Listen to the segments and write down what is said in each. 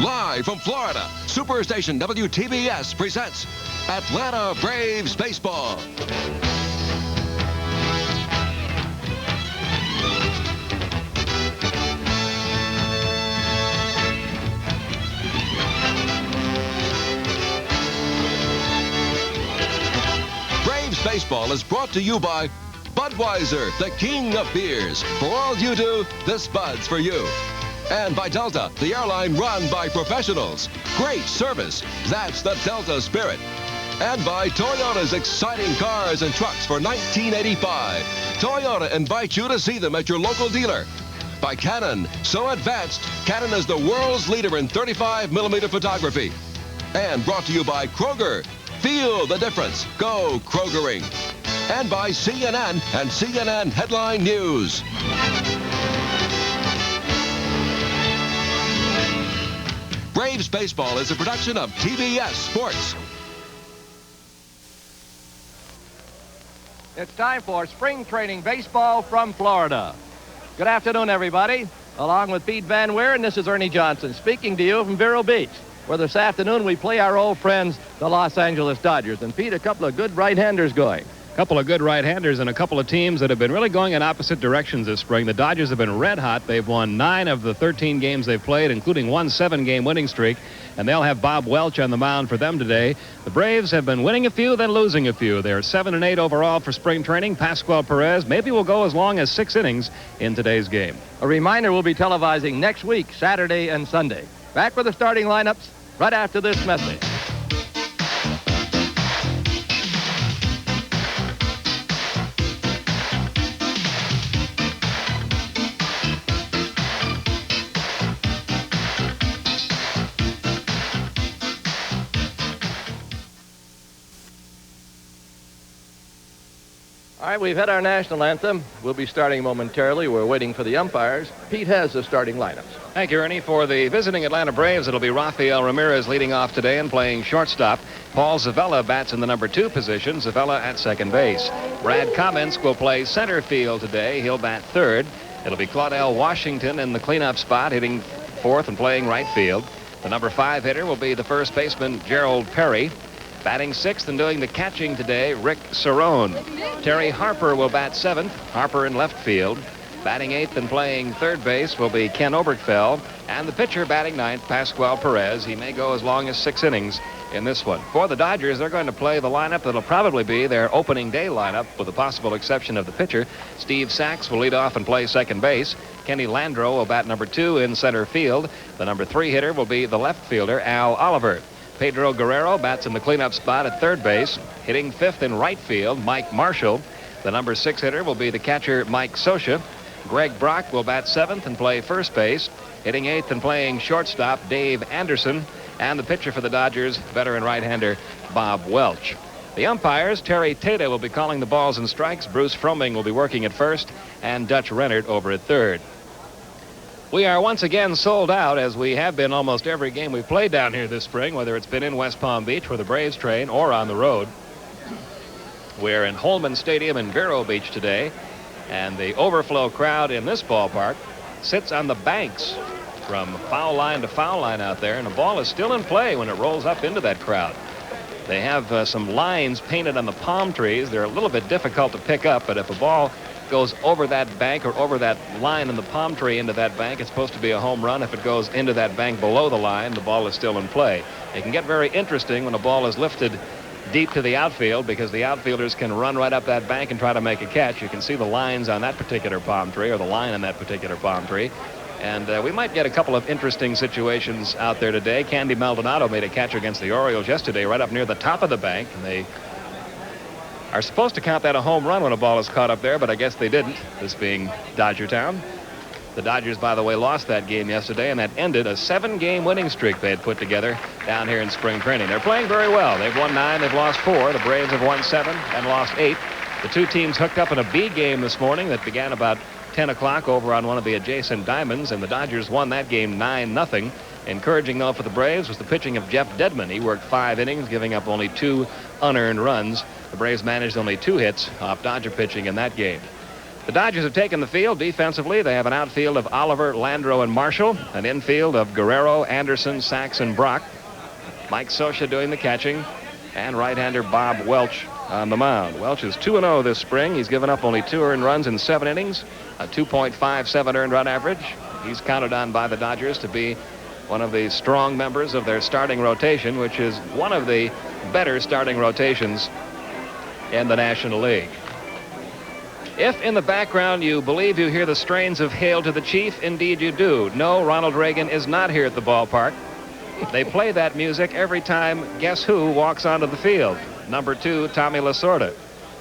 Live from Florida, Superstation WTBS presents Atlanta Braves Baseball. Braves Baseball is brought to you by Budweiser, the king of beers. For all you do, this Bud's for you. And by Delta, the airline run by professionals. Great service. That's the Delta spirit. And by Toyota's exciting cars and trucks for 1985. Toyota invites you to see them at your local dealer. By Canon, so advanced, Canon is the world's leader in 35mm photography. And brought to you by Kroger. Feel the difference. Go Krogering. And by CNN and CNN Headline News. Braves Baseball is a production of TBS Sports. It's time for spring training baseball from Florida. Good afternoon, everybody. Along with Pete Van Wieren, this is Ernie Johnson speaking to you from Vero Beach, where this afternoon we play our old friends, the Los Angeles Dodgers. And Pete, a couple of good right-handers going. Couple of good right-handers and a couple of teams that have been really going in opposite directions this spring. The Dodgers have been red hot. They've won 9 of the 13 games they've played, including one 7-game winning streak, and they'll have Bob Welch on the mound for them today. The Braves have been winning a few, then losing a few. They're 7-8 overall for spring training. Pascual Perez maybe will go as long as 6 innings in today's game. A reminder, we'll be televising next week, Saturday and Sunday. Back with the starting lineups right after this message. All right, we've had our national anthem. We'll be starting momentarily. We're waiting for the umpires. Pete has the starting lineups. Thank you, Ernie. For the visiting Atlanta Braves, it'll be Rafael Ramirez leading off today and playing shortstop. Paul Zavella bats in the number 2 position. Zavella at second base. Brad Cominsk will play center field today. He'll bat third. It'll be Claudell Washington in the cleanup spot, hitting fourth and playing right field. The number 5 hitter will be the first baseman, Gerald Perry. Batting 6th and doing the catching today, Rick Cerrone. Terry Harper will bat 7th. Harper in left field. Batting 8th and playing third base will be Ken Oberkfell. And the pitcher batting 9th, Pascual Perez. He may go as long as 6 innings in this one. For the Dodgers, they're going to play the lineup that'll probably be their opening day lineup, with the possible exception of the pitcher. Steve Sachs will lead off and play second base. Kenny Landreau will bat number 2 in center field. The number 3 hitter will be the left fielder, Al Oliver. Pedro Guerrero bats in the cleanup spot at third base. Hitting 5th in right field, Mike Marshall. The number 6 hitter will be the catcher, Mike Scioscia. Greg Brock will bat 7th and play first base. Hitting 8th and playing shortstop, Dave Anderson. And the pitcher for the Dodgers, veteran right-hander, Bob Welch. The umpires, Terry Tata will be calling the balls and strikes. Bruce Froming will be working at first, and Dutch Rennert over at third. We are once again sold out, as we have been almost every game we've played down here this spring, whether it's been in West Palm Beach where the Braves train or on the road. We're in Holman Stadium in Vero Beach today, and the overflow crowd in this ballpark sits on the banks from foul line to foul line out there, and the ball is still in play when it rolls up into that crowd. They have some lines painted on the palm trees. They're a little bit difficult to pick up, but if a ball goes over that bank or over that line in the palm tree into that bank, it's supposed to be a home run. If it goes into that bank below the line, the ball is still in play. It can get very interesting when a ball is lifted deep to the outfield, because the outfielders can run right up that bank and try to make a catch. You can see the lines on that particular palm tree, or the line on that particular palm tree. And we might get a couple of interesting situations out there today. Candy Maldonado made a catch against the Orioles yesterday right up near the top of the bank, and they are supposed to count that a home run when a ball is caught up there, but I guess they didn't, this being Dodger Town. The Dodgers, by the way, lost that game yesterday, and that ended a 7-game winning streak they had put together down here in spring training. They're playing very well. They've won 9, they've lost 4. The Braves have won 7 and lost 8. The two teams hooked up in a B game this morning that began about 10 o'clock over on one of the adjacent diamonds, and the Dodgers won that game 9-0. Encouraging, though, for the Braves was the pitching of Jeff Dedman. He worked 5 innings, giving up only 2 unearned runs. The Braves managed only 2 hits off Dodger pitching in that game. The Dodgers have taken the field defensively. They have an outfield of Oliver, Landreau, and Marshall. An infield of Guerrero, Anderson, Sachs, and Brock. Mike Scioscia doing the catching. And right-hander Bob Welch on the mound. Welch is 2-0 this spring. He's given up only 2 earned runs in 7 innings. A 2.57 earned run average. He's counted on by the Dodgers to be one of the strong members of their starting rotation, which is one of the better starting rotations in the National League. If in the background you believe you hear the strains of Hail to the Chief, indeed you do. No, Ronald Reagan is not here at the ballpark. They play that music every time Guess Who walks onto the field. Number 2, Tommy Lasorda.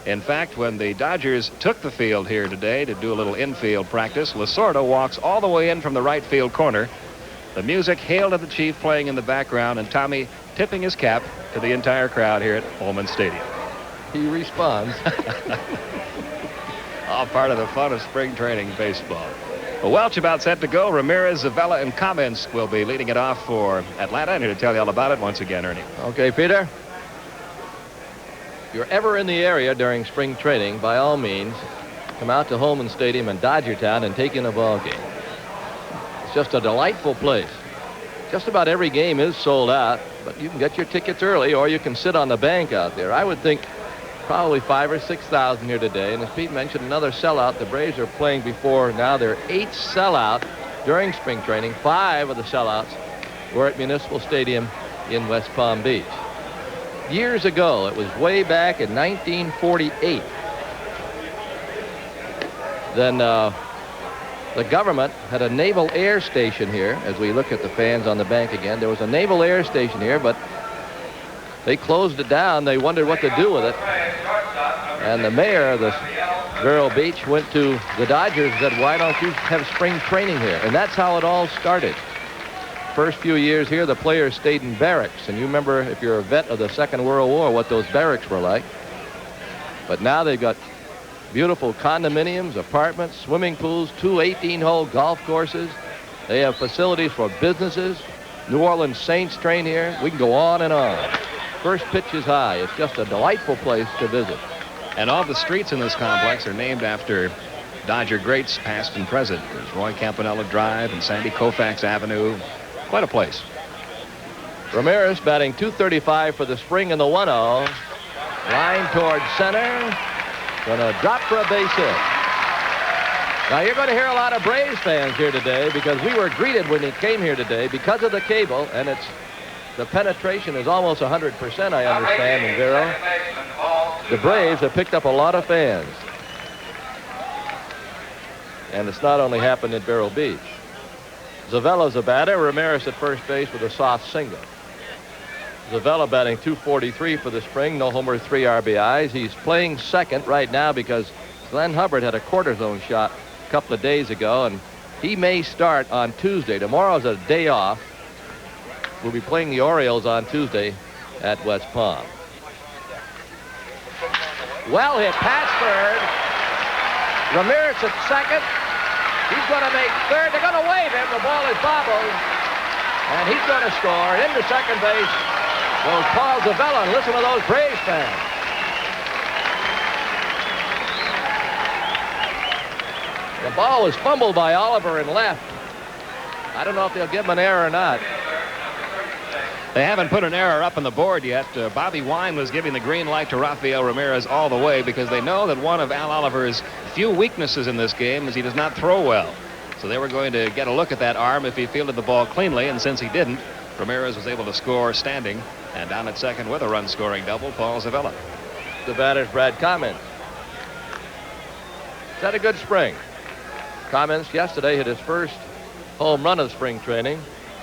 In fact, when the Dodgers took the field here today to do a little infield practice, Lasorda walks all the way in from the right field corner. The music, Hail to the Chief, playing in the background, and Tommy tipping his cap to the entire crowd here at Holman Stadium. He responds. All part of the fun of spring training baseball. Well, Welch about set to go. Ramirez, Zavella, and Comments will be leading it off for Atlanta. I'm here to tell you all about it once again, Ernie. Okay, Peter. If you're ever in the area during spring training, by all means, come out to Holman Stadium in Dodgertown and take in a ball game. It's just a delightful place. Just about every game is sold out, but you can get your tickets early, or you can sit on the bank out there. I would think probably 5,000 or 6,000 here today. And as Pete mentioned, another sellout. The Braves are playing before now. Their 8th sellout during spring training. 5 of the sellouts were at Municipal Stadium in West Palm Beach. Years ago, it was way back in 1948. Then the government had a naval air station here. As we look at the fans on the bank again, there was a naval air station here, but they closed it down. They wondered what to do with it. And the mayor of the Vero Beach went to the Dodgers and said, why don't you have spring training here? And that's how it all started. First few years here, the players stayed in barracks. And you remember, if you're a vet of the Second World War, what those barracks were like. But now they've got beautiful condominiums, apartments, swimming pools, 2 18-hole golf courses. They have facilities for businesses. New Orleans Saints train here. We can go on and on. First pitch is high. It's just a delightful place to visit. And all the streets in this complex are named after Dodger greats past and present. There's Roy Campanella Drive and Sandy Koufax Avenue. Quite a place. Ramirez batting .235 for the spring in the 1-0. Line toward center. Gonna drop for a base hit. Now you're going to hear a lot of Braves fans here today because we were greeted when he came here today because of the cable, and the penetration is almost 100%, I understand, in Vero. The Braves have picked up a lot of fans. And it's not only happened at Vero Beach. Zavella's a batter. Ramirez at first base with a soft single. Zavella batting .243 for the spring. No homer, 3 RBIs. He's playing second right now because Glenn Hubbard had a cortisone shot a couple of days ago, and he may start on Tuesday. Tomorrow's a day off. We'll be playing the Orioles on Tuesday at West Palm. Well hit past third. Ramirez at second. He's going to make third. They're going to wave him. The ball is bobbled. And he's going to score. Into second base goes Paul Zavella. And listen to those Braves fans. The ball was fumbled by Oliver in left. I don't know if they'll give him an error or not. They haven't put an error up on the board yet. Bobby Wieren was giving the green light to Rafael Ramirez all the way because they know that one of Al Oliver's few weaknesses in this game is he does not throw well. So they were going to get a look at that arm if he fielded the ball cleanly, and since he didn't, Ramirez was able to score standing. And down at second with a run-scoring double, Paul Zavella. The batter's Brad Comments. He's had a good spring. Comments yesterday hit his first home run of spring training.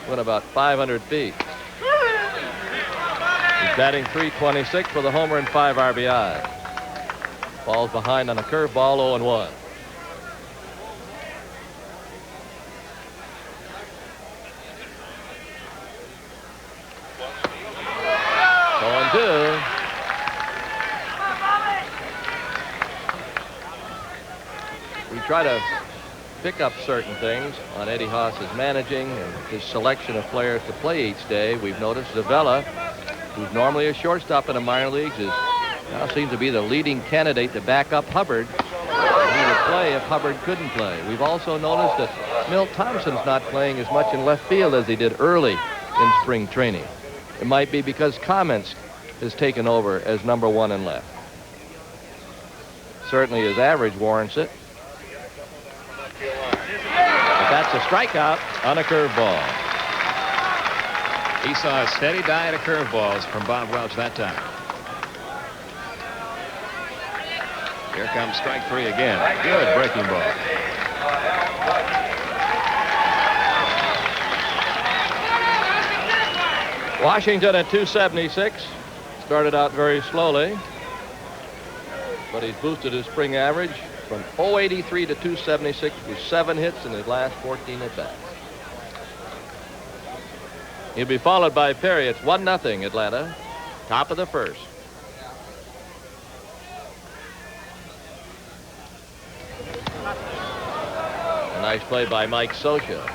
Went about 500 feet. He's batting .326 with a homer and 5 RBI. Falls behind on a curveball, 0-1. We try to pick up certain things on Eddie Haas's managing and his selection of players to play each day. We've noticed Zavella, who's normally a shortstop in the minor leagues, now seems to be the leading candidate to back up Hubbard. He play if Hubbard couldn't play. We've also noticed that Milt Thompson's not playing as much in left field as he did early in spring training. It might be because Comments has taken over as number 1 in left. Certainly his average warrants it. But that's a strikeout on a curveball. He saw a steady diet of curveballs from Bob Welch that time. Here comes strike 3 again. Good breaking ball. Washington at 276. Started out very slowly, but he's boosted his spring average from 083 to 276 with 7 hits in his last 14 at-bats. He'll be followed by Perez. It's 1-0 Atlanta. Top of the first. A nice play by Mike Scioscia.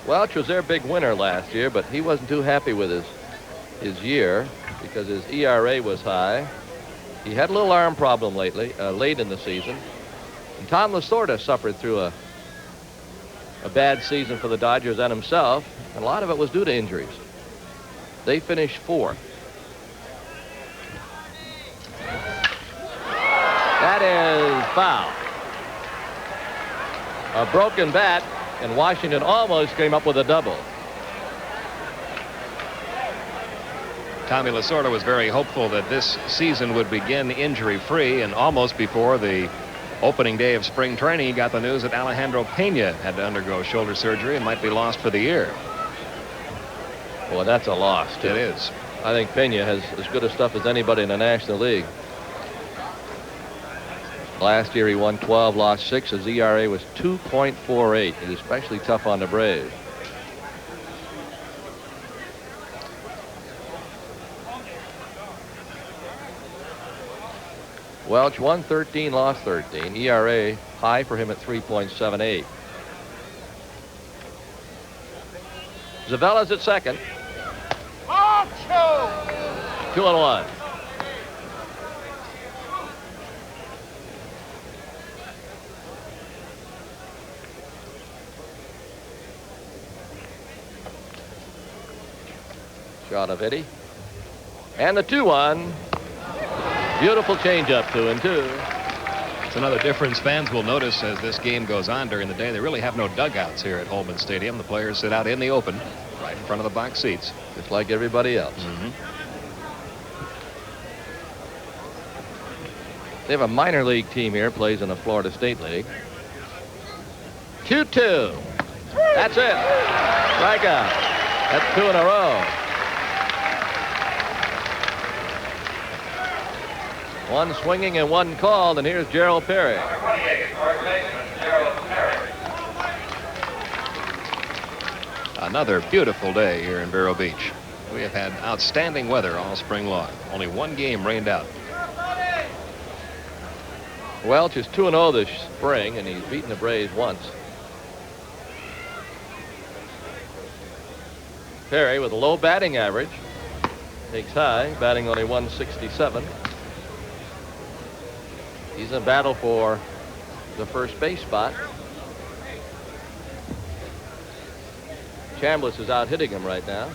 Welch was their big winner last year, but he wasn't too happy with his year because his ERA was high. He had a little arm problem late in the season. And Tom Lasorda suffered through a bad season for the Dodgers and himself, and a lot of it was due to injuries. They finished 4th. That is foul. A broken bat, and Washington almost came up with a double. Tommy Lasorda was very hopeful that this season would begin injury-free, and almost before the opening day of spring training, he got the news that Alejandro Pena had to undergo shoulder surgery and might be lost for the year. Well, that's a loss, too. It is. I think Pena has as good a stuff as anybody in the National League. Last year he won 12, lost 6. His ERA was 2.48. It is especially tough on the Braves. Welch won 13, lost 13. ERA high for him at 3.78. Zavella's at second. 2-1. Shot of Eddie. And the 2-1. Beautiful changeup, 2-2. It's another difference fans will notice as this game goes on during the day. They really have no dugouts here at Holman Stadium. The players sit out in the open, right in front of the box seats. Just like everybody else. They have a minor league team here, plays in the Florida State League. 2-2. That's it. Strikeout. That's 2 in a row. One swinging and one called, and here's Gerald Perez. Another beautiful day here in Vero Beach. We have had outstanding weather all spring long. Only one game rained out. Welch is 2-0 this spring, and he's beaten the Braves once. Perry with a low batting average. Takes high, batting only 167. He's in battle for the first base spot. Chambliss is out hitting him right now.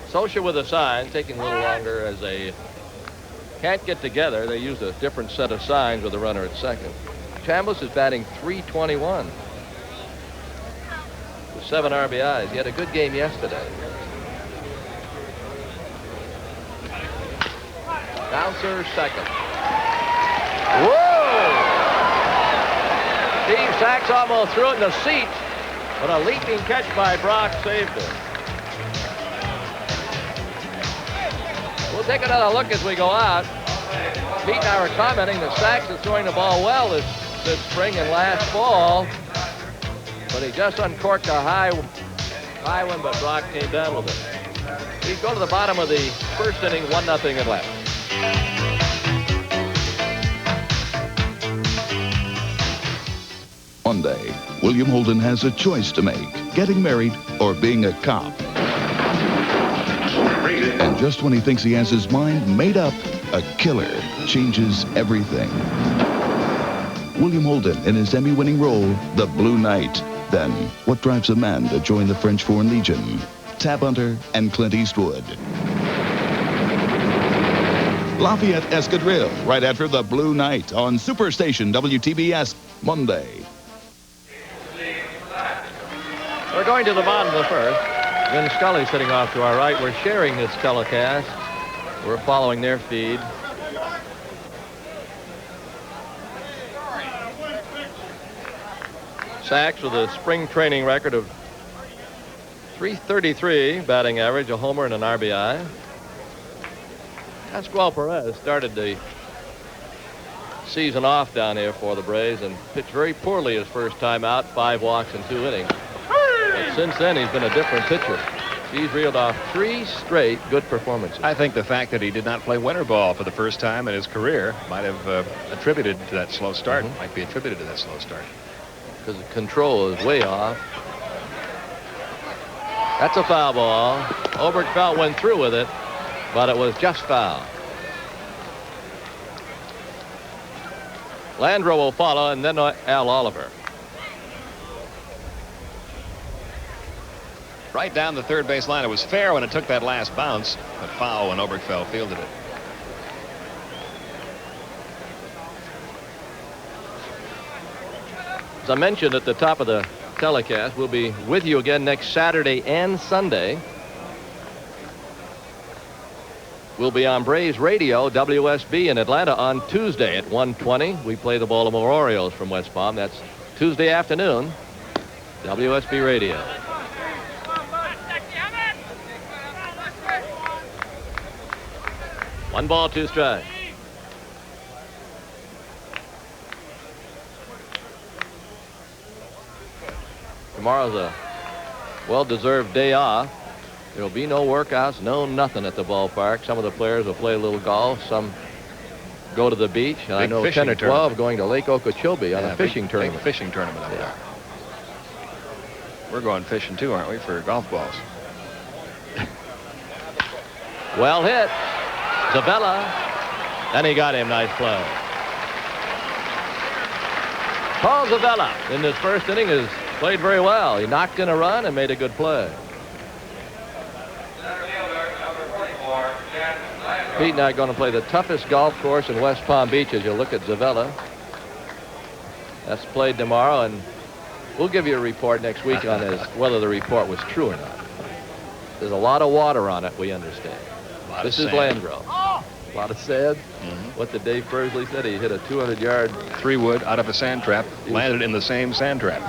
Scioscia with a sign, taking a little longer as they can't get together. They use a different set of signs with a runner at second. Chambliss is batting .321. 7 RBIs. He had a good game yesterday. Bouncer second. Whoa! Steve Sachs almost threw it in the seat, but a leaping catch by Brock saved it. We'll take another look as we go out. Pete and I were commenting that Sachs is throwing the ball well this spring and last fall. But he just uncorked a high one, but Brock came down with it. We go to the bottom of the first inning, 1-0 Atlanta. Monday, William Holden has a choice to make, getting married or being a cop. And just when he thinks he has his mind made up, a killer changes everything. William Holden in his Emmy-winning role, The Blue Knight. Then, what drives a man to join the French Foreign Legion? Tab Hunter and Clint Eastwood. Lafayette Escadrille, right after The Blue Knight on Superstation WTBS, Monday. We're going to the bottom of the first. Vin Scully sitting off to our right. We're sharing this telecast. We're following their feed. Sachs with a spring training record of .333 batting average, a homer and an RBI. Pascual Perez started the season off down here for the Braves and pitched very poorly his first time out, 5 walks in 2 innings. But since then, he's been a different pitcher. He's reeled off 3 straight good performances. I think the fact that he did not play winter ball for the first time in his career might have attributed to that slow start. Might be attributed to that slow start. Because the control is way off. That's a foul ball. Obergefell went through with it, but it was just foul. Landreau will follow, and then Al Oliver. Right down the third base line. It was fair when it took that last bounce, but foul when Obergefell fielded it. As I mentioned at the top of the telecast, we'll be with you again next Saturday and Sunday. We'll be on Braves Radio, WSB in Atlanta on Tuesday at 1:20. We play the Baltimore Orioles from West Palm. That's Tuesday afternoon, WSB Radio. One ball, 2 strikes. Tomorrow's a well-deserved day off. There'll be no workouts, no nothing at the ballpark. Some of the players will play a little golf. Some go to the beach. And I know 10 or 12 going to Lake Okeechobee on a fishing tournament. Big fishing tournament up there. We're going fishing too, aren't we, for golf balls? Well hit. Zavella. And he got him. Nice play. Paul Zavella in this first inning has played very well. He knocked in a run and made a good play. Pete and I are going to play the toughest golf course in West Palm Beach as you look at Zavella. That's played tomorrow, and we'll give you a report next week on whether the report was true or not. There's a lot of water on it, we understand. This is Landreau. A lot of sand. What did Dave Persley said? He hit a 200-yard 3-wood out of a sand trap, landed in the same sand trap.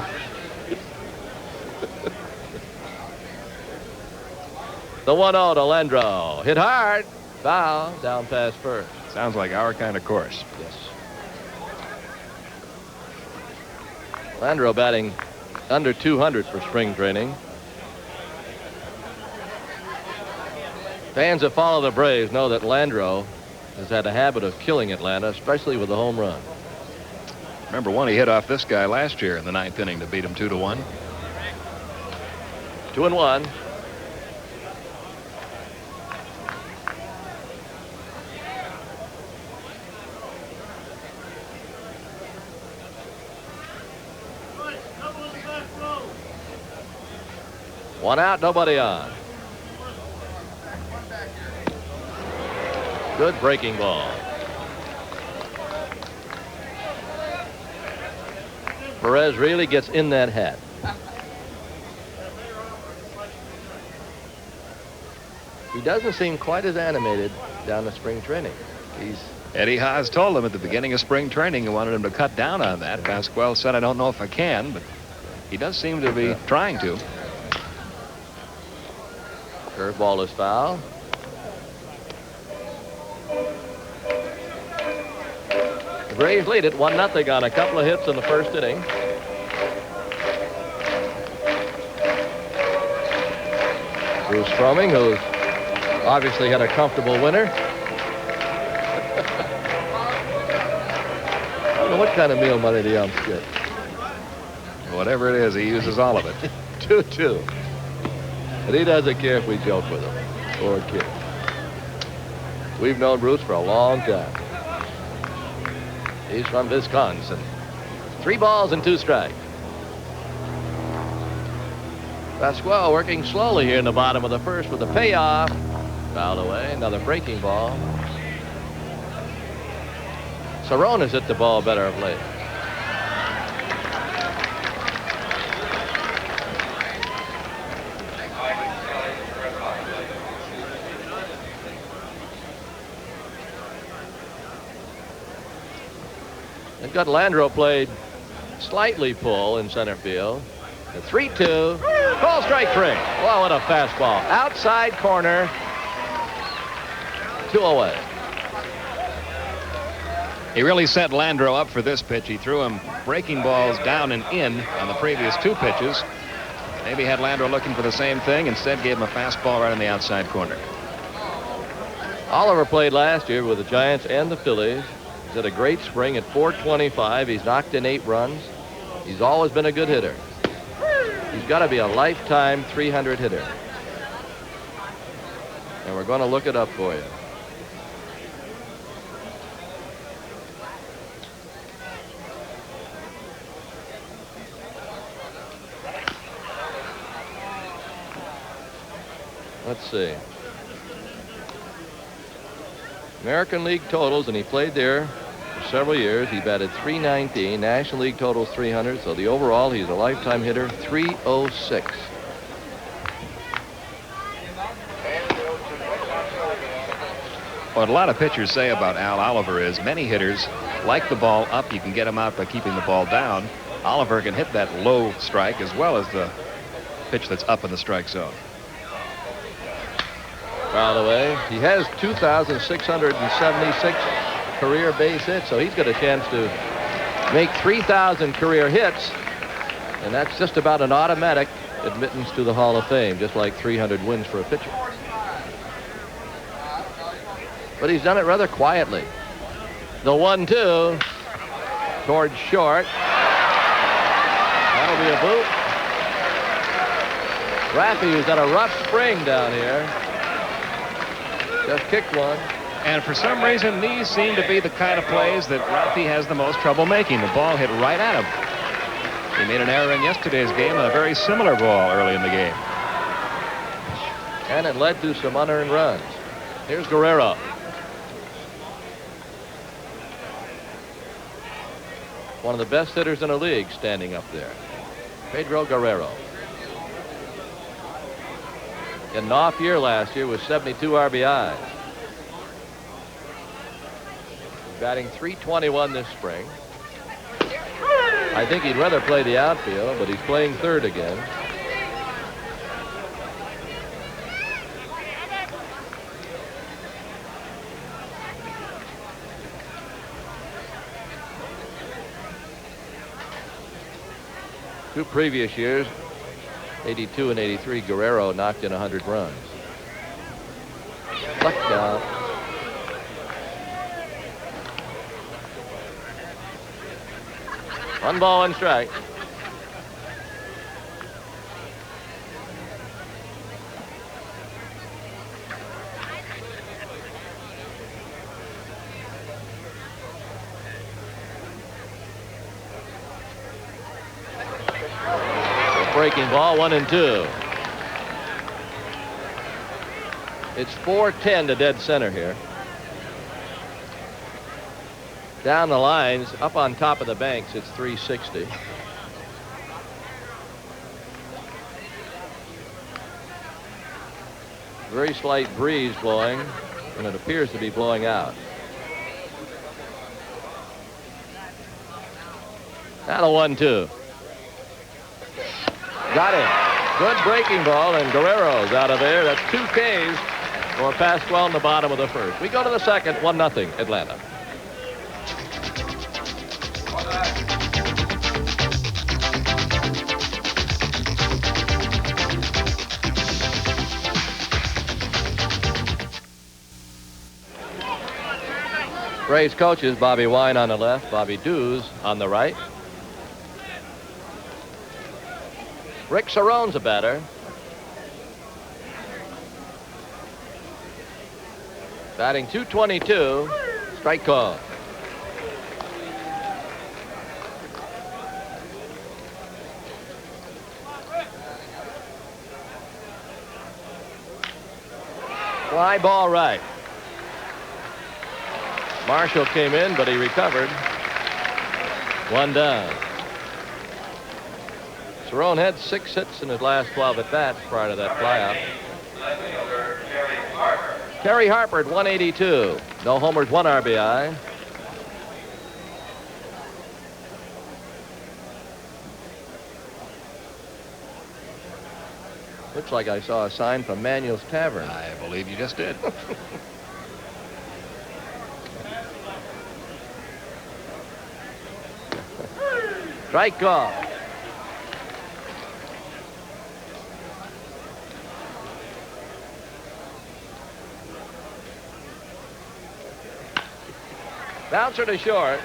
The 1-0 to Landreau. Hit hard. Foul. Down past first. Sounds like our kind of course. Yes. Landreau batting under 200 for spring training. Fans that follow the Braves know that Landreau has had a habit of killing Atlanta, especially with the home run. Remember one he hit off this guy last year in the 9th inning to beat him 2-1. 2-1. One out, nobody on. Good breaking ball. Perez really gets in that hat. He doesn't seem quite as animated down the spring training. Eddie Haas told him at the beginning of spring training he wanted him to cut down on that. Pascual said, I don't know if I can, but he does seem to be trying to. Curveball is foul. The Braves lead it 1-0 on a couple of hits in the first inning. Bruce Stroming, who's obviously had a comfortable winter. I don't know what kind of meal money the umps get. Whatever it is, he uses all of it. 2-2. And he doesn't care if we joke with him. Poor kid. We've known Bruce for a long time. He's from Wisconsin. 3 balls and 2 strikes. Pascual working slowly here in the bottom of the first with the payoff. Fouled away. Another breaking ball. Cerrone has hit the ball better of late. And got Landreau played slightly pull in center field. The 3-2. Ball strike 3. Wow, what a fastball. Outside corner. 2 away. He really set Landreau up for this pitch. He threw him breaking balls down and in on the previous 2 pitches. Maybe had Landreau looking for the same thing. Instead gave him a fastball right in the outside corner. Oliver played last year with the Giants and the Phillies. He's had a great spring at .425. He's knocked in 8 runs. He's always been a good hitter. He's got to be a lifetime 300 hitter. And we're going to look it up for you. Let's see. American League totals, and he played there for several years. He batted .319. National League totals 300. So the overall, he's a lifetime hitter, .306. What a lot of pitchers say about Al Oliver is many hitters like the ball up. You can get him out by keeping the ball down. Oliver can hit that low strike as well as the pitch that's up in the strike zone. By the way, he has 2,676 career base hits, so he's got a chance to make 3,000 career hits, and that's just about an automatic admittance to the Hall of Fame, just like 300 wins for a pitcher. But he's done it rather quietly. The 1-2 towards short. That'll be a boot. Raffy, who's got a rough spring down here, just kicked one. And for some reason, these seem to be the kind of plays that Raffy has the most trouble making. The ball hit right at him. He made an error in yesterday's game on a very similar ball early in the game. And it led to some unearned runs. Here's Guerrero. One of the best hitters in the league standing up there. Pedro Guerrero. In an off year last year with 72 RBIs. Batting .321 this spring. I think he'd rather play the outfield, but he's playing third again. Two previous years, 82 and 83, Guerrero knocked in 100 runs. Fleck down. One ball, one strike. Breaking ball, 1-2. It's 4-10 to dead center here. Down the lines, up on top of the banks, it's 360. Very slight breeze blowing, and it appears to be blowing out. Now the 1-2. Got him. Good breaking ball, and Guerrero's out of there. That's 2 Ks for Pascual in the bottom of the first. We go to the second, 1-0 Atlanta. Braves coaches, Bobby Wieren on the left, Bobby Dews on the right. Rick Cerrone's a batter. Batting .222. Strike call. Fly ball right. Marshall came in, but he recovered. One down. Cerrone had 6 hits in his last 12 at-bats prior to that flyout. Kerry Harper at 182. No homers, 1 RBI. Looks like I saw a sign from Manuel's Tavern. I believe you just did. Strike call. Bouncer to short.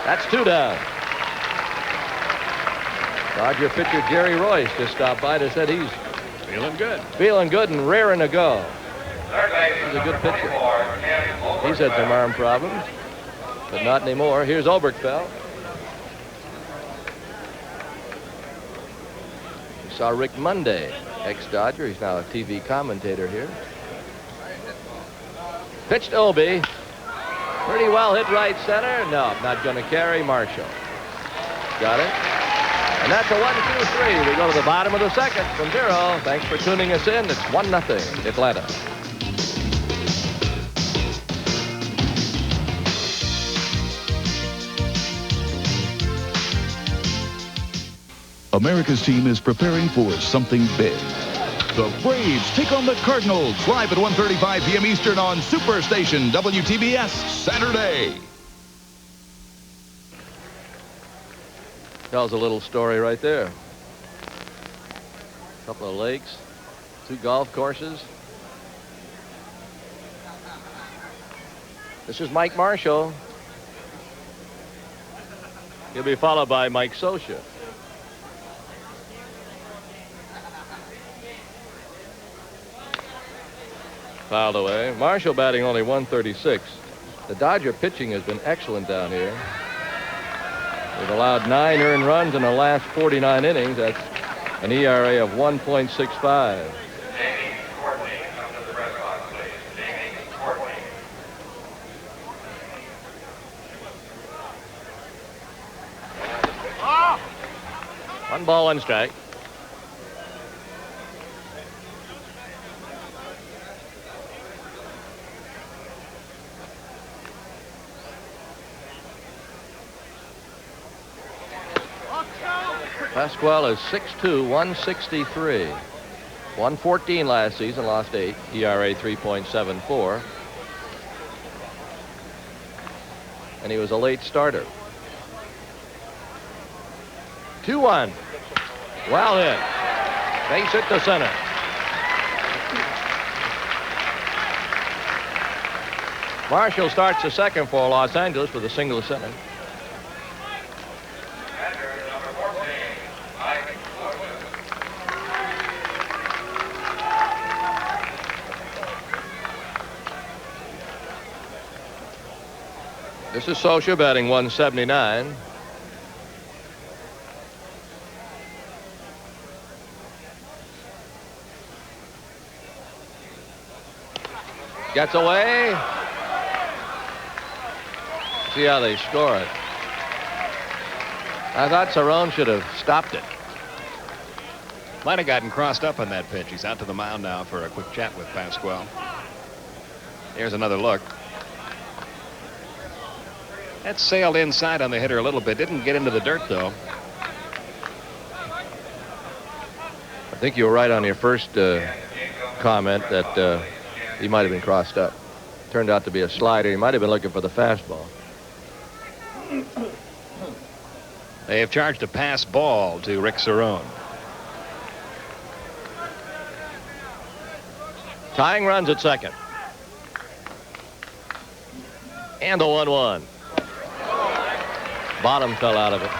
That's 2 down. Dodger pitcher Jerry Royce just stopped by to said he's Feeling good. feeling good and raring to go. He's a good pitcher. He's had some arm problems, but not anymore. Here's Oberkfell. We saw Rick Monday, ex-Dodger. He's now a TV commentator here. Pitched to Obie. Pretty well hit right center. No, not going to carry. Marshall. Got it. And that's a 1-2-3. We go to the bottom of the second from 0. Thanks for tuning us in. It's 1-0 Atlanta. America's team is preparing for something big. The Braves take on the Cardinals live at 1:35 p.m. Eastern on Superstation WTBS Saturday. Tells a little story right there. A couple of lakes, 2 golf courses. This is Mike Marshall. He'll be followed by Mike Scioscia. Fouled away. Marshall batting only 136. The Dodger pitching has been excellent down here. They've allowed 9 earned runs in the last 49 innings. That's an ERA of 1.65. One ball, 1 strike. Pascual is 6'2", 163. 114 last season, lost 8. ERA 3.74. And he was a late starter. 2-1. Well hit. Base hit to center. Marshall starts the second for Los Angeles with a single to center. This is Scioscia batting 179. Gets away. See how they score it. I thought Cerrone should have stopped it. Might have gotten crossed up on that pitch. He's out to the mound now for a quick chat with Pascual. Here's another look. That sailed inside on the hitter a little bit. Didn't get into the dirt, though. I think you were right on your first comment that he might have been crossed up. Turned out to be a slider. He might have been looking for the fastball. They have charged a pass ball to Rick Cerrone. Tying runs at second. And the 1-1. Bottom fell out of it.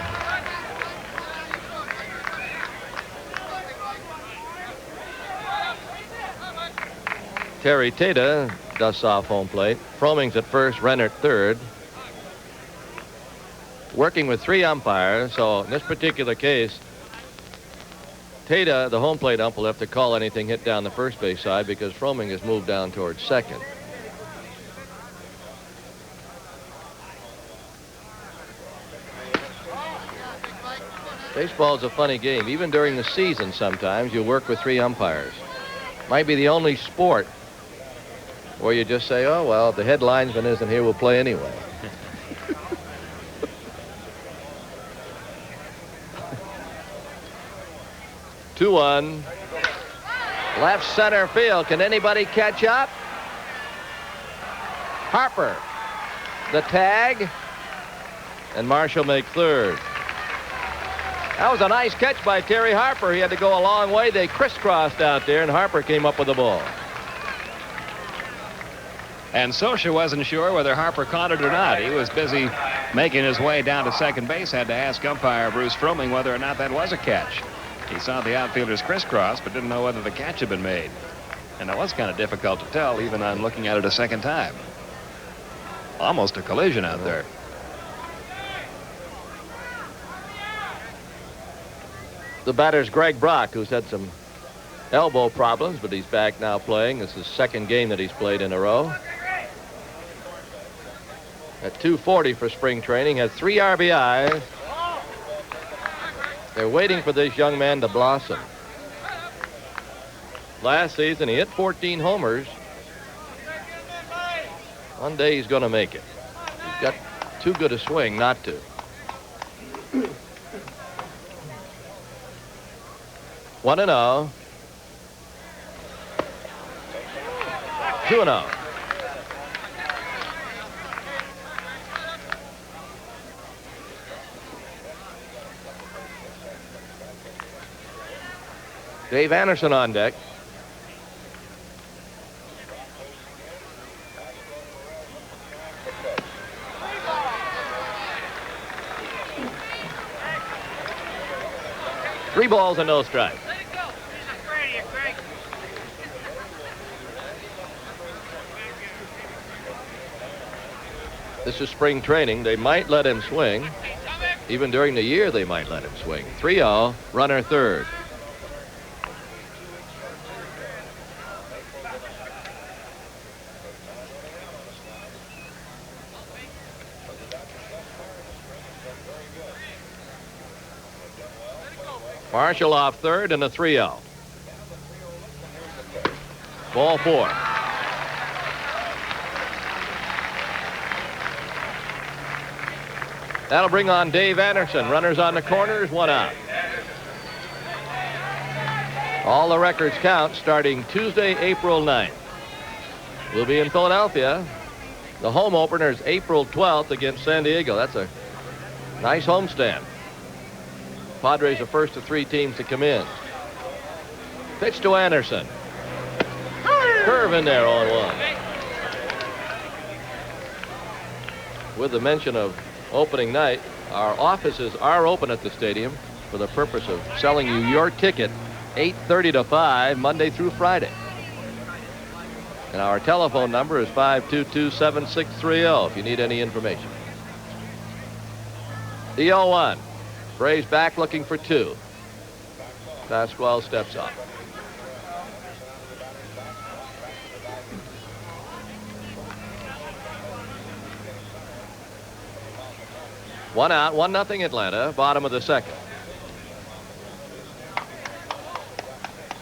Terry Tata dusts off home plate. Froming's at first, Renner at third. Working with 3 umpires, so in this particular case, Tata, the home plate ump, will have to call anything hit down the first base side because Froming has moved down towards second. Baseball's a funny game. Even during the season, sometimes you work with 3 umpires. Might be the only sport where you just say, oh, well, if the head linesman isn't here, we'll play anyway. 2-1. Left center field. Can anybody catch up? Harper. The tag. And Marshall make third. That was a nice catch by Terry Harper. He had to go a long way. They crisscrossed out there, and Harper came up with the ball. And Sosha wasn't sure whether Harper caught it or not. He was busy making his way down to second base. Had to ask umpire Bruce Froming whether or not that was a catch. He saw the outfielders crisscross, but didn't know whether the catch had been made. And it was kind of difficult to tell, even on looking at it a second time. Almost a collision out there. The batter's Greg Brock, who's had some elbow problems, but he's back now playing. This is his second game that he's played in a row. At 240 for spring training, has 3 RBIs. They're waiting for this young man to blossom. Last season, he hit 14 homers. One day he's going to make it. He's got too good a swing not to. One and 0. 2-0. Dave Anderson on deck. Three balls and no strikes. This is spring training. They might let him swing. Even during the year, they might let him swing. 3-0, runner third. Marshall off third and a 3-0. Ball 4. That'll bring on Dave Anderson. Runners on the corners, 1 out. All the records count starting Tuesday, April 9th. We'll be in Philadelphia. The home opener is April 12th against San Diego. That's a nice homestand. Padres are first of 3 teams to come in. Pitch to Anderson. Curve in there on 1. With the mention of opening night, our offices are open at the stadium for the purpose of selling you your ticket 8:30 to 5 Monday through Friday. And our telephone number is 522-7630 if you need any information. The 0-1. Braves back looking for 2. Pascual steps up. One out, 1-0 Atlanta, bottom of the second.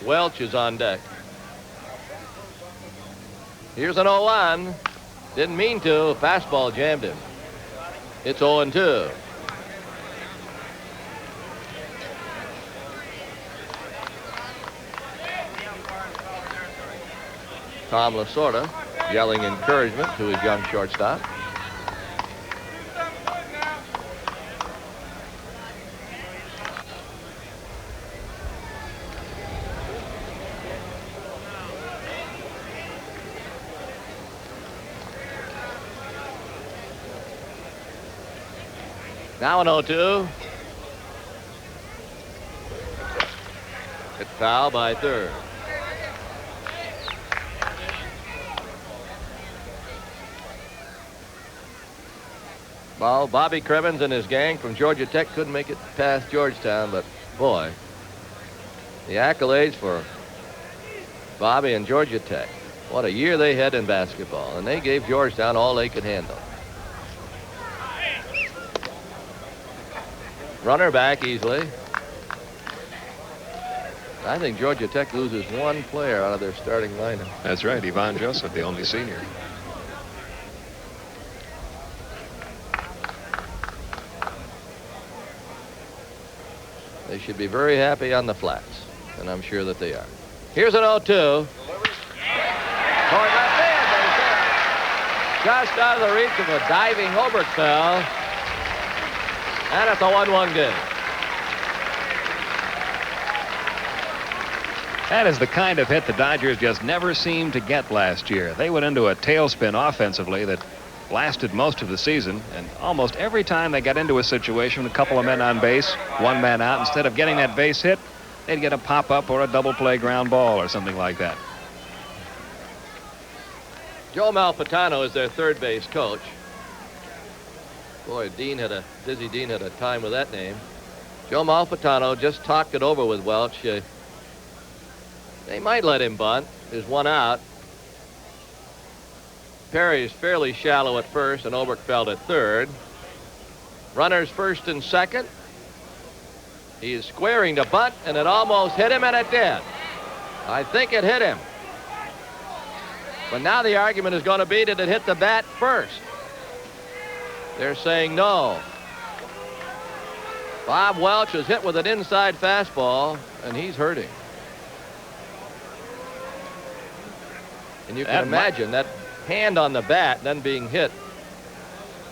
Welch is on deck. Here's an 0-1. Didn't mean to. Fastball jammed him. It's 0-2. Tom Lasorda yelling encouragement to his young shortstop. Now an 0-2. It's foul by third. Well, Bobby Cribbins and his gang from Georgia Tech couldn't make it past Georgetown, but boy, the accolades for Bobby and Georgia Tech. What a year they had in basketball, and they gave Georgetown all they could handle. Runner back easily. I think Georgia Tech loses one player out of their starting lineup. That's right, Yvonne Joseph, the only senior. They should be very happy on the flats, and I'm sure that they are. Here's an 0-2. Toward left field, just out of the reach of a diving Oberkfell, and it's a 1-1 game. That is the kind of hit the Dodgers just never seemed to get last year. They went into a tailspin offensively that lasted most of the season, and almost every time they got into a situation with a couple of men on base, one man out, instead of getting that base hit, they'd get a pop-up or a double play ground ball or something like that. Joe Malfitano is their third base coach. Boy, Dizzy Dean had a time with that name. Joe Malfitano just talked it over with Welch. They might let him bunt. There's one out. Perez fairly shallow at first and Oberkfell at third. Runners first and second. He is squaring to bunt, and it almost hit him, and it did. I think it hit him. But now the argument is going to be, did it hit the bat first? They're saying no. Bob Welch is hit with an inside fastball, and he's hurting. And you can imagine that hand on the bat then being hit.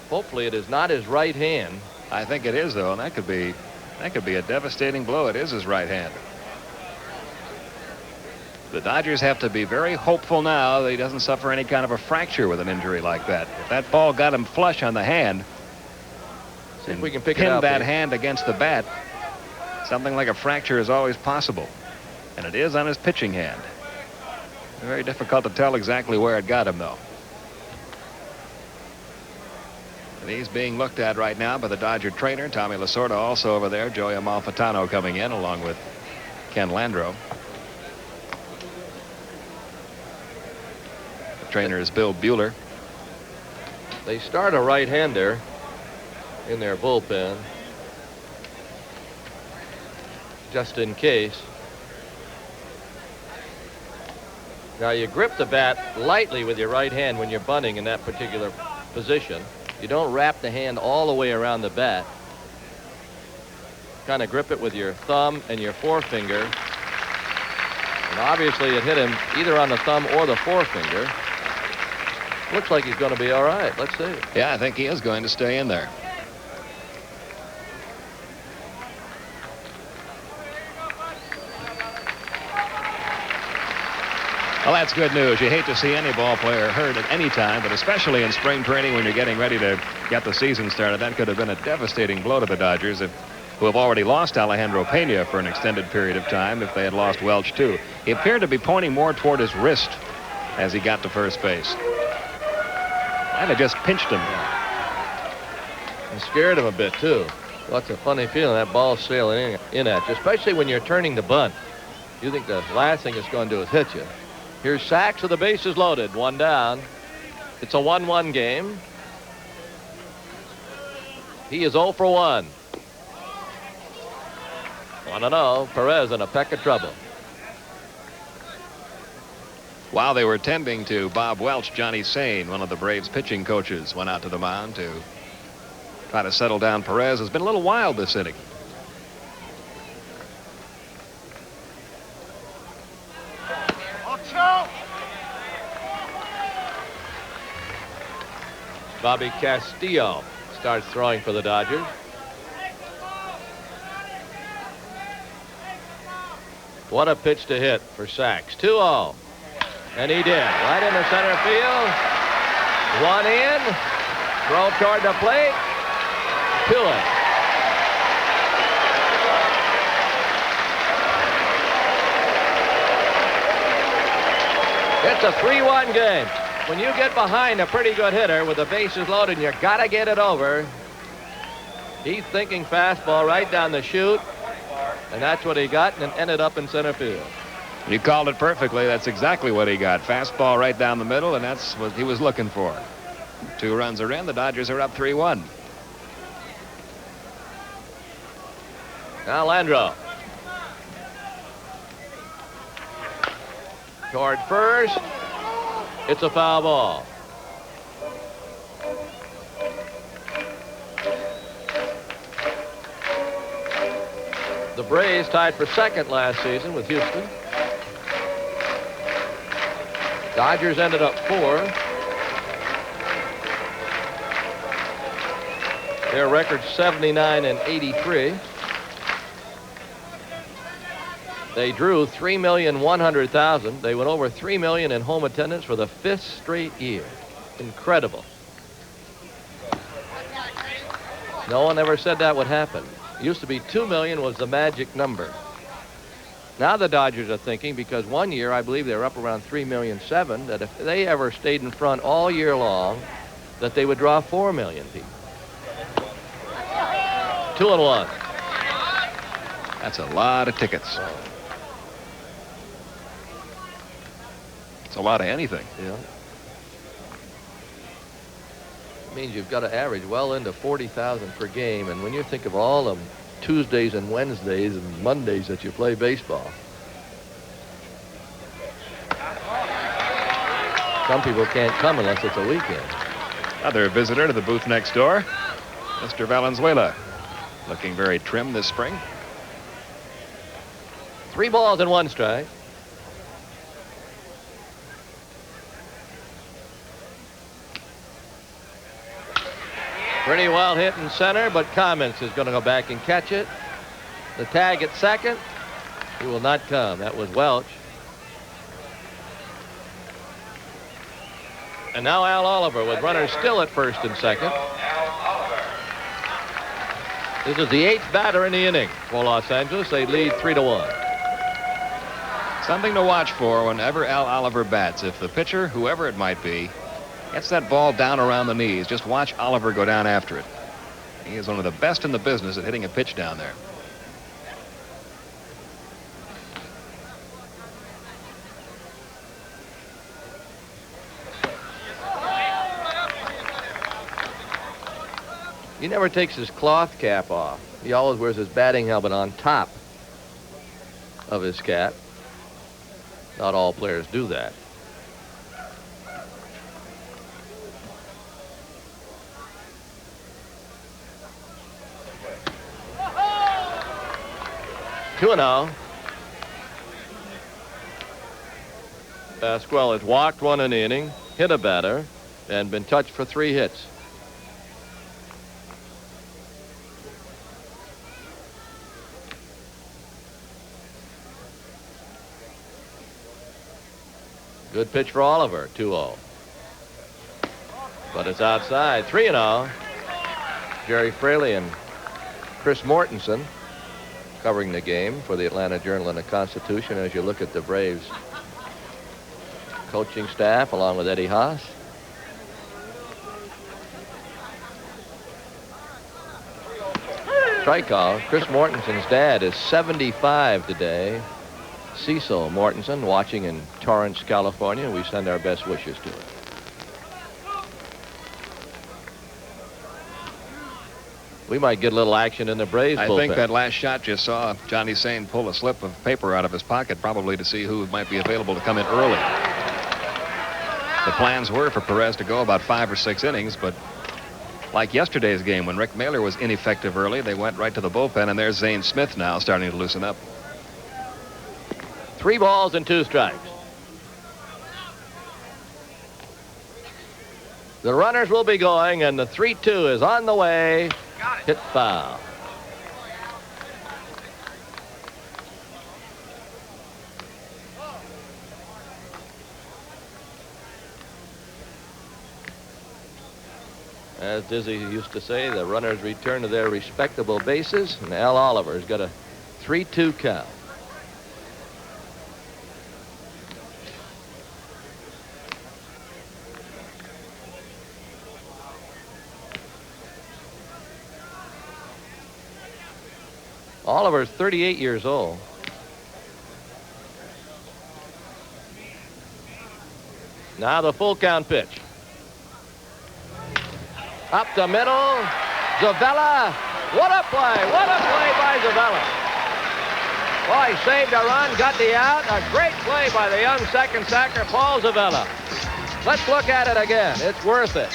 Hopefully it is not his right hand. I think it is, though, and that could be a devastating blow. It is his right hand. The Dodgers have to be very hopeful now that he doesn't suffer any kind of a fracture with an injury like that. If that ball got him flush on the hand, see if we can pick pin it up that here. hand against the bat, something like a fracture is always possible. And it is on his pitching hand. Very difficult to tell exactly where it got him, though. And he's being looked at right now by the Dodger trainer, Tommy Lasorda, also over there. Joey Amalfitano coming in along with Ken Landreau. The trainer is Bill Bueller. They start a right-hander in their bullpen, just in case. Now you grip the bat lightly with your right hand when you're bunting in that particular position. You don't wrap the hand all the way around the bat. Kind of grip it with your thumb and your forefinger. And obviously it hit him either on the thumb or the forefinger. Looks like he's going to be all right. Let's see. Yeah, I think he is going to stay in there. Well, that's good news. You hate to see any ball player hurt at any time, but especially in spring training when you're getting ready to get the season started. That could have been a devastating blow to the Dodgers, who have already lost Alejandro Pena for an extended period of time, if they had lost Welch, too. He appeared to be pointing more toward his wrist as he got to first base. And it just pinched him. And scared him a bit, too. What's a funny feeling, that ball's sailing in at you, especially when you're turning to bunt. You think the last thing it's going to do is hit you. Here's Sachs with the bases loaded. One down. It's a 1-1 game. He is 0 for 1. 1-0. Perez in a peck of trouble. While they were tending to Bob Welch, Johnny Sain, one of the Braves pitching coaches, went out to the mound to try to settle down Perez. Has been a little wild this inning. Bobby Castillo starts throwing for the Dodgers. What a pitch to hit for Sachs. 2-0. And he did. Right into center field. One in. Throw toward the plate. To it. It's a 3-1 game. when you get behind a pretty good hitter with the bases loaded and you got to get it over, he's thinking fastball right down the chute, and that's what he got, and it ended up in center field. You called it perfectly. That's exactly what he got. Fastball right down the middle, and that's what he was looking for. 2 runs are in. The Dodgers are up 3-1. Now Landreau. Toward first. It's a foul ball. The Braves tied for second last season with Houston. Dodgers ended up 4. Their record's 79-83. They drew 3,100,000. They went over 3 million in home attendance for the 5th straight year. Incredible. No one ever said that would happen. It used to be 2 million was the magic number. Now the Dodgers are thinking, because one year I believe they were up around 3,7 million, that if they ever stayed in front all year long, that they would draw 4 million people. 2-1. That's a lot of tickets. It's a lot of anything. Yeah. It means you've got to average well into 40,000 per game. And when you think of all the Tuesdays and Wednesdays and Mondays that you play baseball, some people can't come unless it's a weekend. Another visitor to the booth next door, Mr. Valenzuela, looking very trim this spring. 3 balls and 1 strike. Pretty well hit in center, but Comments is going to go back and catch it. The tag at second. He will not come. That was Welch. And now Al Oliver with runners still at first and second. This is the 8th batter in the inning for Los Angeles. They lead 3-1. Something to watch for whenever Al Oliver bats. If the pitcher, whoever it might be, gets that ball down around the knees, just watch Oliver go down after it. He is one of the best in the business at hitting a pitch down there. He never takes his cloth cap off. He always wears his batting helmet on top of his cap. Not all players do that. Two and out. Pascual has walked 1 in the inning, hit a batter, and been touched for 3 hits. Good pitch for Oliver, 2-0. But it's outside, 3-0. Jerry Fraley and Chris Mortensen covering the game for the Atlanta Journal and the Constitution as you look at the Braves coaching staff along with Eddie Haas. Strikeout. Chris Mortensen's dad is 75 today. Cecil Mortensen, watching in Torrance, California. We send our best wishes to him. We might get a little action in the Braves bullpen. I think that last shot you saw Johnny Sain pull a slip of paper out of his pocket, probably to see who might be available to come in early. The plans were for Perez to go about 5 or 6 innings, but like yesterday's game when Rick Mailer was ineffective early, they went right to the bullpen, and there's Zane Smith now starting to loosen up. 3 balls and 2 strikes. The runners will be going, and the 3-2 is on the way. Hit foul. As Dizzy used to say, the runners return to their respectable bases, and Al Oliver's got a 3-2 count. Oliver's 38 years old. Now the full count pitch. Up the middle. Zavella. What a play. What a play by Zavella. Well, he saved a run, got the out. A great play by the young second sacker, Paul Zavella. Let's look at it again. It's worth it.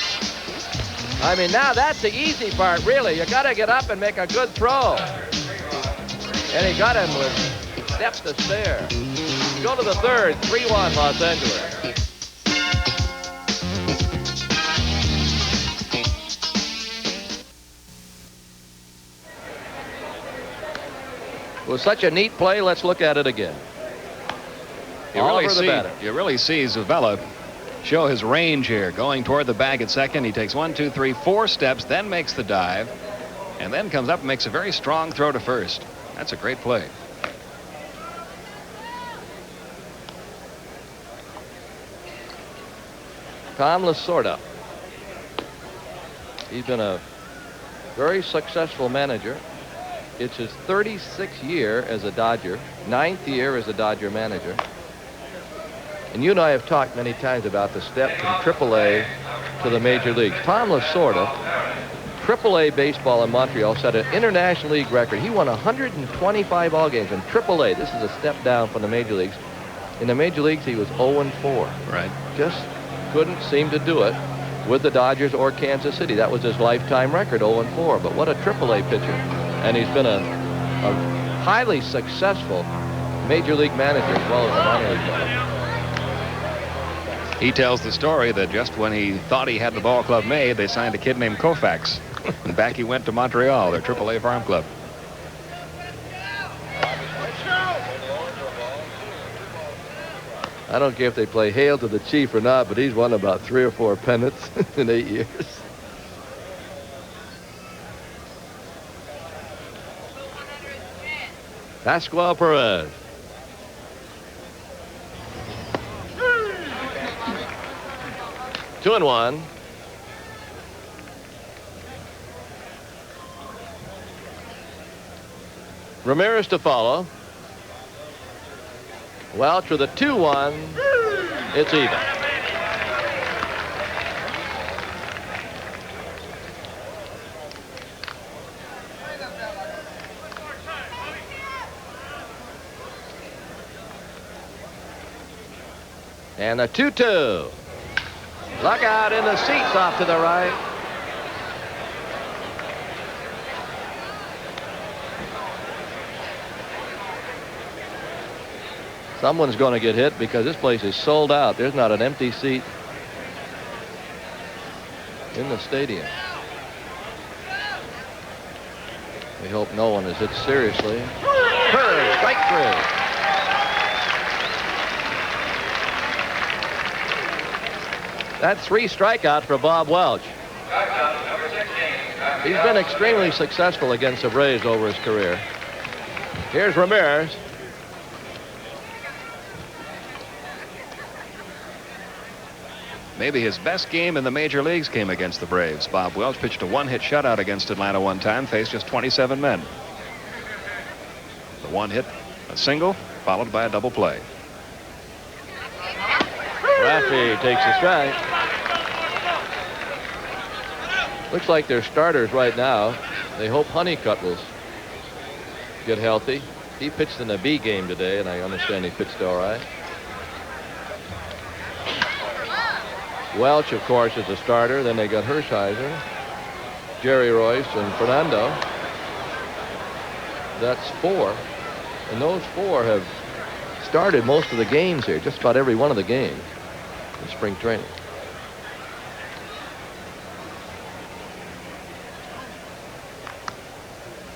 I mean, now that's the easy part, really. You got to get up and make a good throw. And he got him with step to spare. Go to the third, 3-1 Los Angeles. It was such a neat play. Let's look at it again. You really see Zavella show his range here, going toward the bag at second. He takes 1, 2, 3, 4 steps, then makes the dive, and then comes up and makes a very strong throw to first. That's a great play. Tom Lasorda. He's been a very successful manager. It's his 36th year as a Dodger, 9th year as a Dodger manager. And you and I have talked many times about the step from AAA to the major leagues. Tom Lasorda, AAA baseball in Montreal, set an International League record. He won 125 ball games in AAA. This is a step down from the major leagues. In the major leagues, he was 0-4. Right. Just couldn't seem to do it with the Dodgers or Kansas City. That was his lifetime record, 0-4. But what a AAA pitcher. And he's been a highly successful major league manager as well as a minor league manager. He tells the story that just when he thought he had the ball club made, they signed a kid named Koufax. And back he went to Montreal, their AAA farm club. I don't care if they play Hail to the Chief or not, but he's won about 3 or 4 pennants in 8 years. Pascual Perez. Two and one. Ramirez to follow. Welch with a 2-1. It's even. And a 2-2. Look out in the seats off to the right. Someone's going to get hit because this place is sold out. There's not an empty seat in the stadium. We hope no one is hit seriously. Perez, strike 3. That's 3 strikeouts for Bob Welch. He's been extremely successful against the Braves over his career. Here's Ramirez. Maybe his best game in the major leagues came against the Braves. Bob Welch pitched a 1-hit shutout against Atlanta one time, faced just 27 men. The 1 hit, a single, followed by a double play. Raffy takes a strike. Looks like they're starters right now. They hope Honeycutt will get healthy. He pitched in the B game today, and I understand he pitched all right. Welch, of course, is a starter. Then they got Hershiser, Jerry Royce, and Fernando. That's 4. And those 4 have started most of the games here, just about every one of the games in spring training.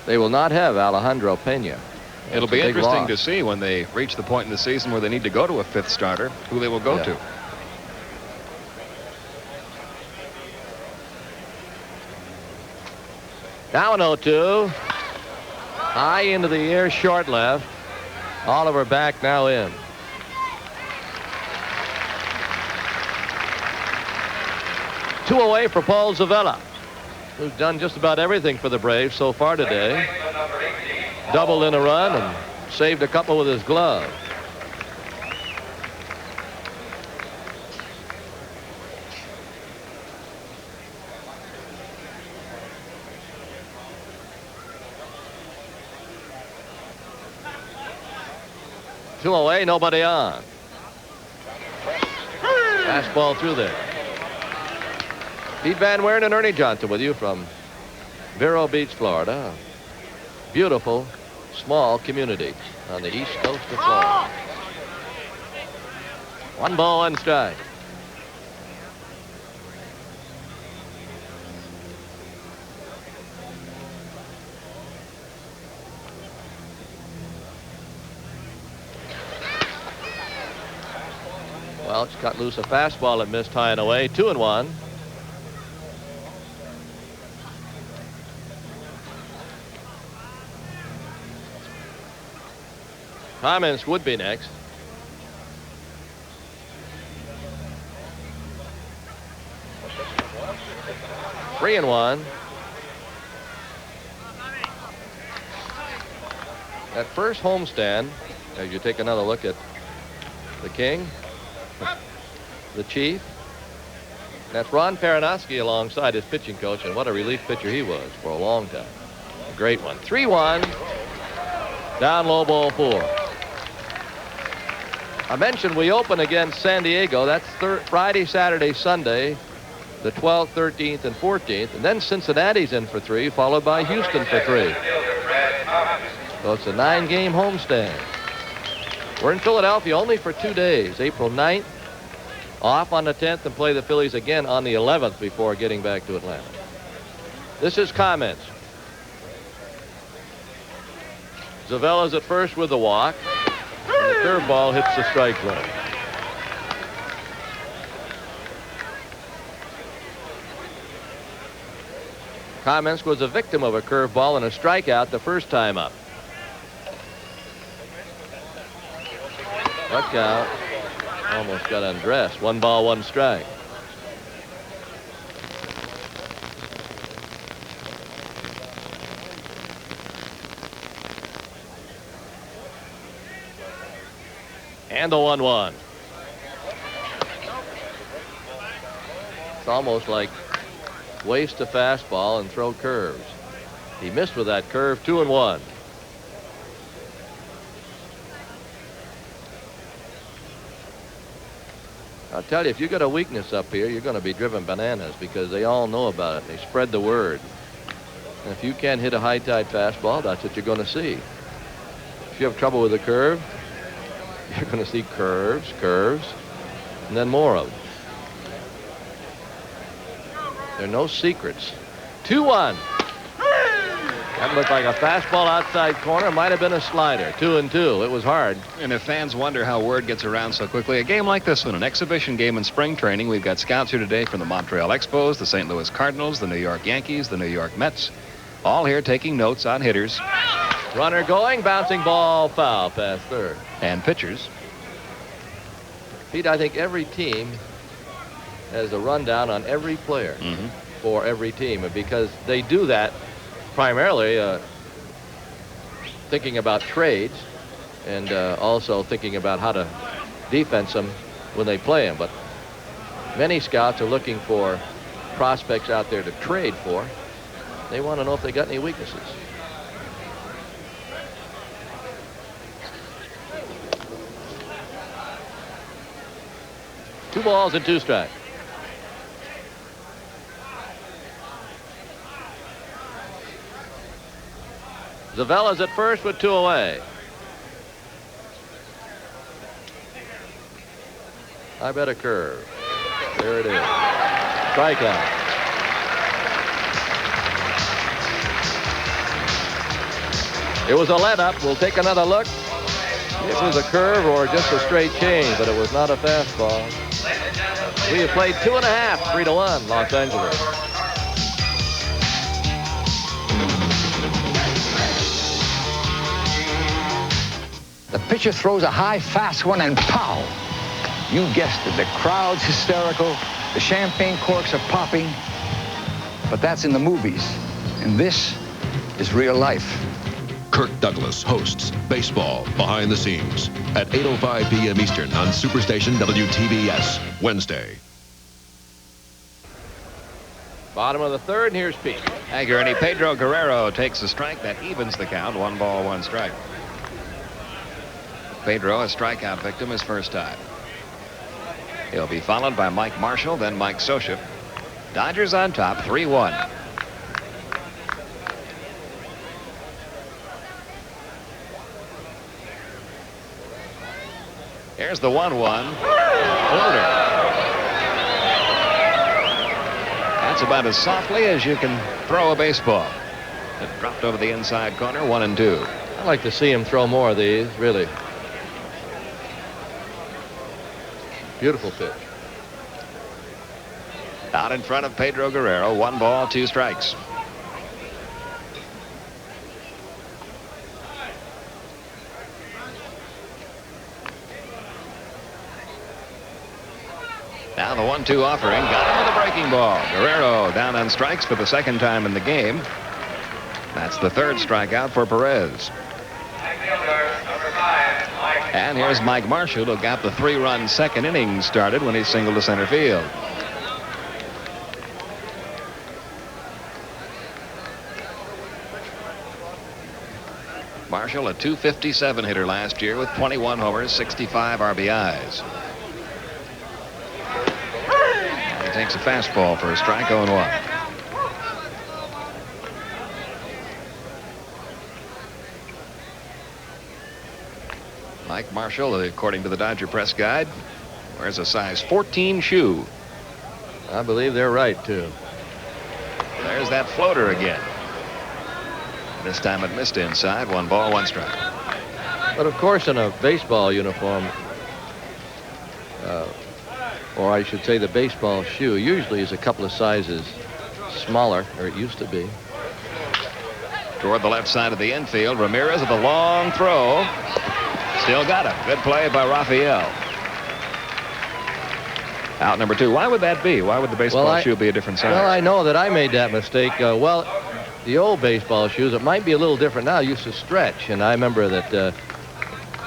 They will not have Alejandro Pena. It'll be interesting to see when they reach the point in the season where they need to go to a 5th starter, who they will go to. Now an 0-2. High into the air, short left. Oliver back now in. Two away for Paul Zavella, who's done just about everything for the Braves so far today. doubled in a run and saved a couple with his glove. Two away, nobody on. Fastball through there. Pete Van Wieren and Ernie Johnson with you from Vero Beach, Florida. Beautiful, small community on the east coast of Florida. 1 ball, 1 strike. Welch cut loose a fastball that missed high and away. 2-1. Comments would be next. Three and 1. At first homestand, as you take another look at the King, the Chief, that's Ron Peronowski alongside his pitching coach, and what a relief pitcher he was for a long time. A great one. 3-1. Down low, ball 4. I mentioned we open against San Diego. That's Friday, Saturday, Sunday, the 12th, 13th, and 14th. And then Cincinnati's in for 3, followed by Houston for 3. So it's a 9-game homestand. We're in Philadelphia only for 2 days, April 9th, off on the 10th, and play the Phillies again on the 11th before getting back to Atlanta. This is comments. Zavella's at first with the walk. And the curveball hits the strike zone. Comments was a victim of a curveball and a strikeout the first time up. Watch out. Almost got undressed. 1 ball, 1 strike. And the 1-1. It's almost like waste a fastball and throw curves. He missed with that curve. 2-1. I'll tell you, if you got a weakness up here, you're going to be driven bananas because they all know about it. They spread the word. And if you can't hit a high-tide fastball, that's what you're going to see. If you have trouble with a curve, you're going to see curves, and then more of them. There are no secrets. 2-1. That looked like a fastball outside corner. Might have been a slider. 2-2. It was hard. And if fans wonder how word gets around so quickly, a game like this one, an exhibition game in spring training, we've got scouts here today from the Montreal Expos, the St. Louis Cardinals, the New York Yankees, the New York Mets, all here taking notes on hitters. Runner going, bouncing ball, foul, past third. And pitchers. Pete, I think every team has a rundown on every player for every team, and because they do that primarily thinking about trades and also thinking about how to defense them when they play them. But many scouts are looking for prospects out there to trade for. They want to know if they got any weaknesses. Two balls and 2 strikes. Zavella's at first with 2 away. I bet a curve. There it is. Strikeout. It was a let-up. We'll take another look. It was a curve or just a straight change, but it was not a fastball. We have played 2.5, 3-1, Los Angeles. The pitcher throws a high, fast one, and pow! You guessed it. The crowd's hysterical. The champagne corks are popping. But that's in the movies. And this is real life. Kirk Douglas hosts Baseball Behind the Scenes at 8:05 p.m. Eastern on Superstation WTBS, Wednesday. Bottom of the third, and here's Pete. Thank you, Ernie. Pedro Guerrero takes a strike. That evens the count. 1 ball, 1 strike. Pedro, a strikeout victim, his first time. He'll be followed by Mike Marshall, then Mike Scioscia. Dodgers on top, 3-1. Here's the 1-1. Floater. That's about as softly as you can throw a baseball. It dropped over the inside corner, 1-2. I'd like to see him throw more of these, really. Beautiful pitch. Out in front of Pedro Guerrero, 1 ball, 2 strikes. Now the 1-2 offering, got him with a breaking ball. Guerrero down on strikes for the second time in the game. That's the 3rd strikeout for Perez. And here's Mike Marshall, who got the 3-run second inning started when he singled to center field. Marshall, a .257 hitter last year with 21 homers, 65 RBIs. And he takes a fastball for a strike, 0-1. Mike Marshall, according to the Dodger press guide, wears a size 14 shoe. I believe they're right, too. There's that floater again. This time it missed inside. 1 ball, 1 strike. But of course, in a baseball uniform, or I should say the baseball shoe, usually is a couple of sizes smaller, or it used to be. Toward the left side of the infield, Ramirez with a long throw. Still got him. Good play by Rafael. Out number 2. Why would that be? Why would the baseball shoe be a different size? Well, I know that I made that mistake. The old baseball shoes, it might be a little different now, used to stretch. And I remember that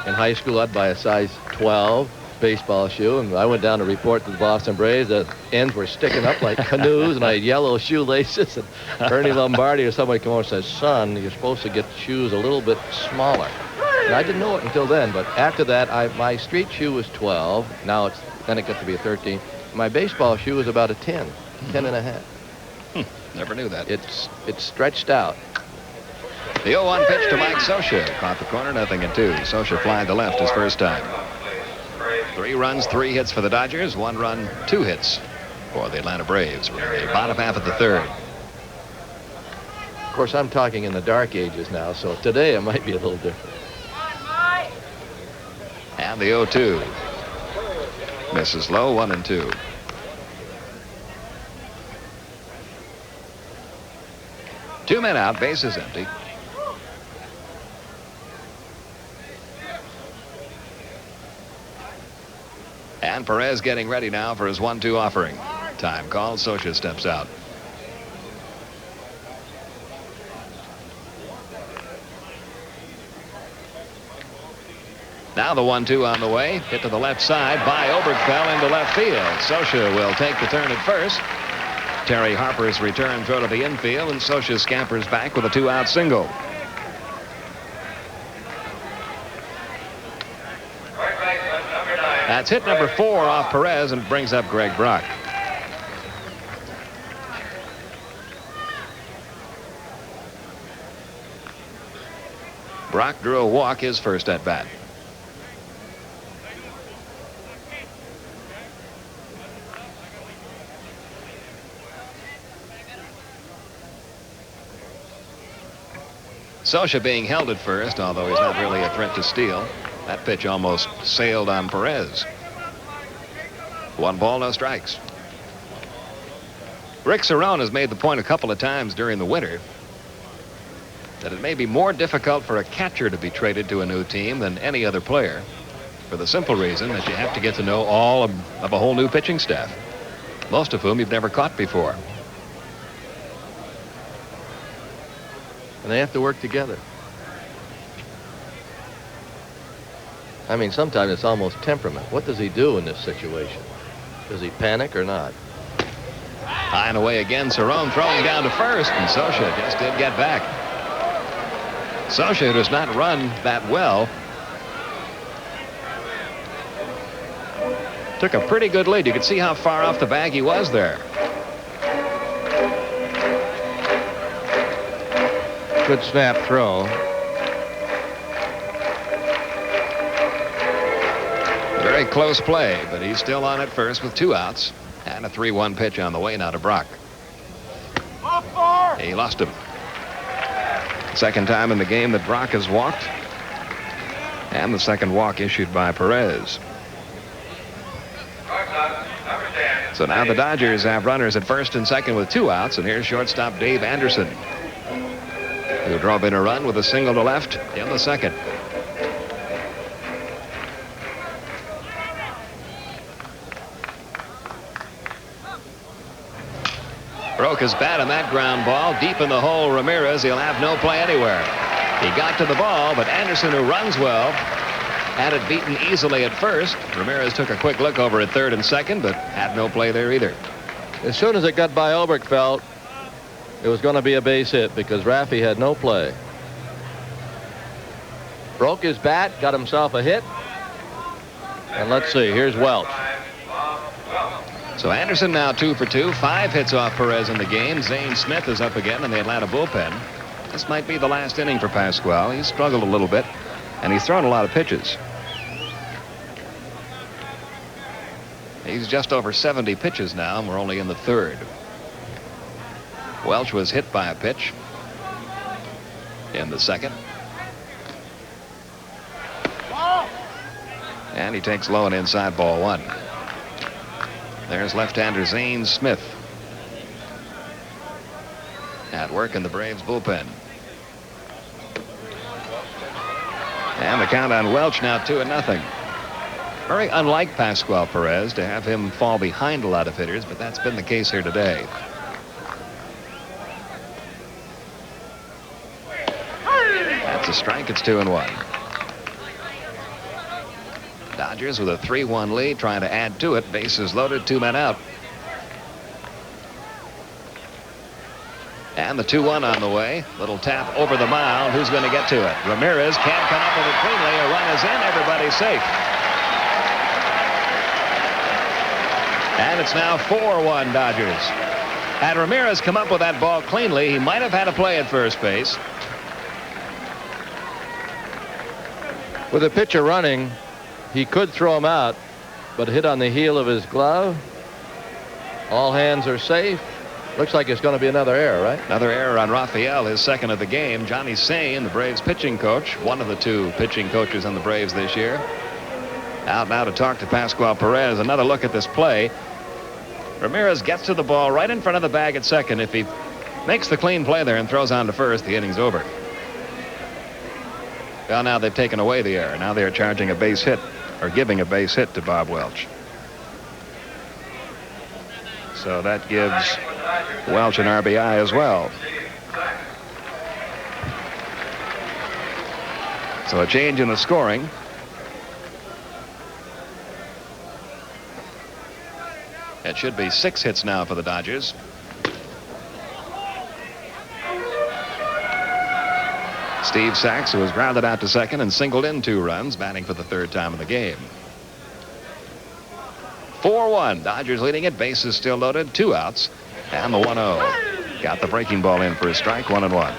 in high school, I'd buy a size 12 baseball shoe. And I went down to report to the Boston Braves. The ends were sticking up like canoes, and I had yellow shoelaces. And Ernie Lombardi or somebody came over and said, son, you're supposed to get shoes a little bit smaller. And I didn't know it until then, but after that, my street shoe was 12. Now then it got to be a 13. My baseball shoe was about a 10, 10 and a half. Never knew that. It's stretched out. The 0-1 pitch to Mike Scioscia. Caught the corner, 0-2. Scioscia flied to left his first time. 3 runs, 3 hits for the Dodgers. 1 run, 2 hits for the Atlanta Braves. We're in the bottom half of the 3rd. Of course, I'm talking in the dark ages now, so today it might be a little different. And the 0-2. Misses low, 1-2. Two men out, base is empty. And Perez getting ready now for his 1-2 offering. Time called. Scioscia steps out. Now the 1-2 on the way. Hit to the left side by Oberkfell into left field. Scioscia will take the turn at first. Terry Harper's return throw to the infield, and Scioscia scampers back with a 2-out single. That's hit number 4 off Perez and brings up Greg Brock. Brock drew a walk his first at bat. Scioscia being held at first, although he's not really a threat to steal. That pitch almost sailed on Perez. 1 ball, no strikes. Rick Cerrone has made the point a couple of times during the winter that it may be more difficult for a catcher to be traded to a new team than any other player, for the simple reason that you have to get to know all of a whole new pitching staff, most of whom you've never caught before. And they have to work together. I mean, sometimes it's almost temperament. What does he do in this situation? Does he panic or not? High and away again. Cerrone throwing down to first, and Socha just did get back. Socha, who does not run that well, took a pretty good lead. You could see how far off the bag he was there. Good snap throw. Very close play, but he's still on at first with 2 outs. And a 3-1 pitch on the way now to Brock. He lost him. Second time in the game that Brock has walked. And the second walk issued by Perez. So now the Dodgers have runners at first and second with 2 outs. And here's shortstop Dave Anderson, who drove in a run with a single to left in the second. Broke his bat on that ground ball deep in the hole. Ramirez, he'll have no play anywhere. He got to the ball, but Anderson, who runs well, had it beaten easily at first. Ramirez took a quick look over at third and second, but had no play there either. As soon as it got by Oberkfell, it was going to be a base hit because Raffy had no play. Broke his bat, got himself a hit. And let's see, here's Welch. So Anderson now 2 for 2, 5 hits off Perez in the game. Zane Smith is up again in the Atlanta bullpen. This might be the last inning for Pascual. He's struggled a little bit, and he's thrown a lot of pitches. He's just over 70 pitches now, and we're only in the third. Welch was hit by a pitch in the second. And he takes low and inside, ball 1. There's left-hander Zane Smith at work in the Braves bullpen. And the count on Welch now 2-0. Very unlike Pascual Perez to have him fall behind a lot of hitters, but that's been the case here today. That's a strike. It's 2-1. Dodgers with a 3-1 lead, trying to add to it. Bases loaded, 2 men out. And the 2-1 on the way. Little tap over the mound. Who's going to get to it? Ramirez can't come up with it cleanly. A run is in. Everybody's safe. And it's now 4-1 Dodgers. Had Ramirez come up with that ball cleanly, he might have had a play at first base. With a pitcher running, he could throw him out, but hit on the heel of his glove. All hands are safe. Looks like it's going to be another error, right? Another error on Raphael, his second of the game. Johnny Sain, the Braves pitching coach, one of the 2 pitching coaches on the Braves this year, out now to talk to Pascual Perez. Another look at this play. Ramirez gets to the ball right in front of the bag at second. If he makes the clean play there and throws on to first, the inning's over. Well, now they've taken away the error. Now they're charging a base hit, or giving a base hit to Bob Welch. So that gives Welch an RBI as well. So a change in the scoring. It should be 6 hits now for the Dodgers. Steve Sachs, who was grounded out to second and singled in 2 runs, batting for the 3rd time in the game. 4-1. Dodgers leading it. Bases still loaded. 2 outs. And the 1-0. Got the breaking ball in for a strike. 1-1.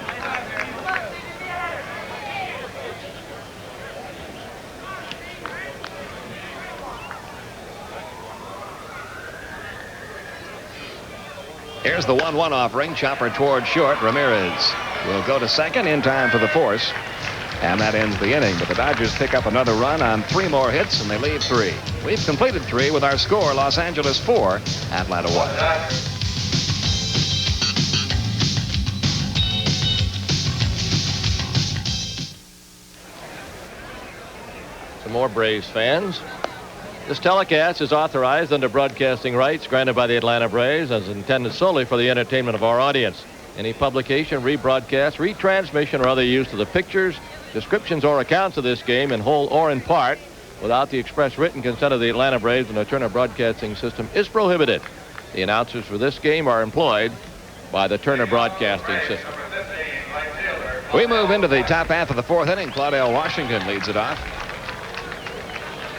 Here's the 1-1 offering. Chopper toward short. Ramirez will go to second in time for the force. And that ends the inning. But the Dodgers pick up another run on 3 more hits, and they leave 3. We've completed 3 with our score: Los Angeles 4, Atlanta 1. Some more Braves fans. This telecast is authorized under broadcasting rights granted by the Atlanta Braves and is intended solely for the entertainment of our audience. Any publication, rebroadcast, retransmission, or other use of the pictures, descriptions, or accounts of this game in whole or in part without the express written consent of the Atlanta Braves and the Turner Broadcasting System is prohibited. The announcers for this game are employed by the Turner Broadcasting System. We move into the top half of the fourth inning. Claudell Washington leads it off.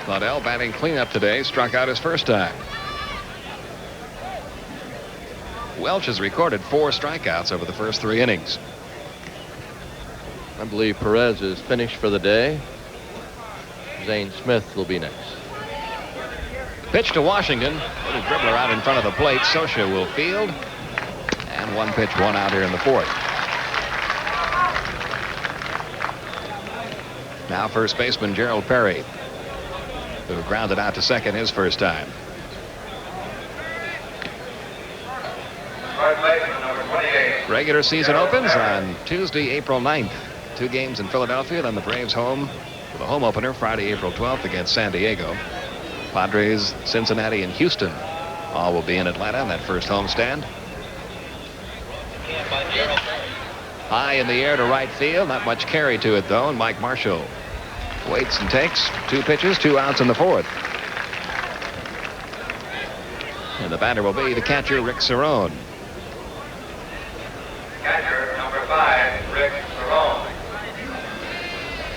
Claudell batting cleanup today, struck out his first time. Welch has recorded 4 strikeouts over the first 3 innings. I believe Perez is finished for the day. Zane Smith will be next. Pitch to Washington. Little dribbler out in front of the plate. Sosha will field. And 1 pitch, 1 out here in the fourth. Now first baseman Gerald Perry, who grounded out to second his first time. Regular season opens on Tuesday, April 9th. 2 games in Philadelphia, then the Braves home for the home opener Friday, April 12th against San Diego. Padres, Cincinnati, and Houston all will be in Atlanta in that first homestand. High in the air to right field. Not much carry to it, though, and Mike Marshall waits and takes 2 pitches, 2 outs in the fourth. And the batter will be the catcher, Rick Cerrone. Catcher, number 5, Rick Cerrone.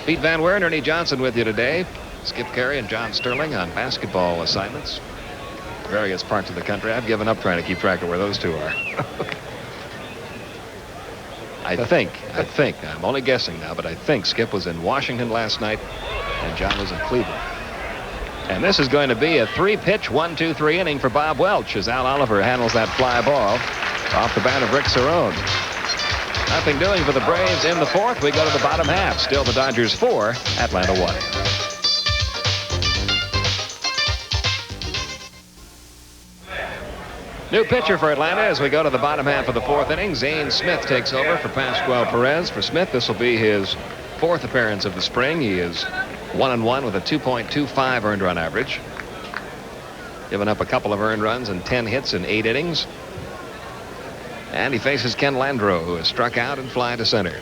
Pete Van Weeren, Ernie Johnson with you today. Skip Carey and John Sterling on basketball assignments. Various parts of the country. I've given up trying to keep track of where those 2 are. I think, I'm only guessing now, but I think Skip was in Washington last night and John was in Cleveland. And this is going to be a 3-pitch, 1-2-3 inning for Bob Welch as Al Oliver handles that fly ball off the bat of Rick Cerrone. Nothing doing for the Braves in the fourth. We go to the bottom half. Still the Dodgers 4, Atlanta 1. New pitcher for Atlanta as we go to the bottom half of the fourth inning. Zane Smith takes over for Pascual Perez. For Smith, this will be his 4th appearance of the spring. He is 1-1 with a 2.25 earned run average. Given up a couple of earned runs and 10 hits in 8 innings. And he faces Ken Landreau, who has struck out and fly to center.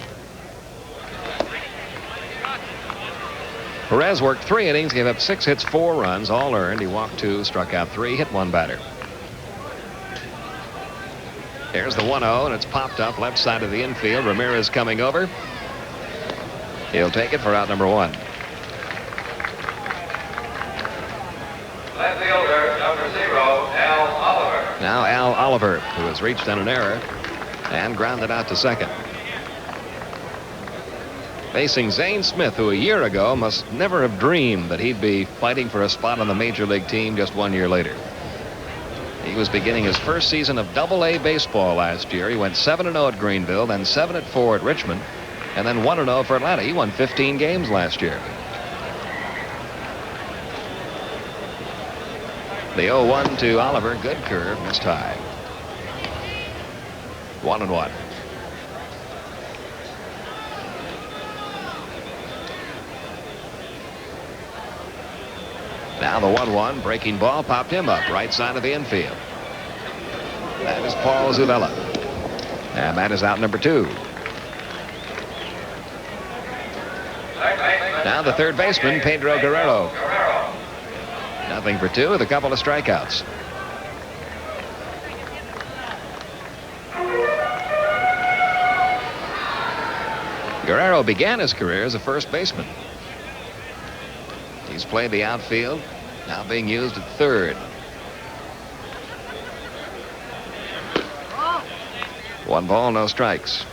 Perez worked 3 innings, gave up 6 hits, 4 runs, all earned. He walked 2, struck out 3, hit 1 batter. Here's the 1-0, and it's popped up left side of the infield. Ramirez coming over. He'll take it for out number 1. Left fielder, number 0, Al Oliver. Now Al Oliver, who has reached on an error and grounded out to second. Facing Zane Smith, who a year ago must never have dreamed that he'd be fighting for a spot on the major league team just 1 year later. He was beginning his first season of Double-A baseball last year. He went 7-0 at Greenville, then 7-4 at Richmond, and then 1-0 for Atlanta. He won 15 games last year. The 0-1 to Oliver. Good curve, missed high. 1-1. Now the 1-1 breaking ball popped him up right side of the infield. That is Paul Zuvella. And that is out number 2. Now the third baseman, Pedro Guerrero. Nothing for 2 with a couple of strikeouts. Guerrero began his career as a first baseman. He's played the outfield, now being used at third. 1 ball, no strikes.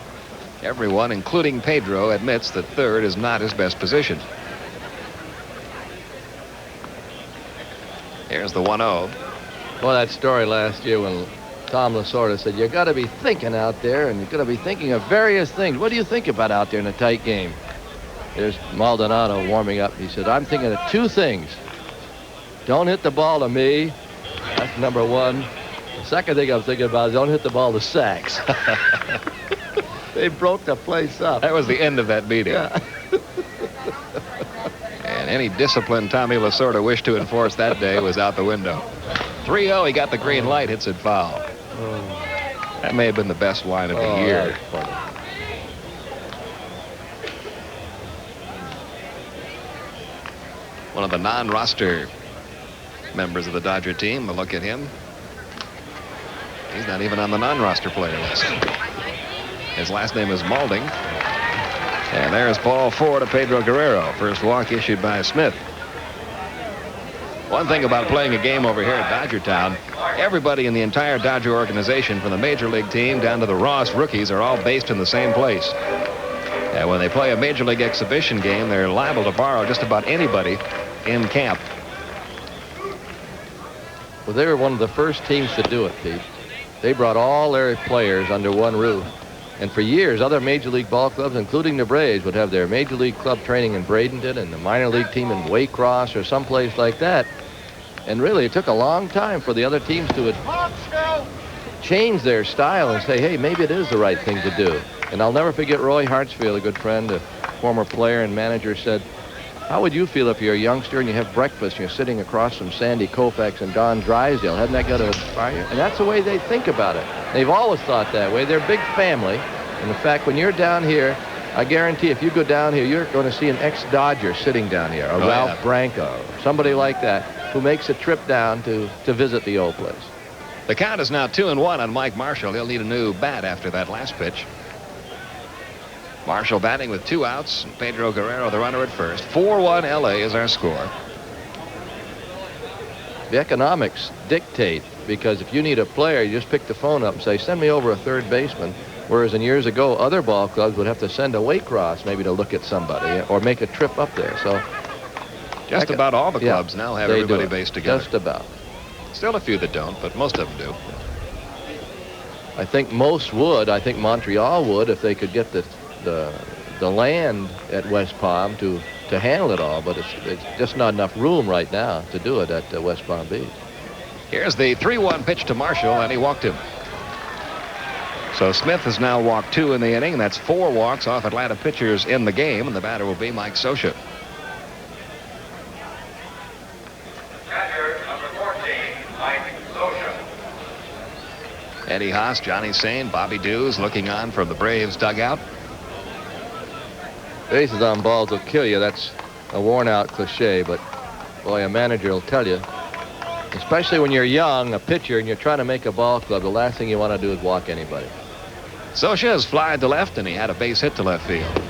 Everyone, including Pedro, admits that third is not his best position. Here's the 1-0. Well, that story last year when Tom Lasorda said, you got to be thinking out there, and you've got to be thinking of various things. What do you think about out there in a tight game? There's Maldonado warming up. He said, I'm thinking of 2 things. Don't hit the ball to me. That's number 1. The second thing I'm thinking about is don't hit the ball to Sachs. They broke the place up. That was the end of that meeting. Yeah. And any discipline Tommy Lasorda wished to enforce that day was out the window. 3-0, he got the green light, hits it foul. That may have been the best line of the year. one of the non-roster members of the Dodger team. A look at him. He's not even on the non-roster player list. His last name is Maulding. And there's ball 4 to Pedro Guerrero. First walk issued by Smith. One thing about playing a game over here at Dodger Town, everybody in the entire Dodger organization, from the major league team down to the Ross rookies, are all based in the same place. And when they play a major league exhibition game, they're liable to borrow just about anybody in camp. Well, they were one of the first teams to do it, Pete. They brought all their players under one roof. And for years, other major league ball clubs, including the Braves, would have their major league club training in Bradenton and the minor league team in Waycross or someplace like that. And really, it took a long time for the other teams to change their style and say, hey, maybe it is the right thing to do. And I'll never forget Roy Hartsfield, a good friend, a former player and manager, said, how would you feel if you're a youngster and you have breakfast and you're sitting across from Sandy Koufax and Don Drysdale? Hadn't that got to inspire you? And that's the way they think about it. They've always thought that way. They're a big family. And in fact, when you're down here, I guarantee if you go down here, you're going to see an ex-Dodger sitting down here, or Ralph Branco, or somebody like that, who makes a trip down to visit the old place. The count is now 2-1 on Mike Marshall. He'll need a new bat after that last pitch. Marshall batting with 2 outs. Pedro Guerrero, the runner at first. 4-1 LA is our score. The economics dictate, because if you need a player, you just pick the phone up and say, send me over a third baseman. Whereas in years ago, other ball clubs would have to send a Waycross maybe to look at somebody or make a trip up there. So just about all the clubs now have everybody based together. Just about. Still a few that don't, but most of them do. I think most would. I think Montreal would if they could get the land at West Palm to handle it all, but it's just not enough room right now to do it at West Palm Beach. Here's the 3-1 pitch to Marshall, and he walked him. So Smith has now walked 2 in the inning. That's 4 walks off Atlanta pitchers in the game, and the batter will be Mike Scioscia. Catcher number 14, Mike Scioscia. Eddie Haas, Johnny Sain, Bobby Dews looking on from the Braves dugout. Bases on balls will kill you. That's a worn-out cliche, but boy, a manager will tell you. Especially when you're young, a pitcher, and you're trying to make a ball club, the last thing you want to do is walk anybody. Scioscia has flied to left, and he had a base hit to left field.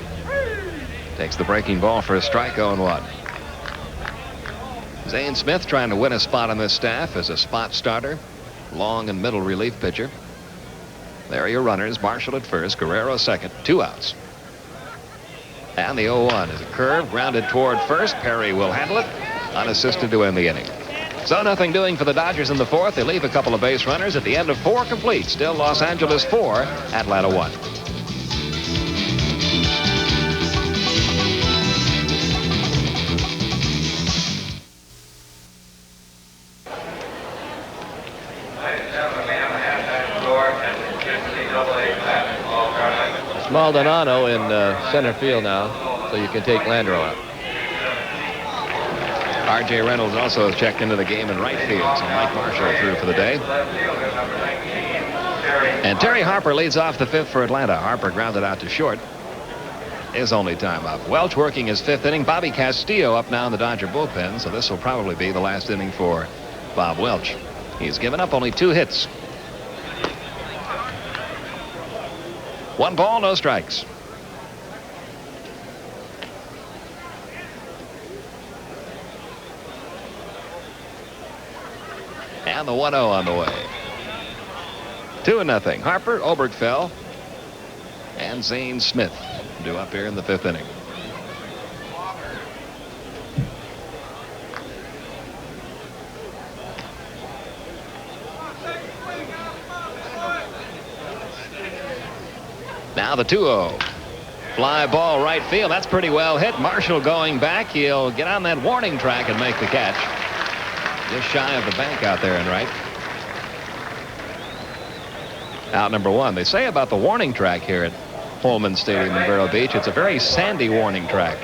Takes the breaking ball for a strike, 0-1. Zane Smith trying to win a spot on this staff as a spot starter, long and middle relief pitcher. There are your runners. Marshall at first, Guerrero second, 2 outs. And the 0-1 is a curve grounded toward first. Perry will handle it, unassisted to end the inning. So nothing doing for the Dodgers in the 4th. They leave a couple of base runners at the end of 4 complete. Still Los Angeles 4, Atlanta 1. Maldonado in center field now, so you can take Landro out. R.J. Reynolds also has checked into the game in right field, so Mike Marshall through for the day. And Terry Harper leads off the 5th for Atlanta. Harper grounded out to short. His only time up. Welch working his 5th inning. Bobby Castillo up now in the Dodger bullpen, so this will probably be the last inning for Bob Welch. He's given up only 2 hits. 1 ball, no strikes. And the 1-0 on the way. 2-0. Harper, Obergfell, and Zane Smith due up here in the 5th inning. Now the 2-0. Fly ball right field. That's pretty well hit. Marshall going back. He'll get on that warning track and make the catch. Just shy of the bank out there in right. Out number 1. They say about the warning track here at Holman Stadium in Vero Beach, it's a very sandy warning track.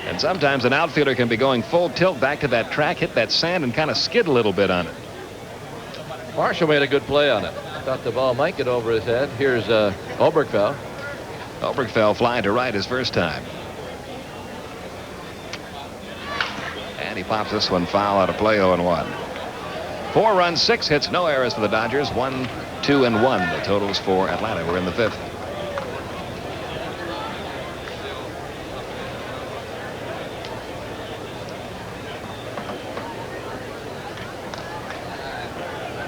And sometimes an outfielder can be going full tilt back to that track, hit that sand, and kind of skid a little bit on it. Marshall made a good play on it. Thought the ball might get over his head. Here's Obergfell. Obergfell flying to right his first time. And he pops this one foul out of play, 0-1. 4 runs, 6 hits, no errors for the Dodgers. 1, 2, and 1. The totals for Atlanta. We're in the 5th.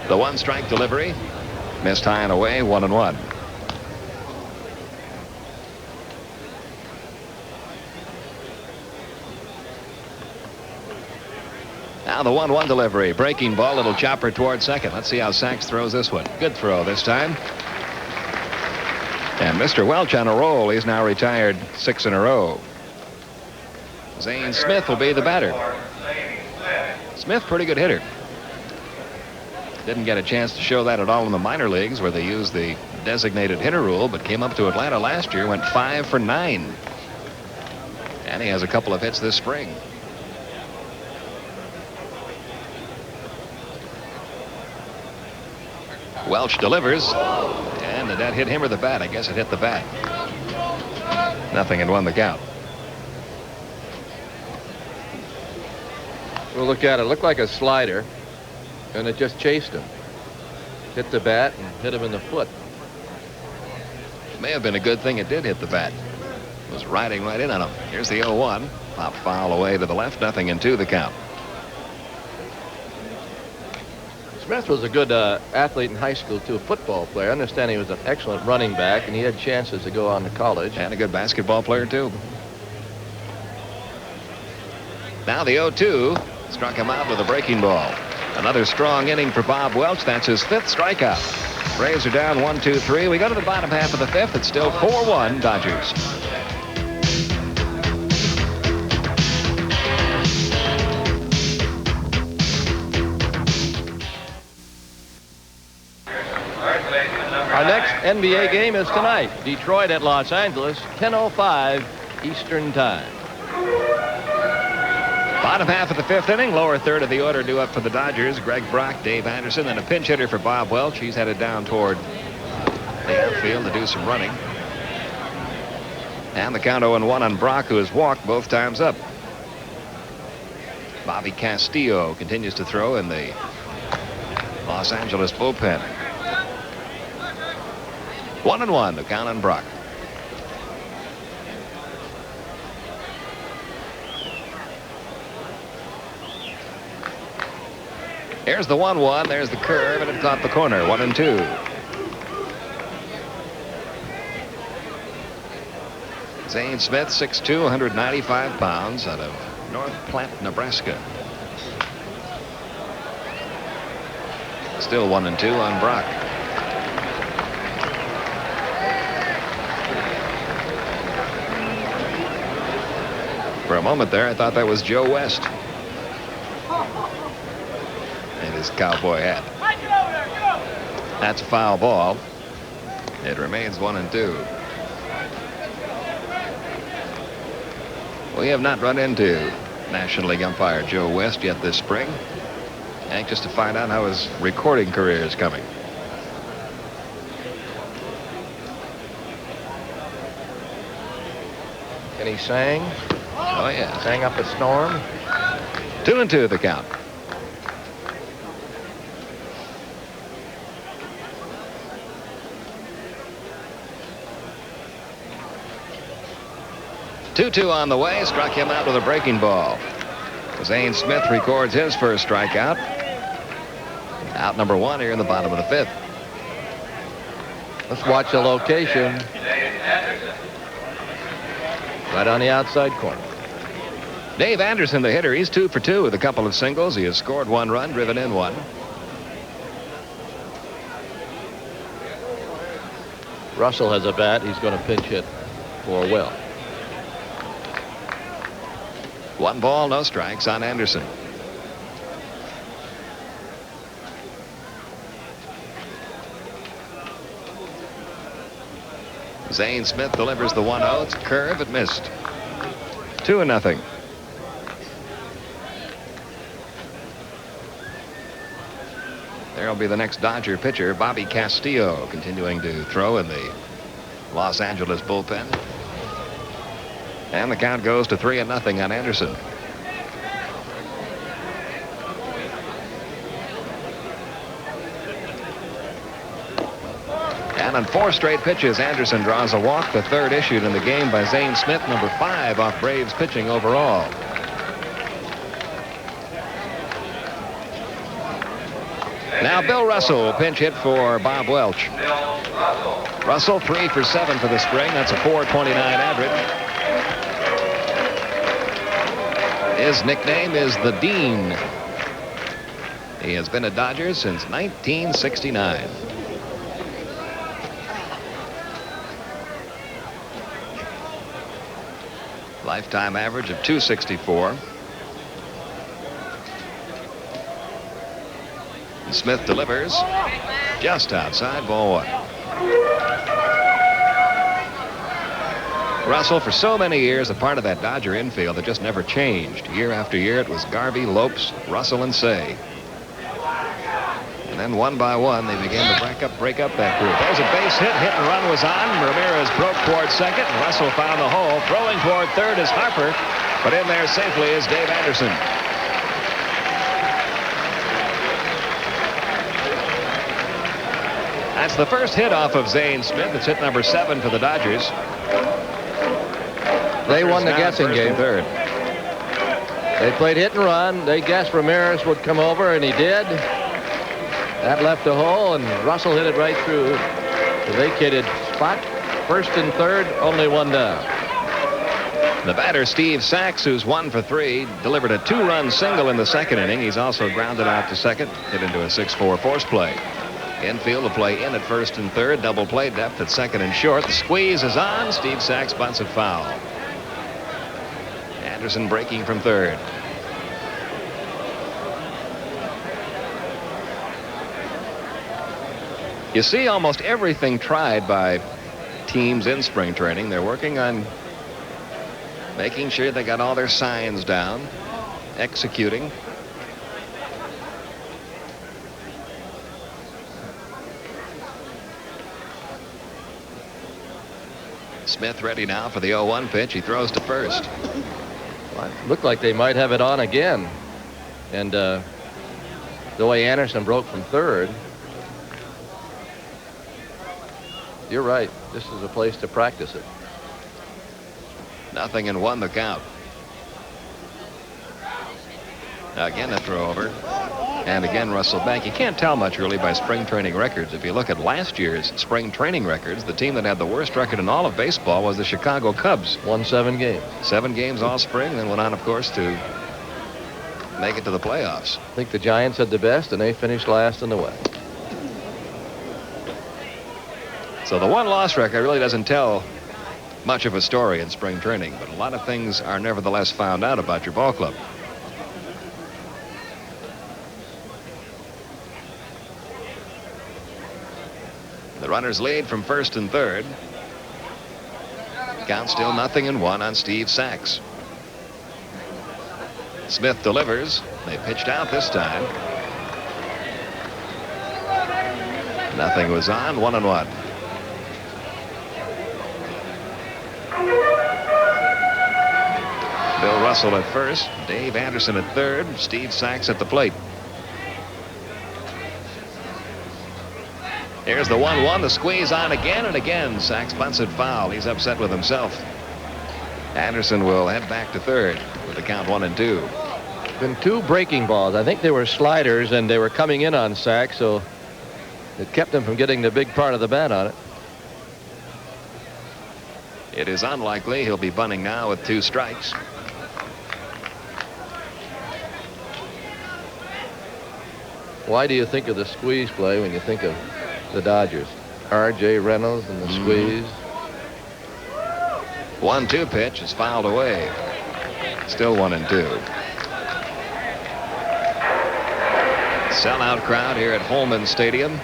The 1-strike delivery. Missed high and away, 1-1. Now the 1-1 delivery. Breaking ball, little chopper toward second. Let's see how Sachs throws this one. Good throw this time. And Mr. Welch on a roll. He's now retired 6 in a row. Zane Smith will be the batter. Smith, pretty good hitter. Didn't get a chance to show that at all in the minor leagues where they used the designated hitter rule, but came up to Atlanta last year, went 5 for 9. And he has a couple of hits this spring. Welch delivers, and did that hit him or the bat? I guess it hit the bat. Nothing, and 1 the count. We'll look at it. It looked like a slider, and it just chased him. Hit the bat and hit him in the foot. It may have been a good thing it did hit the bat. It was riding right in on him. Here's the 0-1. Pop foul away to the left. Nothing, and 2 the count. Smith was a good athlete in high school, too, a football player. I understand he was an excellent running back, and he had chances to go on to college. And a good basketball player, too. Now the 0-2. Struck him out with a breaking ball. Another strong inning for Bob Welch. That's his 5th strikeout. Braves are down 1-2-3. We go to the bottom half of the 5th. It's still 4-1 Dodgers. Our next NBA game is tonight. Detroit at Los Angeles, 10:05 Eastern Time. Bottom half of the 5th inning, lower third of the order due up for the Dodgers. Greg Brock, Dave Anderson, and a pinch hitter for Bob Welch. He's headed down toward the outfield to do some running. And the count 0-1 on Brock, who has walked both times up. Bobby Castillo continues to throw in the Los Angeles bullpen. 1-1, the count on Brock. Here's the 1-1. There's the curve, and it caught the corner. 1-2. Zane Smith, 6'2", 195 pounds, out of North Platte, Nebraska. Still 1-2 on Brock. For a moment there, I thought that was Joe West. And his cowboy hat. That's a foul ball. It remains 1-2. We have not run into National League umpire Joe West yet this spring. Anxious to find out how his recording career is coming. And he sang. Oh, yeah. Sang up a storm. 2-2 the count. Two on the way. Struck him out with a breaking ball. Zane Smith records his first strikeout. Out number 1 here in the bottom of the 5th. Let's watch the location. Right on the outside corner. Dave Anderson, the hitter, he's 2 for 2 with a couple of singles. He has scored 1 run, driven in 1. Russell has a bat. He's going to pinch hit for Will. 1 ball, no strikes on Anderson. Zane Smith delivers the 1-0. It's a curve. It missed. 2-0. There'll be the next Dodger pitcher, Bobby Castillo, continuing to throw in the Los Angeles bullpen. And the count goes to 3-0 on Anderson. And on 4 straight pitches, Anderson draws a walk, the 3rd issued in the game by Zane Smith, number 5 off Braves pitching overall. Now Bill Russell will pinch hit for Bob Welch. Russell 3 for 7 for the spring. That's a .429 average. His nickname is the Dean. He has been a Dodger since 1969. Lifetime average of .264. And Smith delivers just outside, ball 1. Russell, for so many years, a part of that Dodger infield that just never changed. Year after year, it was Garvey, Lopes, Russell, and Say. And then one by one, they began to break up that group. There's a base hit. Hit and run was on. Ramirez broke toward second. And Russell found the hole. Throwing toward third is Harper. But in there safely is Dave Anderson. That's the first hit off of Zane Smith. It's hit number 7 for the Dodgers. They won the guessing game. Third. They played hit and run. They guessed Ramirez would come over, and he did. That left a hole, and Russell hit it right through the vacated spot. First and third, only one down. The batter, Steve Sachs, who's 1 for 3, delivered a 2-run single in the second inning. He's also grounded out to second, hit into a 6-4 force play. Infield will play in at first and third. Double play depth at second and short. The squeeze is on. Steve Sachs bunts it foul. Anderson breaking from third. You see almost everything tried by teams in spring training. They're working on making sure they got all their signs down, executing. Smith ready now for the 0-1 pitch. He throws to first. Well, it looked like they might have it on again. And the way Anderson broke from third, you're right. This is a place to practice it. 0-1 the count. Again a throw over. And again Russell back. You can't tell much really by spring training records. If you look at last year's spring training records, the team that had the worst record in all of baseball was the Chicago Cubs. Won 7 games. 7 games all spring, then went on, of course, to make it to the playoffs. I think the Giants had the best, and they finished last in the West. So the 1-loss record really doesn't tell much of a story in spring training, but a lot of things are nevertheless found out about your ball club. The runners lead from first and third. Count still 0-1 on Steve Sachs. Smith delivers. They pitched out this time. Nothing was on. 1-1. Bill Russell at first. Dave Anderson at third. Steve Sachs at the plate. Here's the 1-1, the squeeze on again and again. Sachs bunts it foul. He's upset with himself. Anderson will head back to third with the count 1-2. Been 2 breaking balls. I think they were sliders, and they were coming in on Sachs, so it kept him from getting the big part of the bat on it. It is unlikely he'll be bunting now with 2 strikes. Why do you think of the squeeze play when you think of the Dodgers? R.J. Reynolds and the squeeze. 1-2 pitch is fouled away. Still 1-2. Sellout crowd here at Holman Stadium.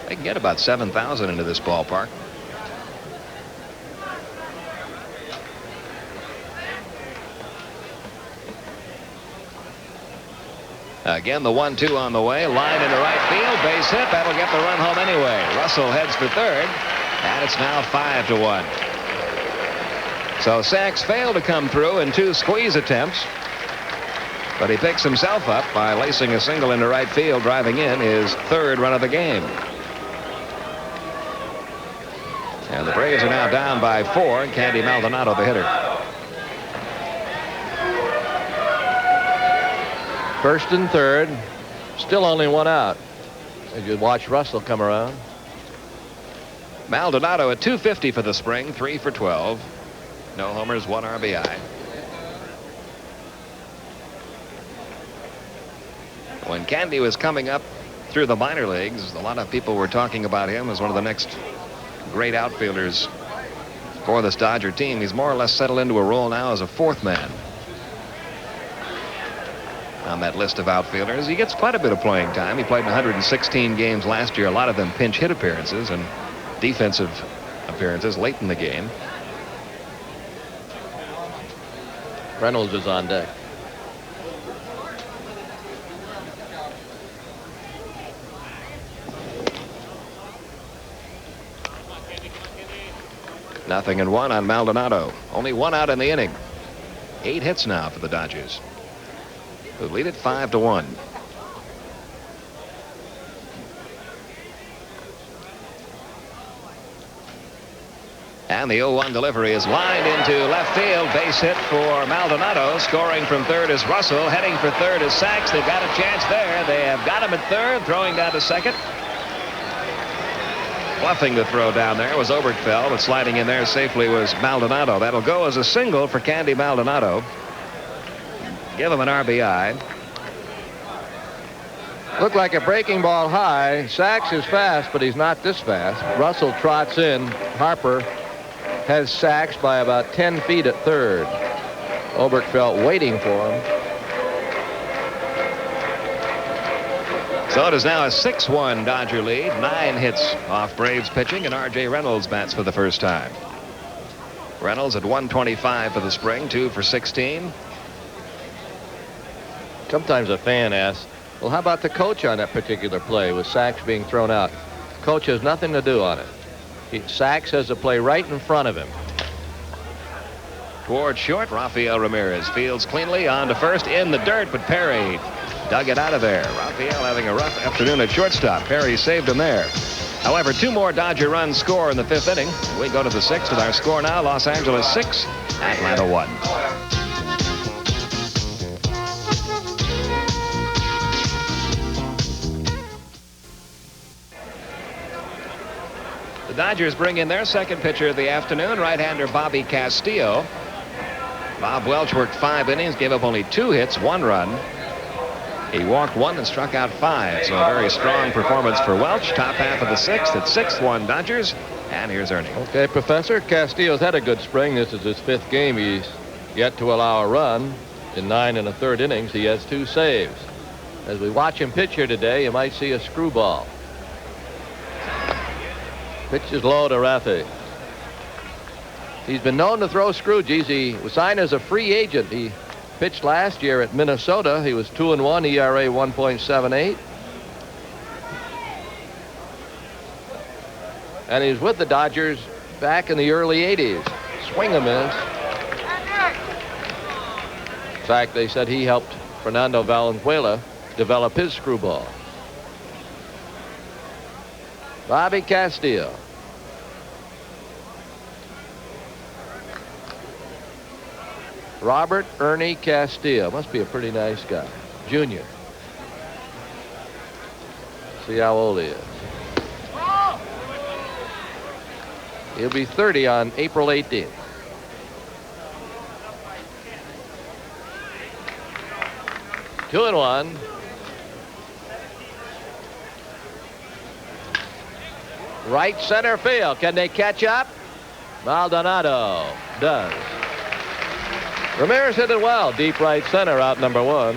They can get about 7,000 into this ballpark. Again, the 1-2 on the way. Line into right field. Base hit. That'll get the run home anyway. Russell heads for third. And it's now 5-1. So Sachs failed to come through in 2 squeeze attempts. But he picks himself up by lacing a single into right field, driving in his third run of the game. And the Braves are now down by 4, and Candy Maldonado the hitter. First and third, still only one out. As you watch Russell come around. Maldonado at .250 for the spring, 3 for 12. No homers, 1 RBI. When Candy was coming up through the minor leagues, a lot of people were talking about him as one of the next great outfielders for this Dodger team. He's more or less settled into a role now as a fourth man on that list of outfielders. He gets quite a bit of playing time. He played in 116 games last year, a lot of them pinch hit appearances and defensive appearances late in the game. Reynolds is on deck. Nothing and 1 on Maldonado. Only 1 out in the inning. 8 hits now for the Dodgers, who lead it 5-1. And the 0-1 delivery is lined into left field. Base hit for Maldonado. Scoring from third is Russell. Heading for third is Sachs. They've got a chance there. They have got him at third. Throwing down to second. Bluffing the throw down there was Oberkfell, but sliding in there safely was Maldonado. That'll go as a single for Candy Maldonado. Give him an RBI. Looked like a breaking ball high. Sachs is fast, but he's not this fast. Russell trots in. Harper has Sachs by about 10 feet at third. Oberkfell waiting for him. So it is now a 6-1 Dodger lead. 9 hits off Braves pitching, and R.J. Reynolds bats for the first time. Reynolds at 125 for the spring, 2 for 16. Sometimes a fan asks, well, how about the coach on that particular play with Sachs being thrown out? Coach has nothing to do on it. Sachs has a play right in front of him. Toward short, Rafael Ramirez fields cleanly on to first in the dirt, but Perry dug it out of there. Rafael having a rough afternoon at shortstop. Perry saved him there. However, 2 more Dodger runs score in the 5th inning. We go to the 6th with our score now. Los Angeles 6, Atlanta 1. The Dodgers bring in their second pitcher of the afternoon, right-hander Bobby Castillo. Bob Welch worked 5 innings, gave up only 2 hits, 1 run. He walked 1 and struck out 5, so a very strong performance for Welch. Top half of the 6th at 6-1 Dodgers. And here's Ernie. Okay, Professor, Castillo's had a good spring. This is his 5th game. He's yet to allow a run. In 9 1/3 innings, he has 2 saves. As we watch him pitch here today, you might see a screwball. Pitch is low to Rafi. He's been known to throw screwgies. He was signed as a free agent. He pitched last year at Minnesota. He was 2-1, ERA 1.78. And he's with the Dodgers back in the early 80s. Swing and miss. In fact, they said he helped Fernando Valenzuela develop his screwball. Bobby Castillo. Robert Ernie Castillo. Must be a pretty nice guy. Junior. See how old he is. He'll be 30 on April 18th. Two and one. Right center field. Can they catch up? Maldonado does. Ramirez hit it well. Deep right center, out number 1.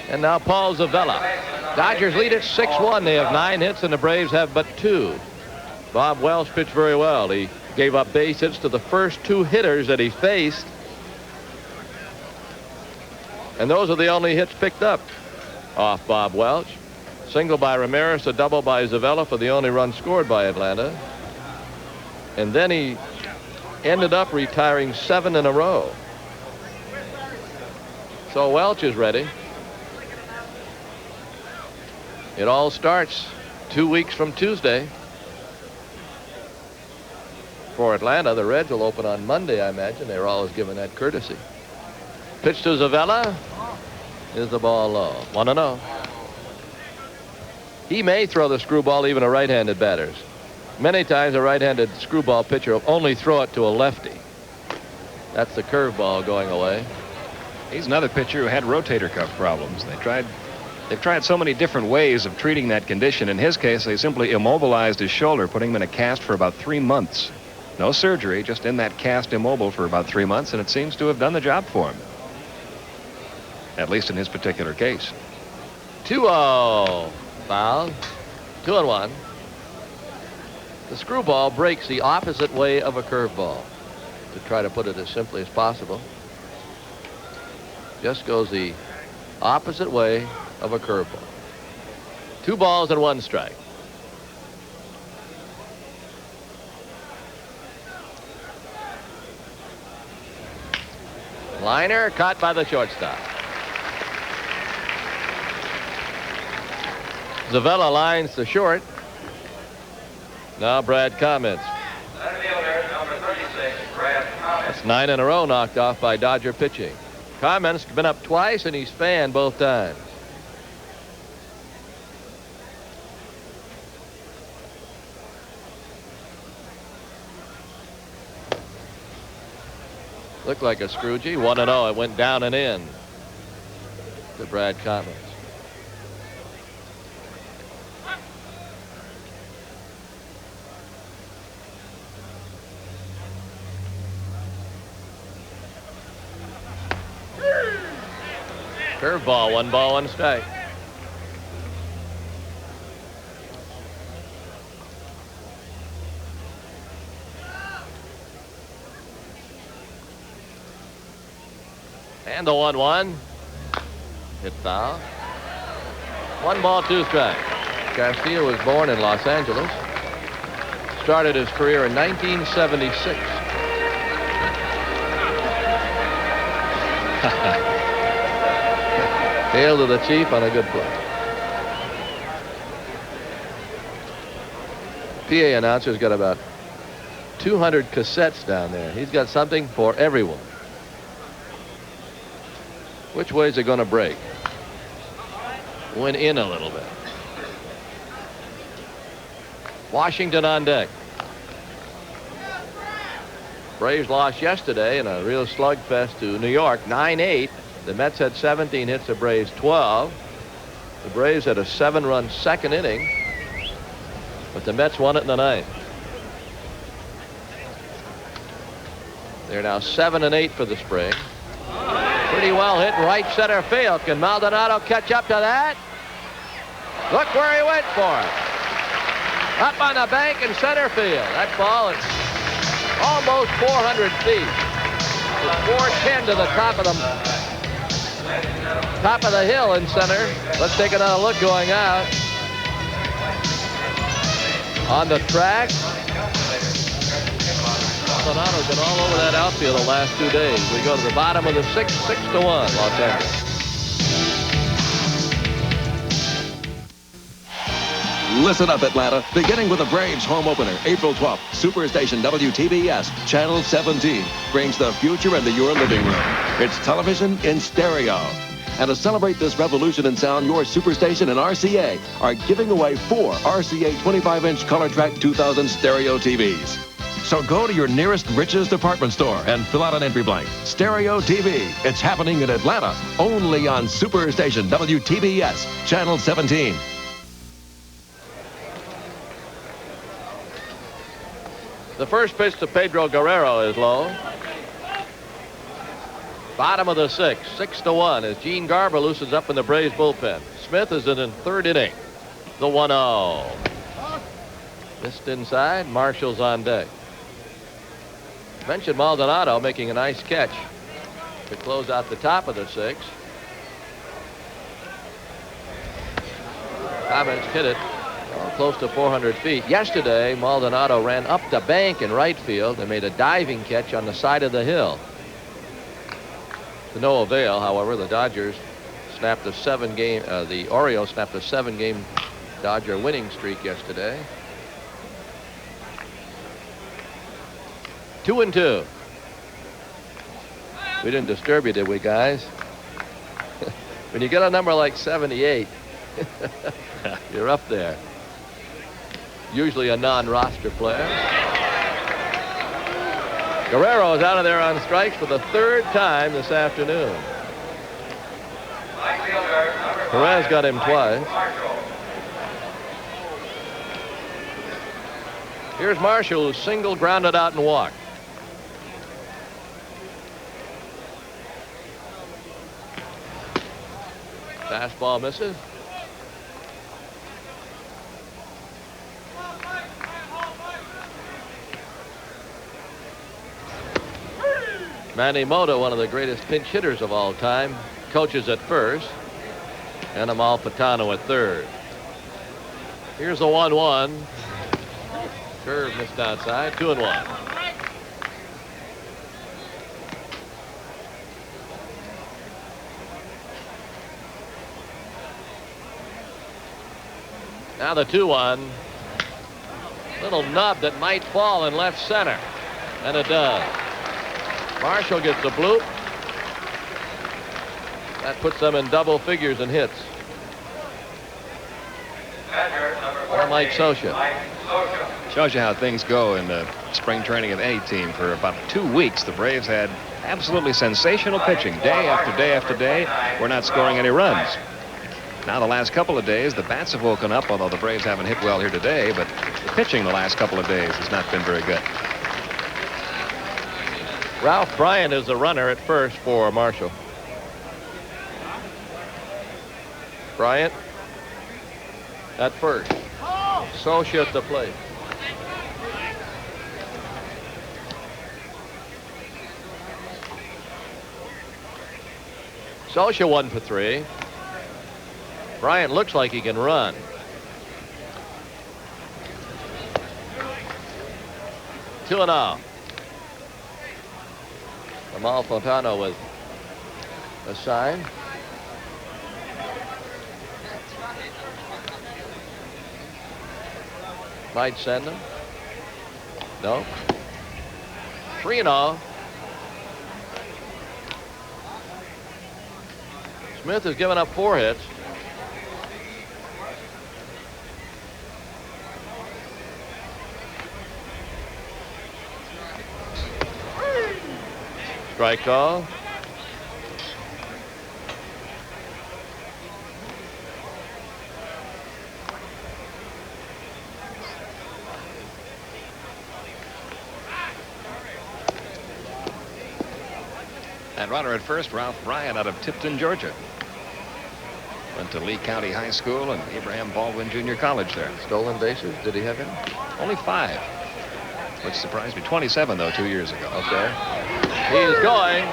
And now Paul Zavella. Dodgers lead it 6-1. They have 9 hits and the Braves have but 2. Bob Welch pitched very well. He gave up base hits to the first 2 hitters that he faced. And those are the only hits picked up off Bob Welch. Single by Ramirez, a double by Zavella for the only run scored by Atlanta. And then he ended up retiring 7 in a row. So Welch is ready. It all starts 2 weeks from Tuesday. For Atlanta, the Reds will open on Monday, I imagine. They're always given that courtesy. Pitch to Zavella. Is the ball low? 1-0. He may throw the screwball even to right-handed batters. Many times a right-handed screwball pitcher will only throw it to a lefty. That's the curveball going away. He's another pitcher who had rotator cuff problems. They've tried so many different ways of treating that condition. In his case, they simply immobilized his shoulder, putting him in a cast for about 3 months. No surgery, just in that cast immobile for about 3 months, and it seems to have done the job for him. At least in his particular case. 2-0. Foul. 2-1. The screwball breaks the opposite way of a curveball. To try to put it as simply as possible. Just goes the opposite way of a curveball. 2 balls and 1 strike. Liner caught by the shortstop. Zavella lines to short. Now Brad comments. Center fielder, number 36, Brad Comments. That's 9 in a row knocked off by Dodger pitching. Comments been up twice and he's fanned both times. Looked like a Scroogey. 1-0. It went down and in to Brad Comments. Curveball, 1 ball, 1 strike. And the 1-1. Hit foul. 1 ball, 2 strikes. Castillo was born in Los Angeles. Started his career in 1976. Hail to the Chief on a good play. PA announcer's got about 200 cassettes down there. He's got something for everyone. Which way is it going to break? Went in a little bit. Washington on deck. Braves lost yesterday in a real slugfest to New York, 9-8. The Mets had 17 hits, the Braves 12. The Braves had a 7-run second inning, but the Mets won it in the 9th. They're now 7-8 for the spring. Pretty well hit in right center field. Can Maldonado catch up to that? Look where he went for it. Up on the bank in center field. That ball is almost 400 feet. It's 410 to the top of the hill in center. Let's take another look going out. On the track. Maldonado's been all over that outfield the last 2 days. We go to the bottom of the 6th, 6-1, Los Angeles. Listen up, Atlanta. Beginning with the Braves home opener, April 12th, Superstation WTBS, Channel 17, brings the future into your living room. It's television in stereo. And to celebrate this revolution in sound, your Superstation and RCA are giving away 4 RCA 25-inch Color Track 2000 stereo TVs. So go to your nearest Rich's department store and fill out an entry blank. Stereo TV. It's happening in Atlanta, only on Superstation WTBS, Channel 17. The first pitch to Pedro Guerrero is low. Bottom of the 6th, 6-1, as Gene Garber loosens up in the Braves bullpen. Smith is in the 3rd inning. The 1-0. Missed inside. Marshall's on deck. Mentioned Maldonado making a nice catch to close out the top of the 6th. Comments hit it close to 400 feet. Yesterday, Maldonado ran up the bank in right field and made a diving catch on the side of the hill. To no avail, however, the Dodgers snapped the Orioles snapped a 7-game Dodger winning streak yesterday. 2-2. We didn't disturb you, did we, guys? When you get a number like 78, you're up there. Usually a non-roster player. Guerrero is out of there on strikes for the 3rd time this afternoon. Perez got him twice. Here's Marshall, who single grounded out and walked. Fastball misses. Manny Mota, one of the greatest pinch hitters of all time, coaches at first, and Amal Patano at third. Here's a 1-1. Curve missed outside. 2-1. Now the 2-1. Little nub that might fall in left center. And it does. Marshall gets the bloop. That puts them in double figures in hits. Or Mike Scioscia. Shows you how things go in the spring training of any team. For about 2 weeks, the Braves had absolutely sensational pitching day after day after day. We're not scoring any runs. Now the last couple of days, the bats have woken up, although the Braves haven't hit well here today, but the pitching the last couple of days has not been very good. Ralph Bryant is the runner at first for Marshall. Bryant at first. Scioscia at the plate. Scioscia 1 for 3. Bryant looks like he can run. Two and out. Amal Fontano with a sign. Might send him. No. 3-0. Smith has given up 4 hits. Strike call. And runner at first, Ralph Bryant out of Tipton, Georgia. Went to Lee County High School and Abraham Baldwin Junior College there. Stolen bases, did he have any? Only 5. Which surprised me. 27, though, 2 years ago. Okay. He's going.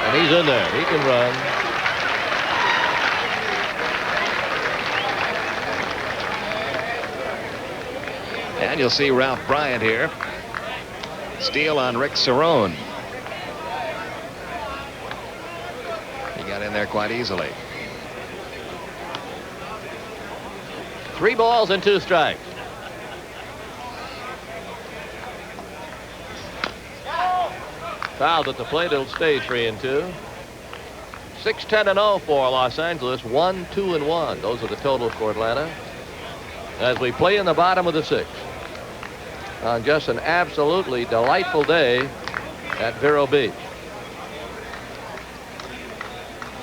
And he's in there. He can run. And you'll see Ralph Bryant here. Steal on Rick Cerrone. He got in there quite easily. 3 balls and 2 strikes. Fouled at the plate. It'll stay 3-2. 6-10-0 for Los Angeles. 1-2-1. Those are the totals for Atlanta. As we play in the bottom of the 6th. On just an absolutely delightful day at Vero Beach.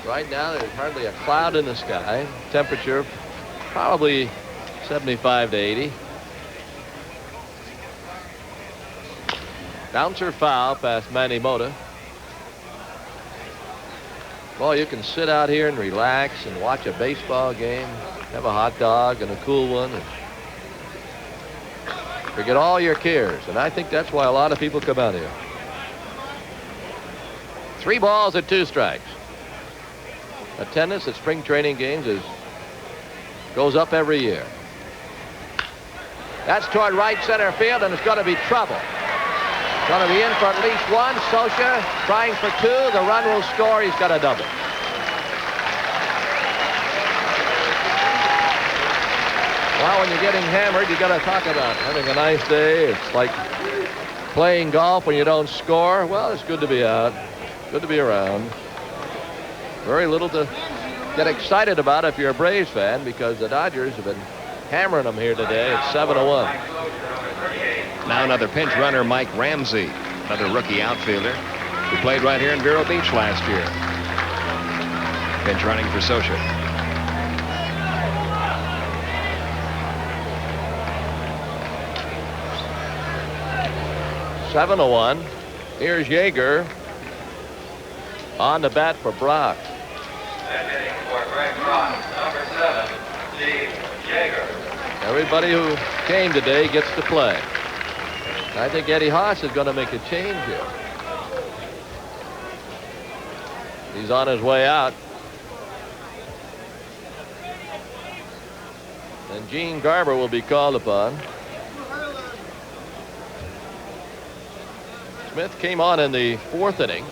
Right now, there's hardly a cloud in the sky. Temperature probably 75 to 80. Bouncer foul past Manny Mota. Well, you can sit out here and relax and watch a baseball game, have a hot dog and a cool one, and forget all your cares. And I think that's why a lot of people come out here. 3 balls and 2 strikes. Attendance at spring training games goes up every year. That's toward right center field, and it's going to be trouble. Going to be in for at least one. Socha trying for two. The run will score. He's got a double. Well, when you're getting hammered, you got to talk about having a nice day. It's like playing golf when you don't score. Well, it's good to be out. Good to be around. Very little to get excited about if you're a Braves fan, because the Dodgers have been hammering them here today. It's 7-1. Now another pinch runner, Mike Ramsey, another rookie outfielder who played right here in Vero Beach last year. Pinch running for Socha. Seven to 1. Here's Yeager on the bat for Brock. Everybody who came today gets to play. I think Eddie Haas is going to make a change here. He's on his way out. And Gene Garber will be called upon. Smith came on in the 4th inning.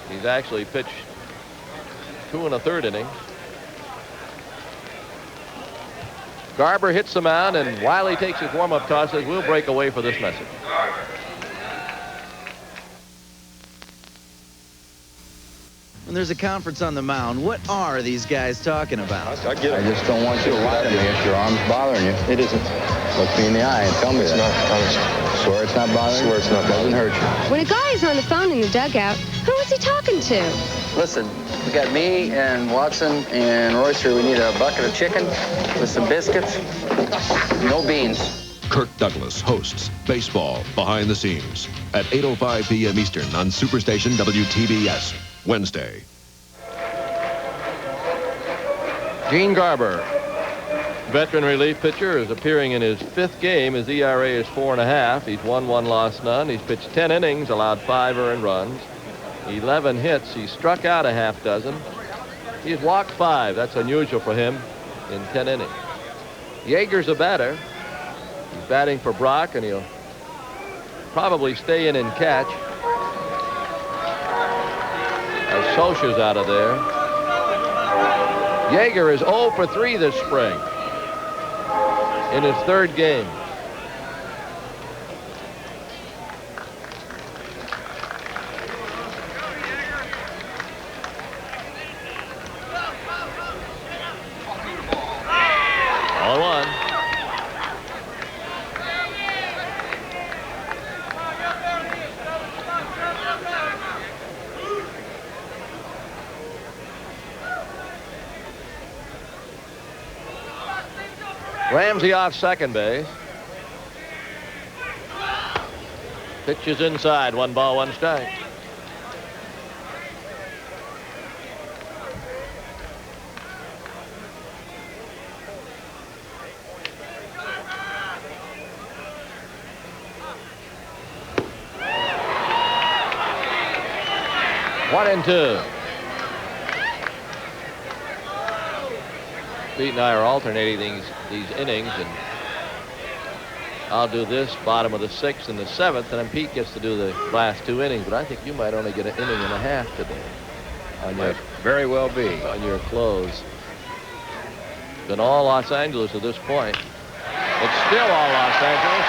He's actually pitched 2 1/3 innings. Garber hits the mound, and Wiley takes his warm-up toss. Says, we'll break away for this message. When there's a conference on the mound, what are these guys talking about? I just don't want you to lie to me if your arm's bothering you. It isn't. Look me in the eye and tell me it's not. Swear it's not bothering you? Swear it's not. Doesn't hurt you. When a guy is on the phone in the dugout, who is he talking to? Listen, we got me and Watson and Royce here. We need a bucket of chicken with some biscuits. No beans. Kirk Douglas hosts Baseball Behind the Scenes at 8:05 p.m. Eastern on Superstation WTBS. Wednesday. Gene Garber, veteran relief pitcher, is appearing in his 5th game. His ERA is 4.5. He's won 1, lost none. He's pitched 10 innings, allowed 5 earned runs, 11 hits. He struck out a half dozen. He's walked 5. That's unusual for him in 10 innings. Yeager's a batter. He's batting for Brock, and he'll probably stay in and catch. As Socha's out of there. Yeager is 0 for 3 this spring in his 3rd game. All one. Ramsey off second base. Pitch is inside. 1 ball, 1 strike. One and 2. Pete and I are alternating these innings, and I'll do this bottom of the 6th and the 7th, and then Pete gets to do the last 2 innings. But I think you might only get an inning and a half today. On your, very well be. On your close. Been all Los Angeles at this point. It's still all Los Angeles.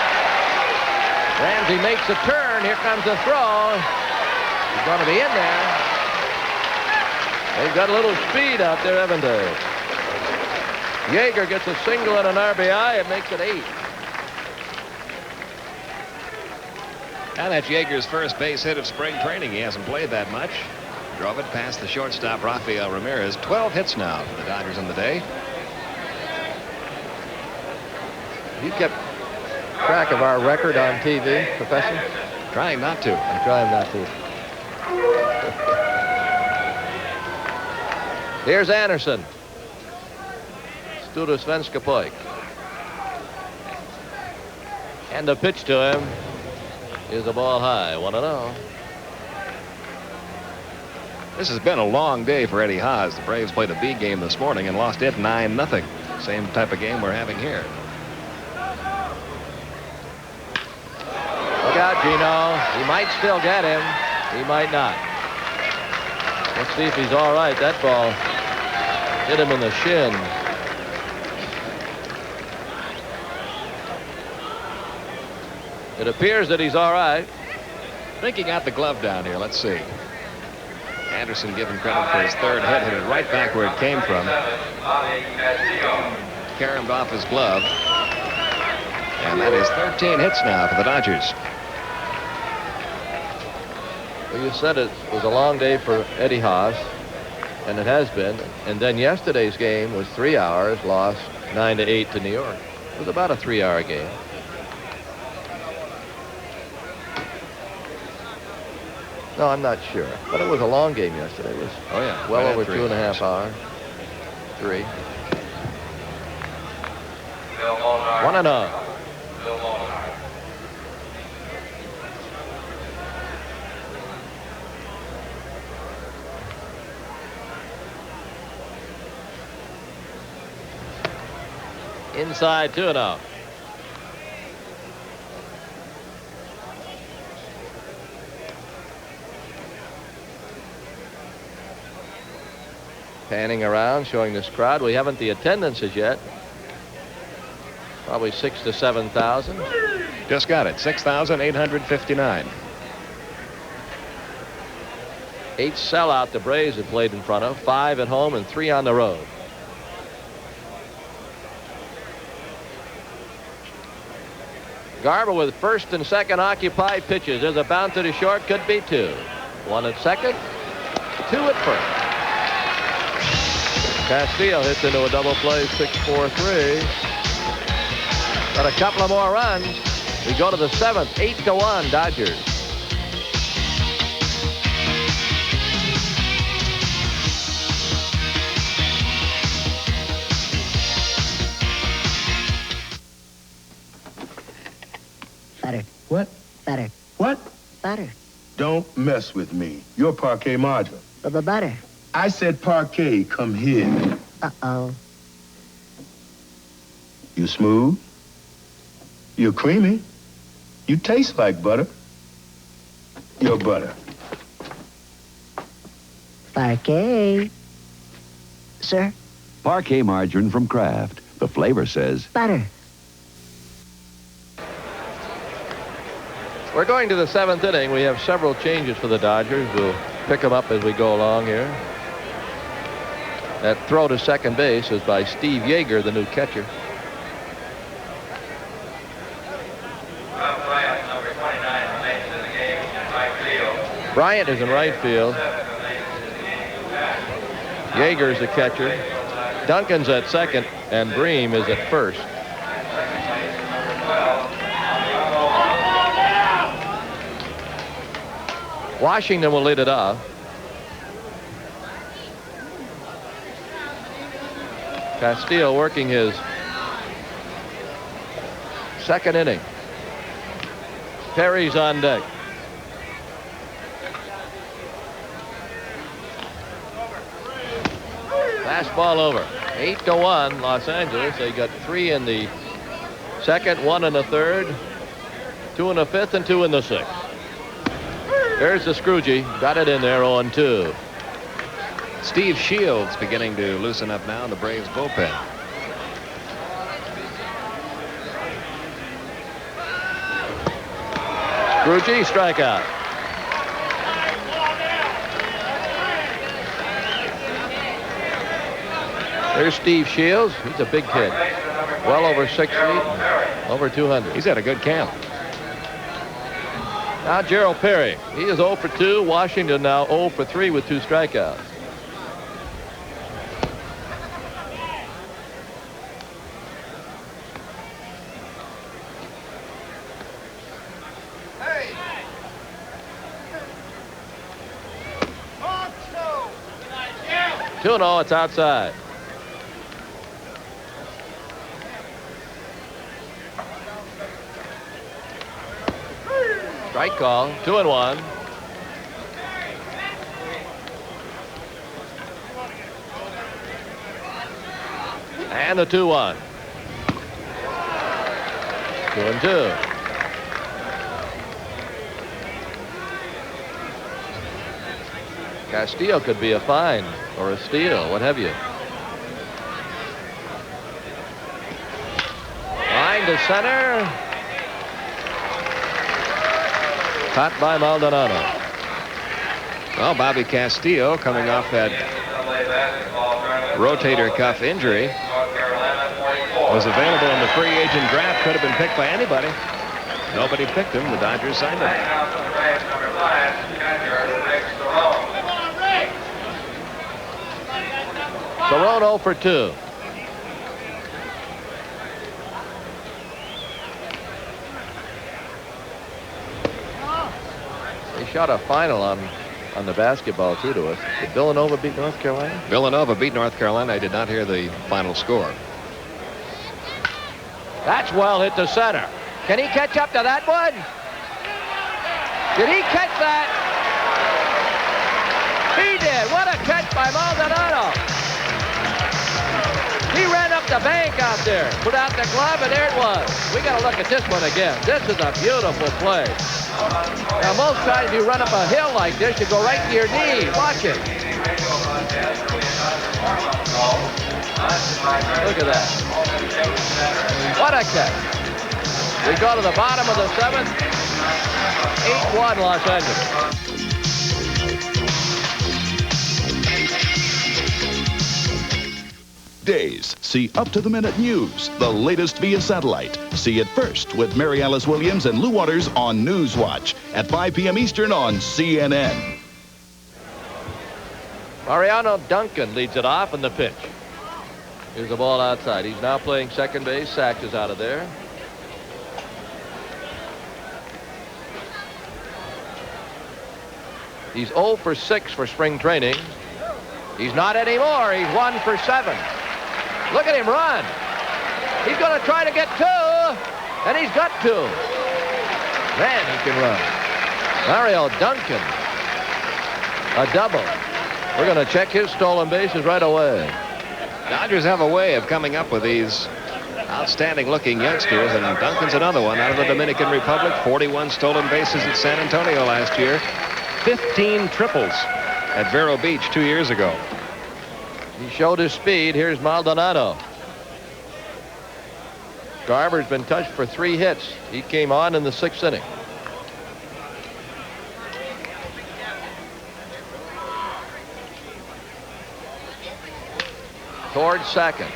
Ramsey makes a turn. Here comes the throw. He's going to be in there. They've got a little speed out there, haven't they? Yeager gets a single and an RBI. It makes it 8. And that's Yeager's first base hit of spring training. He hasn't played that much. Drove it past the shortstop, Rafael Ramirez. 12 hits now for the Dodgers in the day. You kept track of our record on TV, Professor? Trying not to. I'm trying not to. Here's Anderson. Studo Svenska Pojk. And the pitch to him is a ball high. 1-0. This has been a long day for Eddie Haas. The Braves played a B game this morning and lost it 9-0. Same type of game we're having here. Look out, Gino. He might still get him. He might not. Let's see if he's all right. That ball hit him in the shin. It appears that he's all right. I think he got the glove down here. Let's see. Anderson given credit for his third hit. Hit it right back where it came from. Caromed off his glove. And that is 13 hits now for the Dodgers. Well, you said it was a long day for Eddie Haas, and it has been. And then yesterday's game was 3 hours, lost 9-8 to New York. It was about a 3-hour game. No, I'm not sure. But it was a long game yesterday. It was well over 2.5 hours. 3. 1-0. Inside 2-0. Panning around, showing this crowd. We haven't the attendances yet. Probably 6,000 to 7,000. Just got it. 6,859. 8 sellout the Braves have played in front of. 5 at home and 3 on the road. Garber with first and second occupied pitches. There's a bounce to the short. Could be 2. 1 at second. 2 at first. Castillo hits into a double play. 6-4-3. Got a couple of more runs. We go to the 7th. 8-1 Dodgers. Butter. What? Butter. What? Butter. Don't mess with me. You're parquet margarine. Butter. I said parquet, come here. Uh-oh. You smooth. You're creamy. You taste like butter. You're butter. Parquet. Sir? Parquet margarine from Kraft. The flavor says butter. We're going to the 7th inning. We have several changes for the Dodgers. We'll pick them up as we go along here. That throw to second base is by Steve Yeager, the new catcher. Bryant is in right field. Yeager's the catcher. Duncan's at second, and Bream is at first. Washington will lead it off. Castillo working his second inning. Perez on deck. Fastball over. 8-1 Los Angeles. They got 3 in the second, 1 in the third, 2 in the fifth, and 2 in the sixth. There's the Scroogey. Got it in there, 0-2. Steve Shields beginning to loosen up now in the Braves bullpen. Scroogey, strikeout. There's Steve Shields. He's a big kid. Well over 6 feet, over 200. He's had a good camp. Now Gerald Perry. He is 0 for 2. Washington now 0 for 3 with 2 strikeouts. Hey. 2-0, it's outside. Strike call, 2-1. And the 2-1. 2-2. Castillo could be a find or a steal, what have you. Line to center. Caught by Maldonado. Well, Bobby Castillo coming off that rotator cuff injury was available in the free agent draft. Could have been picked by anybody. Nobody picked him. The Dodgers signed him. Cerrone 0 for 2. They shot a final on the basketball too to us. Did Villanova beat North Carolina? Villanova beat North Carolina. I did not hear the final score. That's well hit to center. Can he catch up to that one? Did he catch that? He did. What a catch by Maldonado. He ran up the bank out there, put out the glove, and there it was. We got to look at this one again. This is a beautiful play. Now, most times you run up a hill like this, you go right to your knee. Watch it. Look at that. What a catch. We go to the bottom of the 7th. 8-1 Los Angeles. Days. See up-to-the-minute news, the latest via satellite. See it first with Mary Alice Williams and Lou Waters on Newswatch at 5 p.m. Eastern on CNN. Mariano Duncan leads it off in the pitch. Here's the ball outside. He's now playing second base. Sachs is out of there. He's 0 for 6 for spring training. He's not anymore. He's 1 for 7. Look at him run. He's going to try to get 2, and he's got 2. Man, he can run. Mario Duncan, a double. We're going to check his stolen bases right away. Dodgers have a way of coming up with these outstanding-looking youngsters, and Duncan's another one out of the Dominican Republic. 41 stolen bases at San Antonio last year. 15 triples at Vero Beach 2 years ago. He showed his speed. Here's Maldonado. Garber's been touched for 3 hits. He came on in the 6th inning. Towards second.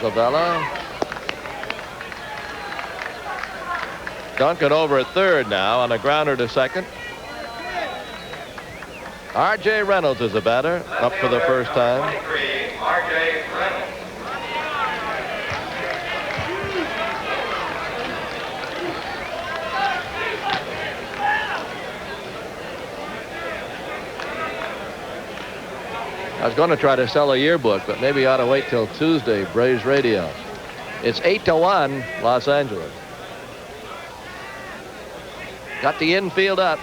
Zavella. Duncan over at third now on a grounder to second. R.J. Reynolds is a batter, up for the first time. R.J. Reynolds. I was going to try to sell a yearbook, but maybe I ought to wait till Tuesday, Braves Radio. It's 8-1, Los Angeles. Got the infield up.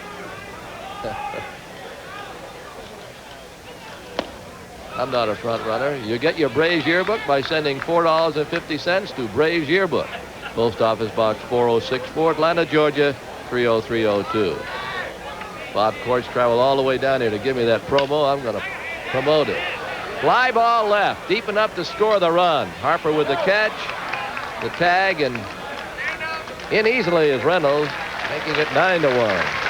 I'm not a front runner. You get your Braves yearbook by sending $4.50 to Braves Yearbook. Post Office Box 4064, Atlanta, Georgia 30302. Bob Courts traveled all the way down here to give me that promo. I'm going to promote it. Fly ball left, deep enough to score the run. Harper with the catch, the tag, and in easily is Reynolds, making it 9-1.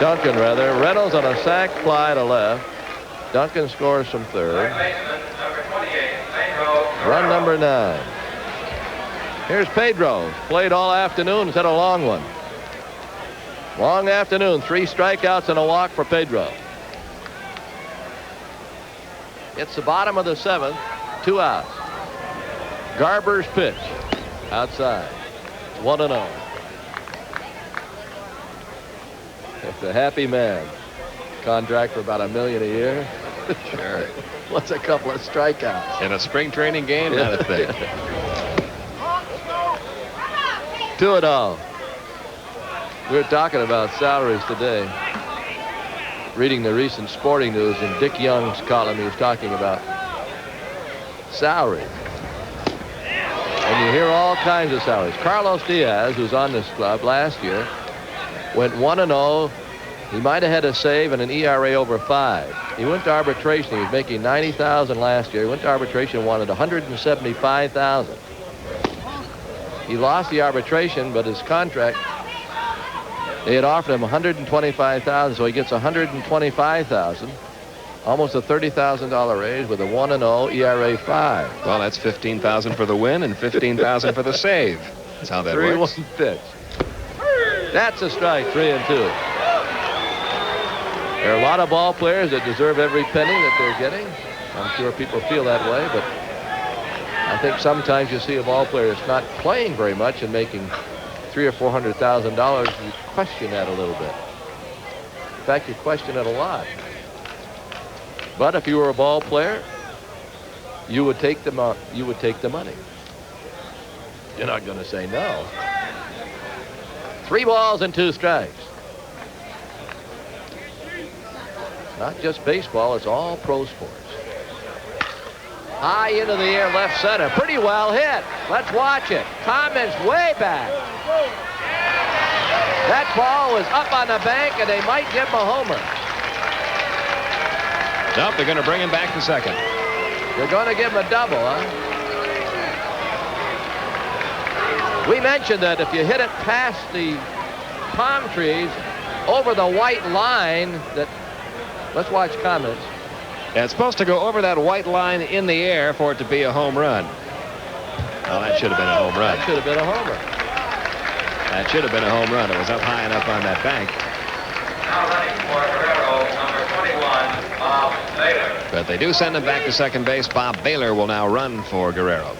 Duncan, rather. Reynolds on a sac fly to left. Duncan scores from third. Run number 9. Here's Pedro. Played all afternoon. He's had a long one. Long afternoon. 3 strikeouts and a walk for Pedro. It's the bottom of the 7th. 2 outs. Garber's pitch. Outside. 1-0. It's a happy man. Contract for about $1 million a year. Sure. What's a couple of strikeouts? In a spring training game, not a thing. 2-0. We were talking about salaries today. reading the recent sporting news in Dick Young's column. He was talking about salary. And you hear all kinds of salaries. Carlos Diaz, who's on this club last year, went 1-0. He might have had a save and an ERA over 5. He went to arbitration. He was making $90,000 last year. He went to arbitration and wanted $175,000. He lost the arbitration, but his contract, they had offered him $125,000, so he gets $125,000. Almost a $30,000 raise with a 1-0 ERA 5. Well, that's $15,000 for the win and $15,000 for the save. That's how that works. 3-1 pitch. That's a strike. 3-2. There are a lot of ball players that deserve every penny that they're getting. I'm sure people feel that way, but I think sometimes you see a ball player that's not playing very much and making $300,000 or $400,000. You question that a little bit. In fact, you question it a lot. But if you were a ball player, you would take the money. You're not going to say no. 3 balls and 2 strikes. Not just baseball, it's all pro sports. High into the air, left center. Pretty well hit. Let's watch it. Comments way back. That ball was up on the bank, and they might give him a homer. Nope, they're going to bring him back to second. They're going to give him a double, huh? We mentioned that if you hit it past the palm trees over the white line, that... Let's watch comments. Yeah, it's supposed to go over that white line in the air for it to be a home run. Oh, that should have been a home run. That should have been a homer. That should have been a home run. It was up high enough on that bank. Now running for Vero, number 21, Bob Baylor. But they do send him back to second base. Bob Baylor will now run for Guerrero.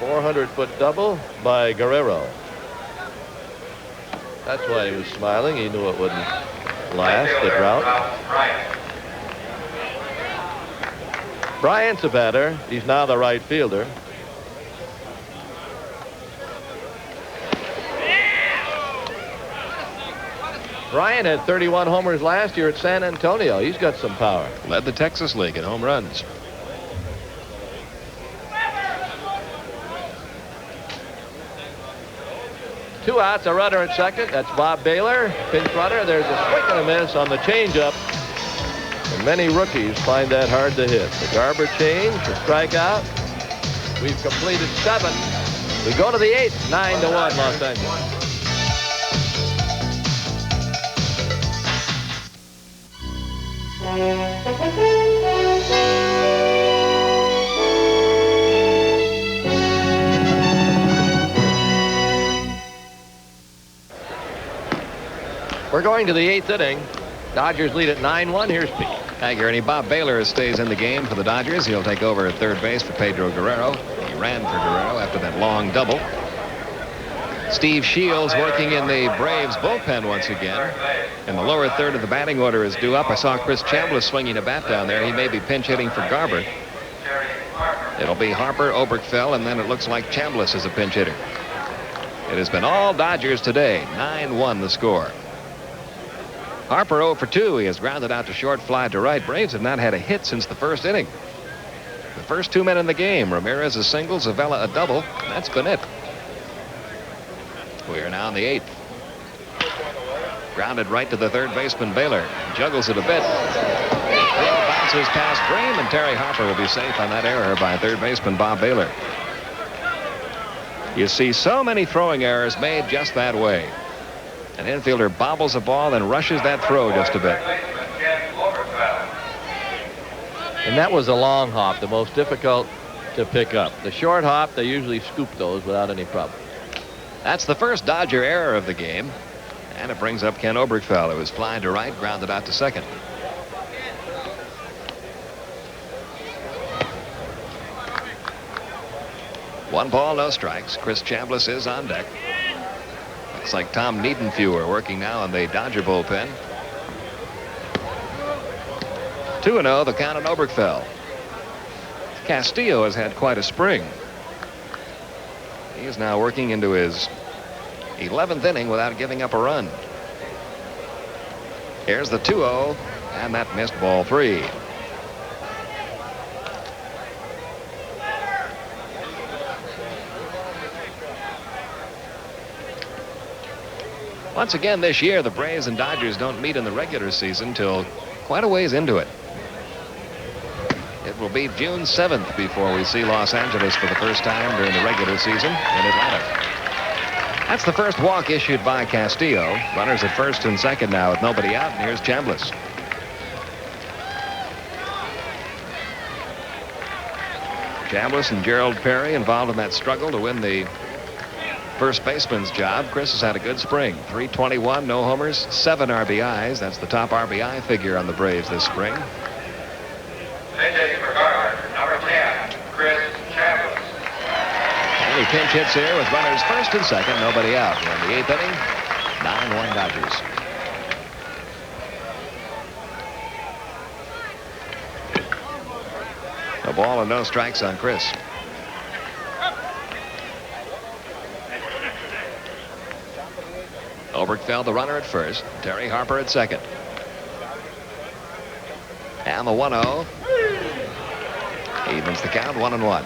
400-foot double by Guerrero. That's why he was smiling. He knew it wouldn't last at route. Bryant's a batter. He's now the right fielder. Bryant had 31 homers last year at San Antonio. He's got some power. Led the Texas League in home runs. Two outs, a runner at second. That's Bob Baylor, pinch runner. There's a swing and a miss on the changeup. And many rookies find that hard to hit. The Garber change, the strikeout. We've completed 7. We go to the 8th, 9-1 Los Angeles. We're going to the 8th inning. Dodgers lead at 9-1. Here's Pete. Thank you, Ernie. Bob Baylor stays in the game for the Dodgers. He'll take over at third base for Pedro Guerrero. He ran for Guerrero after that long double. Steve Shields working in the Braves bullpen once again. And the lower third of the batting order is due up. I saw Chris Chambliss swinging a bat down there. He may be pinch hitting for Garber. It'll be Harper, Oberkfell, and then it looks like Chambliss is a pinch hitter. It has been all Dodgers today. 9-1 the score. Harper 0 for 2. He has grounded out to short, fly to right. Braves have not had a hit since the first inning. The first 2 men in the game. Ramirez a single, Zavella a double. That's been it. We are now in the 8th. Grounded right to the third baseman, Baylor. Juggles it a bit. Throw bounces past Green, and Terry Harper will be safe on that error by third baseman Bob Baylor. You see so many throwing errors made just that way. An infielder bobbles a ball and rushes that throw just a bit. And that was a long hop, the most difficult to pick up. The short hop, they usually scoop those without any problem. That's the first Dodger error of the game. And it brings up Ken Oberkfell, who is flying to right, grounded out to second. One ball, no strikes. Chris Chambliss is on deck. Looks like Tom Niedenfuer working now on the Dodger bullpen. 2-0, the count on Oberkfell. Castillo has had quite a spring. He is now working into his 11th inning without giving up a run. Here's the 2-0, and that missed ball 3. Once again this year, the Braves and Dodgers don't meet in the regular season till quite a ways into it. It will be June 7th before we see Los Angeles for the first time during the regular season in Atlanta. That's the first walk issued by Castillo. Runners at first and second now with nobody out, and here's Chambliss. Chambliss and Gerald Perry involved in that struggle to win the first baseman's job. Chris has had a good spring. 321, no homers, 7 RBIs. That's the top RBI figure on the Braves this spring. Number 10, Chris Chambliss. And he pinch hits here with runners first and second, nobody out. We're in the 8th inning, 9-1 Dodgers. A ball and no strikes on Chris. Oberkfell, the runner at first. Terry Harper at second. And the 1-0. Evens the count, 1-1.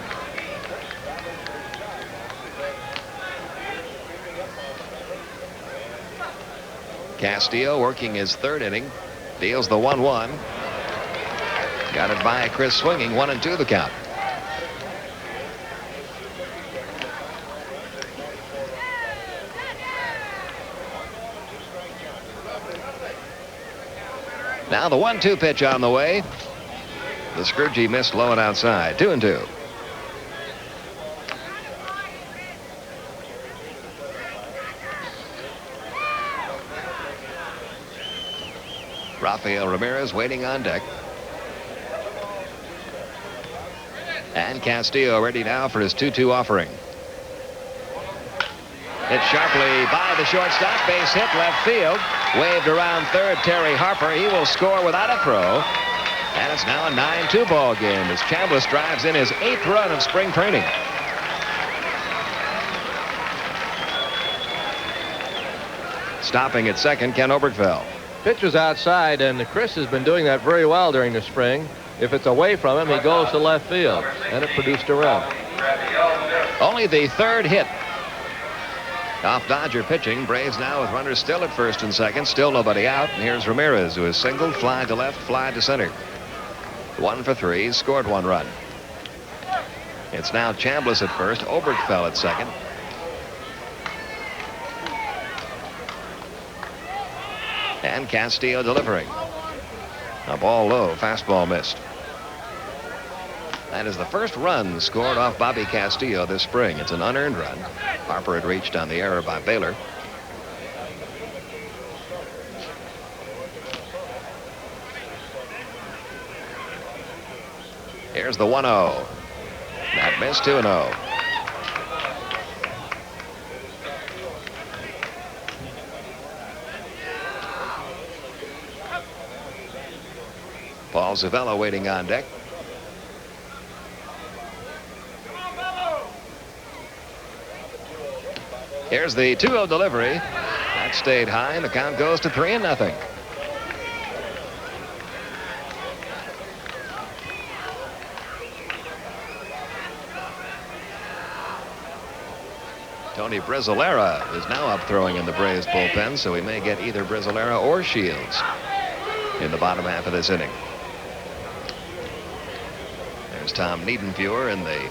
Castillo working his 3rd inning. Deals the 1-1. Got it by Chris swinging, 1-2 the count. Now the 1-2 pitch on the way. The Scroogey missed low and outside. 2-2. Rafael Ramirez waiting on deck. And Castillo ready now for his 2-2 offering. Hit sharply by the shortstop. Base hit left field. Waved around third. Terry Harper. He will score without a throw. And it's now a 9-2 ball game as Chambliss drives in his 8th run of spring training. Stopping at second, Ken Oberkfell. Pitcher's outside, and Chris has been doing that very well during the spring. If it's away from him, he goes to left field, and it produced a run. Only the 3rd hit off Dodger pitching. Braves now with runners still at first and second, still nobody out. And here's Ramirez, who is singled, fly to left, fly to center. 1 for 3, scored 1 run. It's now Chambliss at first, Oberkfell at second. And Castillo delivering. A ball low, fastball missed. That is the first run scored off Bobby Castillo this spring. It's an unearned run. Harper had reached on the error by Baylor. Here's the 1-0. That missed, 2-0. Paul Zavella waiting on deck. Here's the 2-0 delivery. That stayed high, and the count goes to 3-0. Tony Brizzolera is now up throwing in the Braves bullpen, so we may get either Brizzolera or Shields in the bottom half of this inning. There's Tom Niedenfuer in the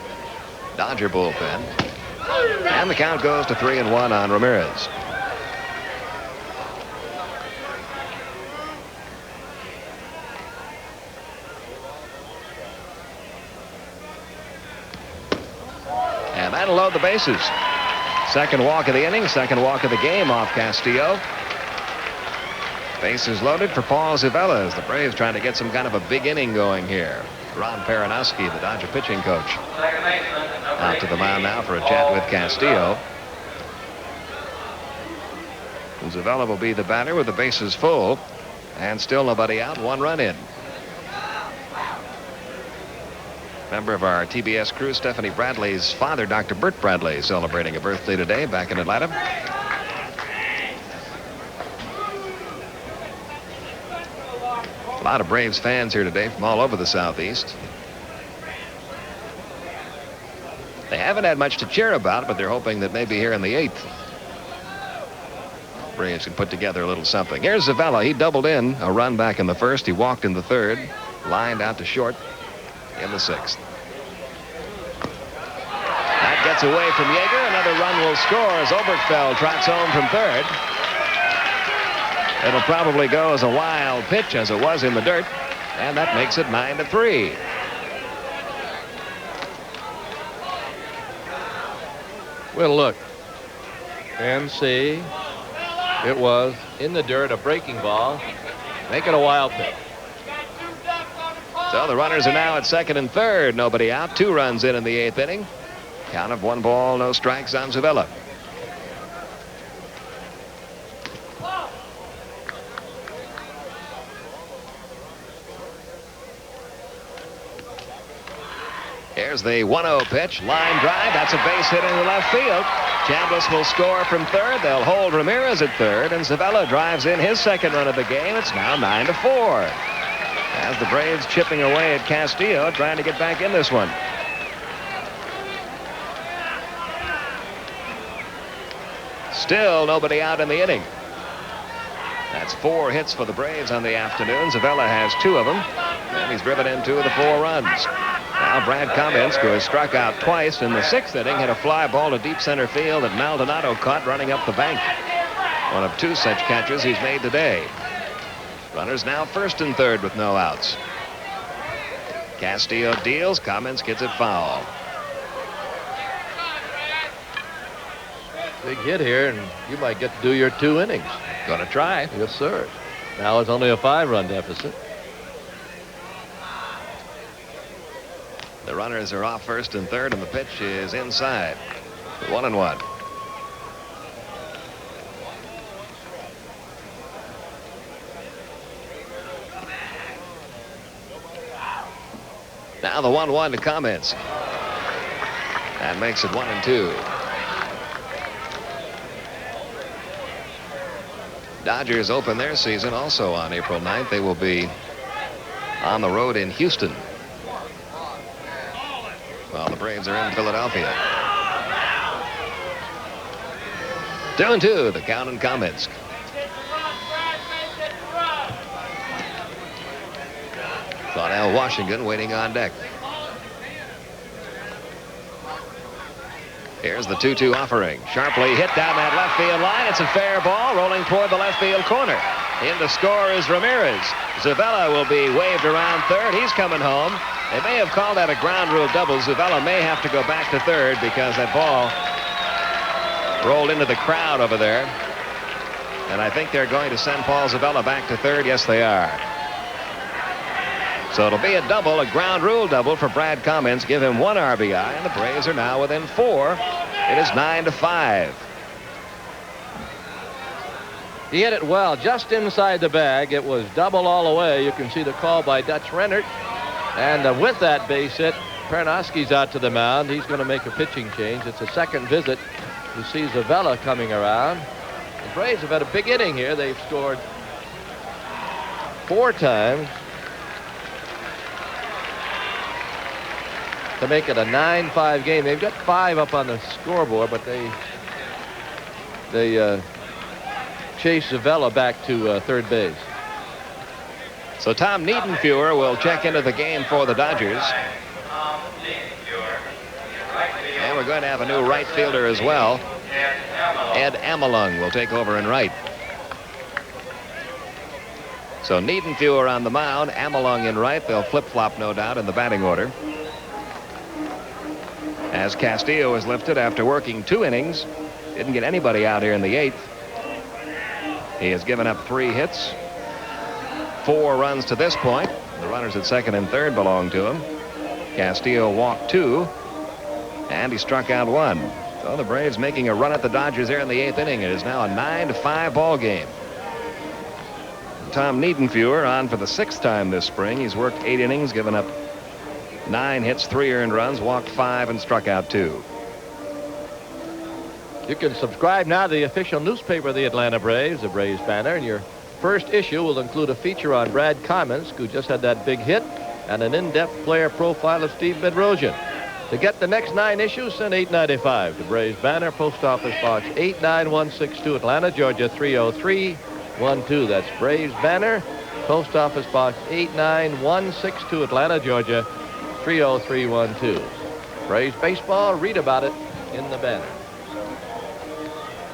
Dodger bullpen. And the count goes to 3-1 on Ramirez. And that'll load the bases. Second walk of the inning, second walk of the game off Castillo. Bases loaded for Paul Zavella as the Braves trying to get some kind of a big inning going here. Ron Peronowski, the Dodger pitching coach, out to the mound now for a chat with Castillo. Zavella will be the batter with the bases full, and still nobody out, 1 run in. Member of our TBS crew, Stephanie Bradley's father, Dr. Burt Bradley, celebrating a birthday today back in Atlanta. lot of Braves fans here today from all over the Southeast. They haven't had much to cheer about, but they're hoping that maybe here in the 8th, Braves can put together a little something. Here's Zavella. He doubled in a run back in the 1st. He walked in the 3rd, lined out to short in the 6th. That gets away from Yeager. Another run will score as Oberkfell trots home from 3rd. It'll probably go as a wild pitch as it was in the dirt, and that makes it 9-3. Well, look, and see, it was in the dirt, a breaking ball. Make it a wild pitch. So the runners are now at 2nd and 3rd. Nobody out. 2 runs in the 8th inning. Count of 1 ball, no strikes on Zavella. Here's the 1-0 pitch. Line drive. That's a base hit into left field. Chambliss will score from 3rd. They'll hold Ramirez at 3rd, and Zavella drives in his 2nd run of the game. It's now 9-4. As the Braves chipping away at Castillo, trying to get back in this one. Still nobody out in the inning. That's 4 hits for the Braves on the afternoon. Zavella has 2 of them, and he's driven in 2 of the 4 runs. Now Brad Kamensk, who has struck out twice in the 6th inning, hit a fly ball to deep center field that Maldonado caught running up the bank. One of 2 such catches he's made today. Runners now 1st and 3rd with no outs. Castillo deals. Kamensk gets it foul. Big hit here, and you might get to do your 2 innings. Gonna try. Yes, sir. Now it's only a 5-run deficit. The runners are off 1st and 3rd, and the pitch is inside. 1-1. Now the 1-1 to Kamensk. That makes it 1-2. Dodgers open their season also on April 9th. They will be on the road in Houston, while the Braves are in Philadelphia. 2-2, the count in Kamensk. Connell Washington waiting on deck. Here's the 2-2 offering. Sharply hit down that left field line. It's a fair ball rolling toward the left field corner. In to score is Ramirez. Zavella will be waved around 3rd. He's coming home. They may have called that a ground rule double. Zavella may have to go back to 3rd because that ball rolled into the crowd over there. And I think they're going to send Paul Zavella back to 3rd. Yes, they are. So it'll be a double, a ground rule double for Brad Kamensk. Give him 1 RBI, and the Braves are now within 4. It is 9-5. He hit it well, just inside the bag. It was double all the way. You can see the call by Dutch Rennert. And with that base hit, Pernoski's out to the mound. He's going to make a pitching change. It's a 2nd visit to see Zavella coming around. The Braves have had a big inning here. They've scored 4 times to make it a 9-5 game. They've got 5 up on the scoreboard, but they chase Zavella back to 3rd base. So Tom Niedenfuer will check into the game for the Dodgers. And we're going to have a new right fielder as well. Ed Amelung will take over in right. So Niedenfuer on the mound, Amelung in right. They'll flip-flop, no doubt, in the batting order. As Castillo is lifted after working 2 innings. Didn't get anybody out here in the 8th. He has given up 3 hits. 4 runs to this point. The runners at 2nd and 3rd belong to him. Castillo walked 2, and he struck out 1. So the Braves making a run at the Dodgers here in the 8th inning. It is now a 9-5 ball game. Tom Niedenfuer on for the 6th time this spring. He's worked 8 innings, given up 9 hits, 3 earned runs, walked 5, and struck out 2. You can subscribe now to the official newspaper of the Atlanta Braves, the Braves Banner, and your first issue will include a feature on Brad Kamensk, who just had that big hit, and an in-depth player profile of Steve Bedrosian. To get the next 9 issues, send $8.95 to Braves Banner, Post Office Box 89162, Atlanta, Georgia 30312. That's Braves Banner, Post Office Box 89162, Atlanta, Georgia 30312. Braves baseball, read about it in the Banner.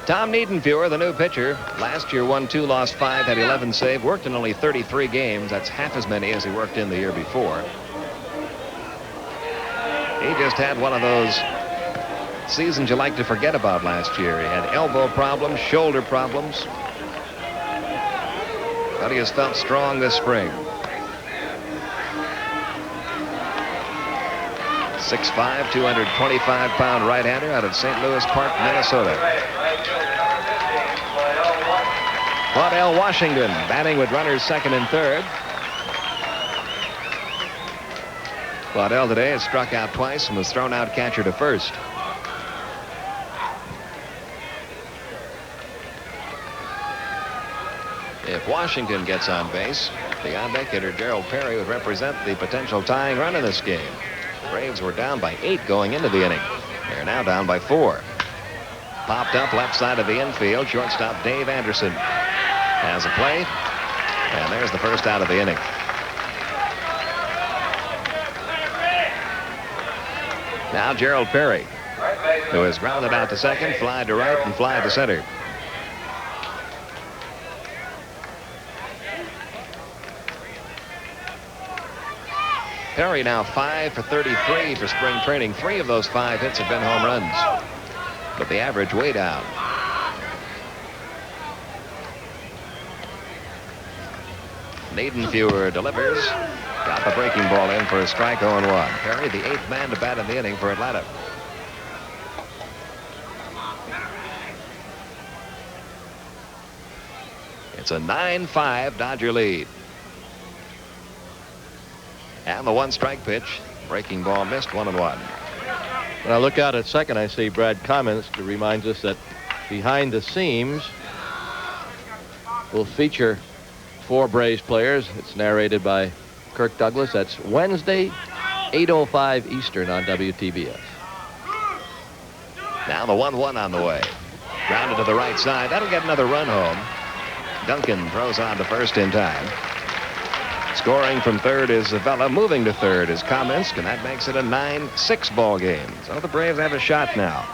Tom Niedenfuer, the new pitcher, last year won 2, lost 5, had 11 saves, worked in only 33 games. That's half as many as he worked in the year before. He just had one of those seasons you like to forget about last year. He had elbow problems, shoulder problems. But he has felt strong this spring. 6'5", 225-pound right-hander out of St. Louis Park, Minnesota. Claudell Washington batting with runners second and third. Claudell today has struck out twice and was thrown out catcher to first. If Washington gets on base, the on-deck hitter Gerald Perry would represent the potential tying run in this game. The Braves were down by 8 going into the inning. They're now down by 4. Popped up left side of the infield. Shortstop Dave Anderson has a play. And there's the first out of the inning. Now Gerald Perry, who has grounded out to second, fly to right, and fly to center. Perry now 5 for 33 for spring training. 3 of those 5 hits have been home runs. But the average way down. Niedenfuer delivers. Got the breaking ball in for a strike, 0-1. Perry, the 8th man to bat in the inning for Atlanta. It's a 9-5 Dodger lead. And the 1-strike pitch. Breaking ball missed, 1-1. When I look out at second, I see Brad Kamensk, who reminds us that Behind the Seams will feature 4 Braves players. It's narrated by Kirk Douglas. That's Wednesday, 8:05 Eastern on WTBS. Now the 1-1 on the way. Grounded to the right side. That'll get another run home. Duncan throws on to first in time. Scoring from third is Zavella. Moving to third is Kamensk, and that makes it a 9-6 ball game. So the Braves have a shot now.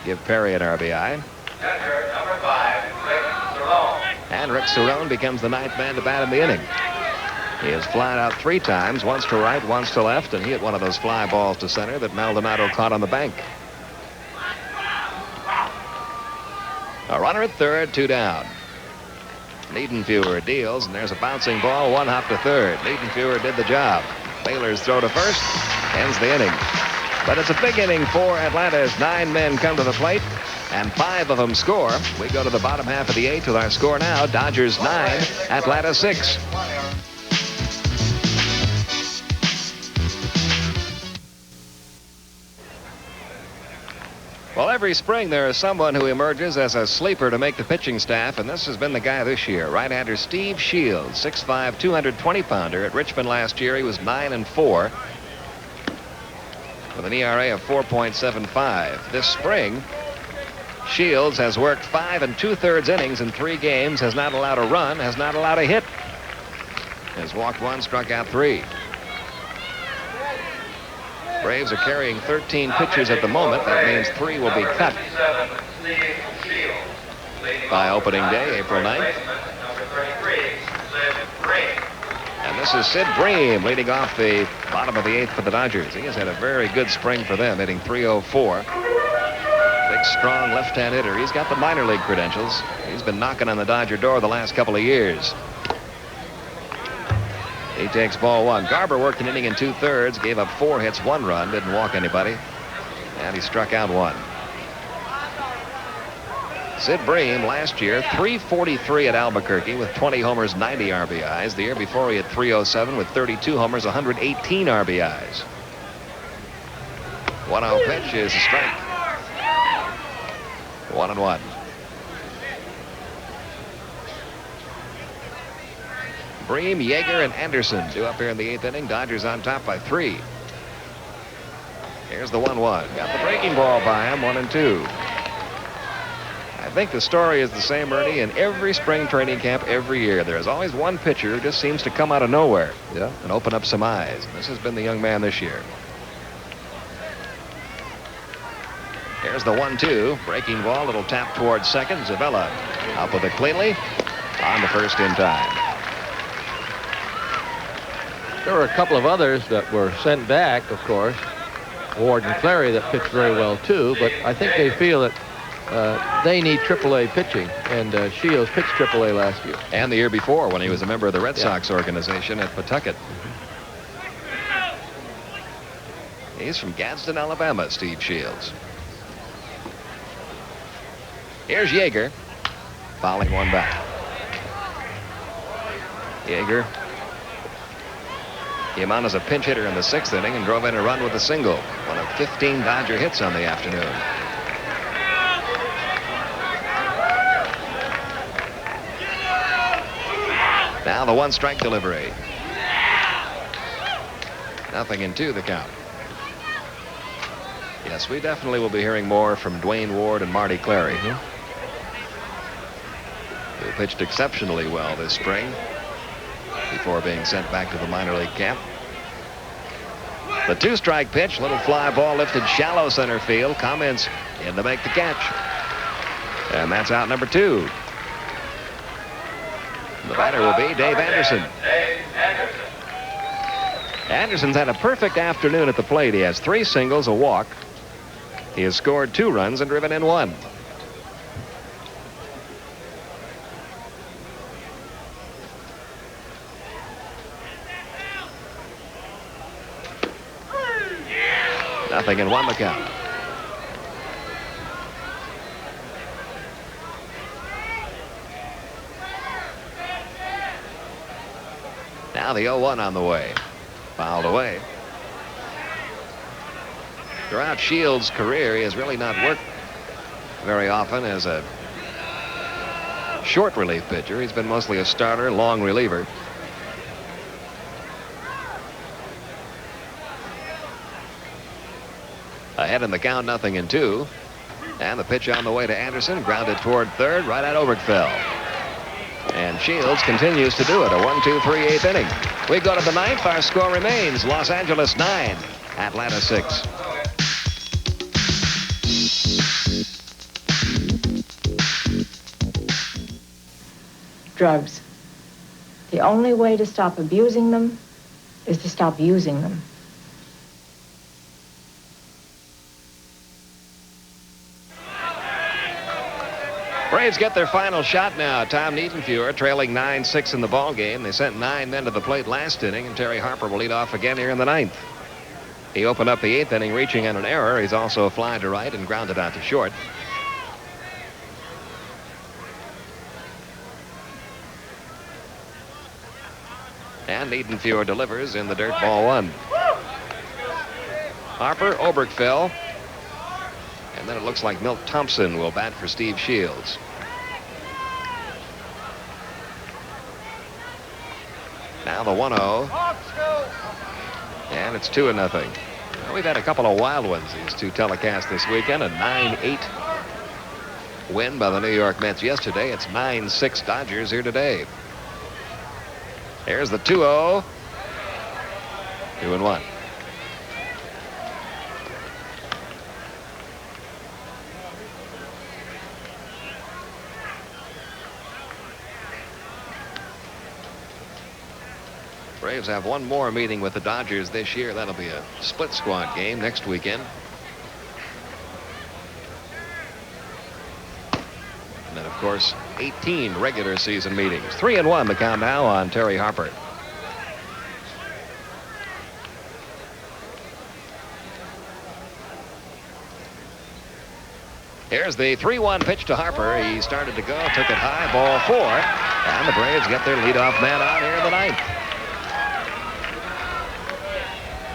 Give Perry an RBI. Number 5, Rick Cerrone. And Rick Cerrone becomes the 9th man to bat in the inning. He has flied out 3 times, once to right, once to left, and he hit one of those fly balls to center that Maldonado caught on the bank. A runner at third, 2 down. Niedenfuer deals, and there's a bouncing ball, 1 hop to third. Niedenfuer did the job. Baylor's throw to first ends the inning. But it's a big inning for Atlanta as 9 men come to the plate, and 5 of them score. We go to the bottom half of the 8th with our score now. Dodgers 9, Atlanta 6. Well, every spring there is someone who emerges as a sleeper to make the pitching staff, and this has been the guy this year. Right-hander Steve Shields, 6'5", 220-pounder. At Richmond last year, he was 9-4 with an ERA of 4.75. This spring, Shields has worked 5 2/3 innings in 3 games, has not allowed a run, has not allowed a hit, has walked 1, struck out 3. Braves are carrying 13 pitchers at the moment. That means 3 will be cut by opening day, April 9th. And this is Sid Bream leading off the bottom of the 8th for the Dodgers. He has had a very good spring for them, hitting .304. Big, strong left-hand hitter. He's got the minor league credentials. He's been knocking on the Dodger door the last couple of years. He takes ball 1. Garber worked an inning in 2/3, gave up 4 hits, 1 run, didn't walk anybody, and he struck out 1. Sid Bream last year, .343 at Albuquerque with 20 homers, 90 RBIs. The year before he had .307 with 32 homers, 118 RBIs. 1-0 pitch is a strike. 1-1. Bream, Yeager, and Anderson due up here in the 8th inning. Dodgers on top by 3. Here's the 1-1. Got the breaking ball by him, 1-2. I think the story is the same, Ernie, in every spring training camp every year. There's always one pitcher who just seems to come out of nowhere and open up some eyes. This has been the young man this year. Here's the 1-2. Breaking ball, little tap towards second. Zavella up with it cleanly. On the first in time. There were a couple of others that were sent back, of course. Ward and Clary that pitched very well, too. But I think they feel that they need AAA pitching. And Shields pitched AAA last year. And the year before when he was a member of the Red Sox organization at Pawtucket. He's from Gadsden, Alabama, Steve Shields. Here's Yeager. Fouling one back. Yeager came on as a pinch hitter in the 6th inning and drove in a run with a single. One of 15 Dodger hits on the afternoon. Now the 1-strike delivery. 0-2 the count. Yes, we definitely will be hearing more from Dwayne Ward and Marty Clary. Who pitched exceptionally well this spring before being sent back to the minor league camp. The 2-strike pitch, little fly ball lifted shallow center field. Comments in to make the catch. And that's out number 2. The batter will be Dave Anderson. Anderson's had a perfect afternoon at the plate. He has 3 singles, a walk. He has scored 2 runs and driven in 1. Nothing in 1 the count. Now the 0-1 on the way. Fouled away. Throughout Shields' career, he has really not worked very often as a short relief pitcher. He's been mostly a starter, long reliever. Ahead in the count, 0-2. And the pitch on the way to Anderson, grounded toward third, right at Oberkfell. And Shields continues to do it. A 1-2-3 8th inning. We go to the 9th. Our score remains Los Angeles 9, Atlanta 6. Drugs. The only way to stop abusing them is to stop using them. Braves get their final shot now. Tom Niedenfuer trailing 9-6 in the ball game. They sent 9 men to the plate last inning, and Terry Harper will lead off again here in the 9th. He opened up the 8th inning reaching on an error. He's also flied to right and grounded out to short. And Niedenfuer delivers in the dirt, ball 1. Harper, Oberkfell. And then it looks like Milt Thompson will bat for Steve Shields. Now the 1-0. And it's 2-0. Well, we've had a couple of wild ones, these 2 telecasts this weekend. A 9-8 win by the New York Mets yesterday. It's 9-6 Dodgers here today. Here's the 2-0. 2-1. Braves have one more meeting with the Dodgers this year. That'll be a split squad game next weekend. And then, of course, 18 regular season meetings. 3-1 the count now on Terry Harper. Here's the 3-1 pitch to Harper. He started to go, took it high, ball 4. And the Braves get their leadoff man out here in the 9th.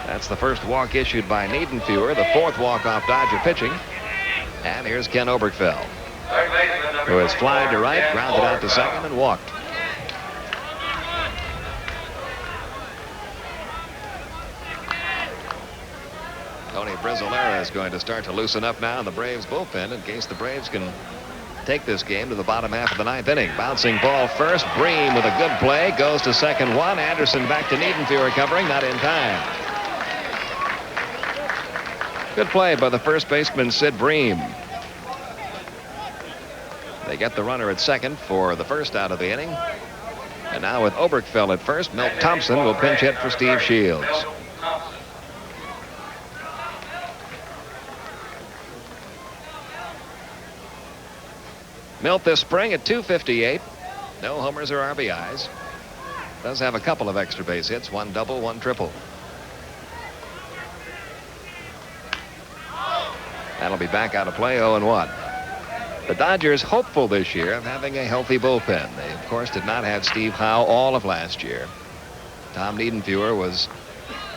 That's the first walk issued by Niedenfuer, the 4th walk-off Dodger pitching. And here's Ken Oberkfell, who has flied to right, grounded out to second, and walked. Tony Brizzolera is going to start to loosen up now in the Braves bullpen in case the Braves can take this game to the bottom half of the ninth inning. Bouncing ball first. Bream with a good play. Goes to second one. Anderson back to Niedenfuhr covering. Not in time. Good play by the first baseman, Sid Bream. They get the runner at second for the first out of the inning. And now with Oberkfell at first, Milt Thompson will pinch hit for Steve Shields. Milt this spring at .258. No homers or RBIs. Does have a couple of extra base hits, one double, one triple. That'll be back out of play, 0-1. The Dodgers hopeful this year of having a healthy bullpen. They, of course, did not have Steve Howe all of last year. Tom Niedenfuhr was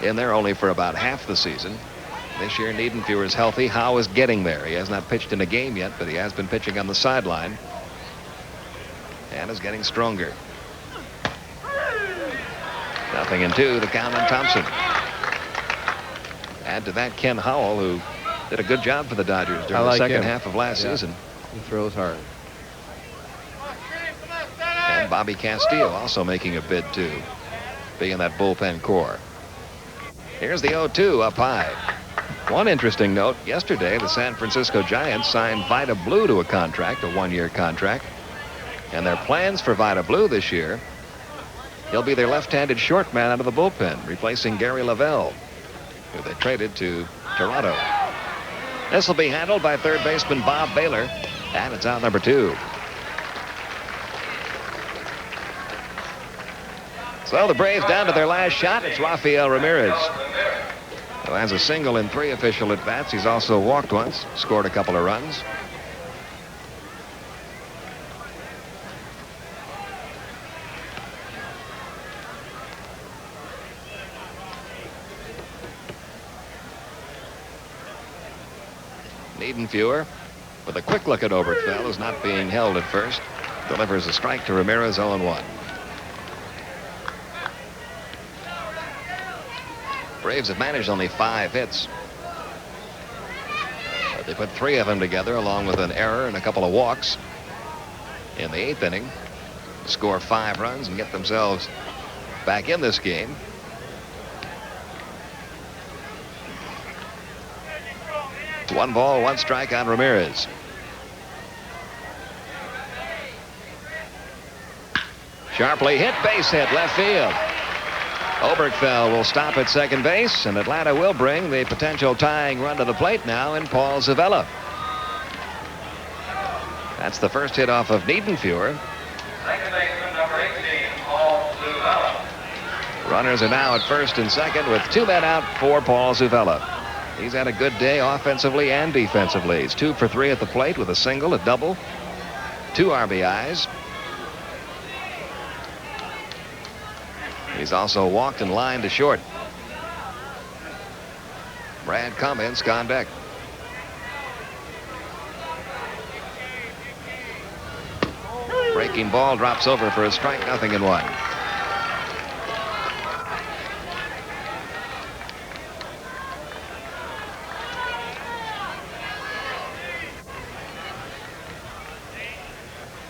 in there only for about half the season. This year, Niedenfuhr is healthy. Howe is getting there. He has not pitched in a game yet, but he has been pitching on the sideline and is getting stronger. 0-2, the count on Thompson. Add to that Ken Howell, who did a good job for the Dodgers during the second half of last season. He throws hard. And Bobby Castillo also making a bid to be in that bullpen core. Here's the 0-2 up high. One interesting note, yesterday the San Francisco Giants signed Vida Blue to a contract, a one-year contract. And their plans for Vida Blue this year, he'll be their left-handed short man out of the bullpen, replacing Gary Lavelle, who they traded to Toronto. This will be handled by third baseman Bob Baylor, and it's out number 2. So the Braves down to their last shot. It's Rafael Ramirez, who has a single in 3 official at-bats. He's also walked once, scored a couple of runs. Niedenfuhr with a quick look at Oberkfell, who's not being held at first. Delivers a strike to Ramirez, 0-1. Braves have managed only 5 hits. But they put 3 of them together along with an error and a couple of walks in the 8th inning. Score 5 runs and get themselves back in this game. It's 1 ball, 1 strike on Ramirez. Sharply hit, base hit, left field. Oberkfell will stop at second base, and Atlanta will bring the potential tying run to the plate now in Paul Zavella. That's the first hit off of Niedenfuhr. Second baseman, number 18, Paul Zavella. Runners are now at first and second with 2 men out for Paul Zavella. He's had a good day offensively and defensively. He's 2 for 3 at the plate with a single, a double, 2 RBIs. He's also walked and lined to short. Brad Cummins on deck. Breaking ball drops over for a strike, 0-1.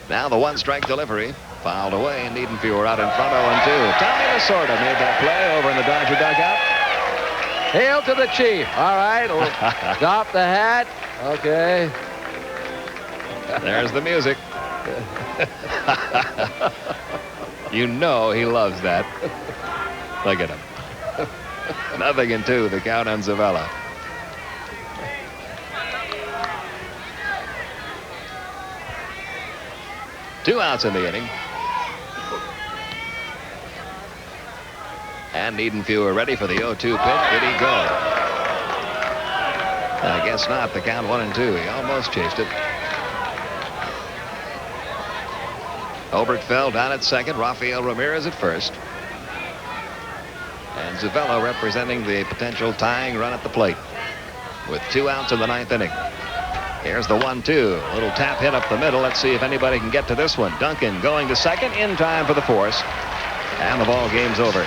Now the 1-strike delivery. Fouled away, and Niedenfuhr out in front, 0-2. Tommy Lasorda made that play over in the Dodger dugout. Hail to the Chief. All right. Drop the hat. Okay. There's the music. You know he loves that. Look at him. 0-2, the count on Zavella. Two outs in the inning. And Niedenfuhr ready for the 0-2 pitch. Did he go? I guess not. The count 1-2. He almost chased it. Oberkfell down at second. Rafael Ramirez at first. And Zavella representing the potential tying run at the plate with 2 outs in the 9th inning. Here's the 1-2. A little tap hit up the middle. Let's see if anybody can get to this one. Duncan going to second in time for the force. And the ball game's over.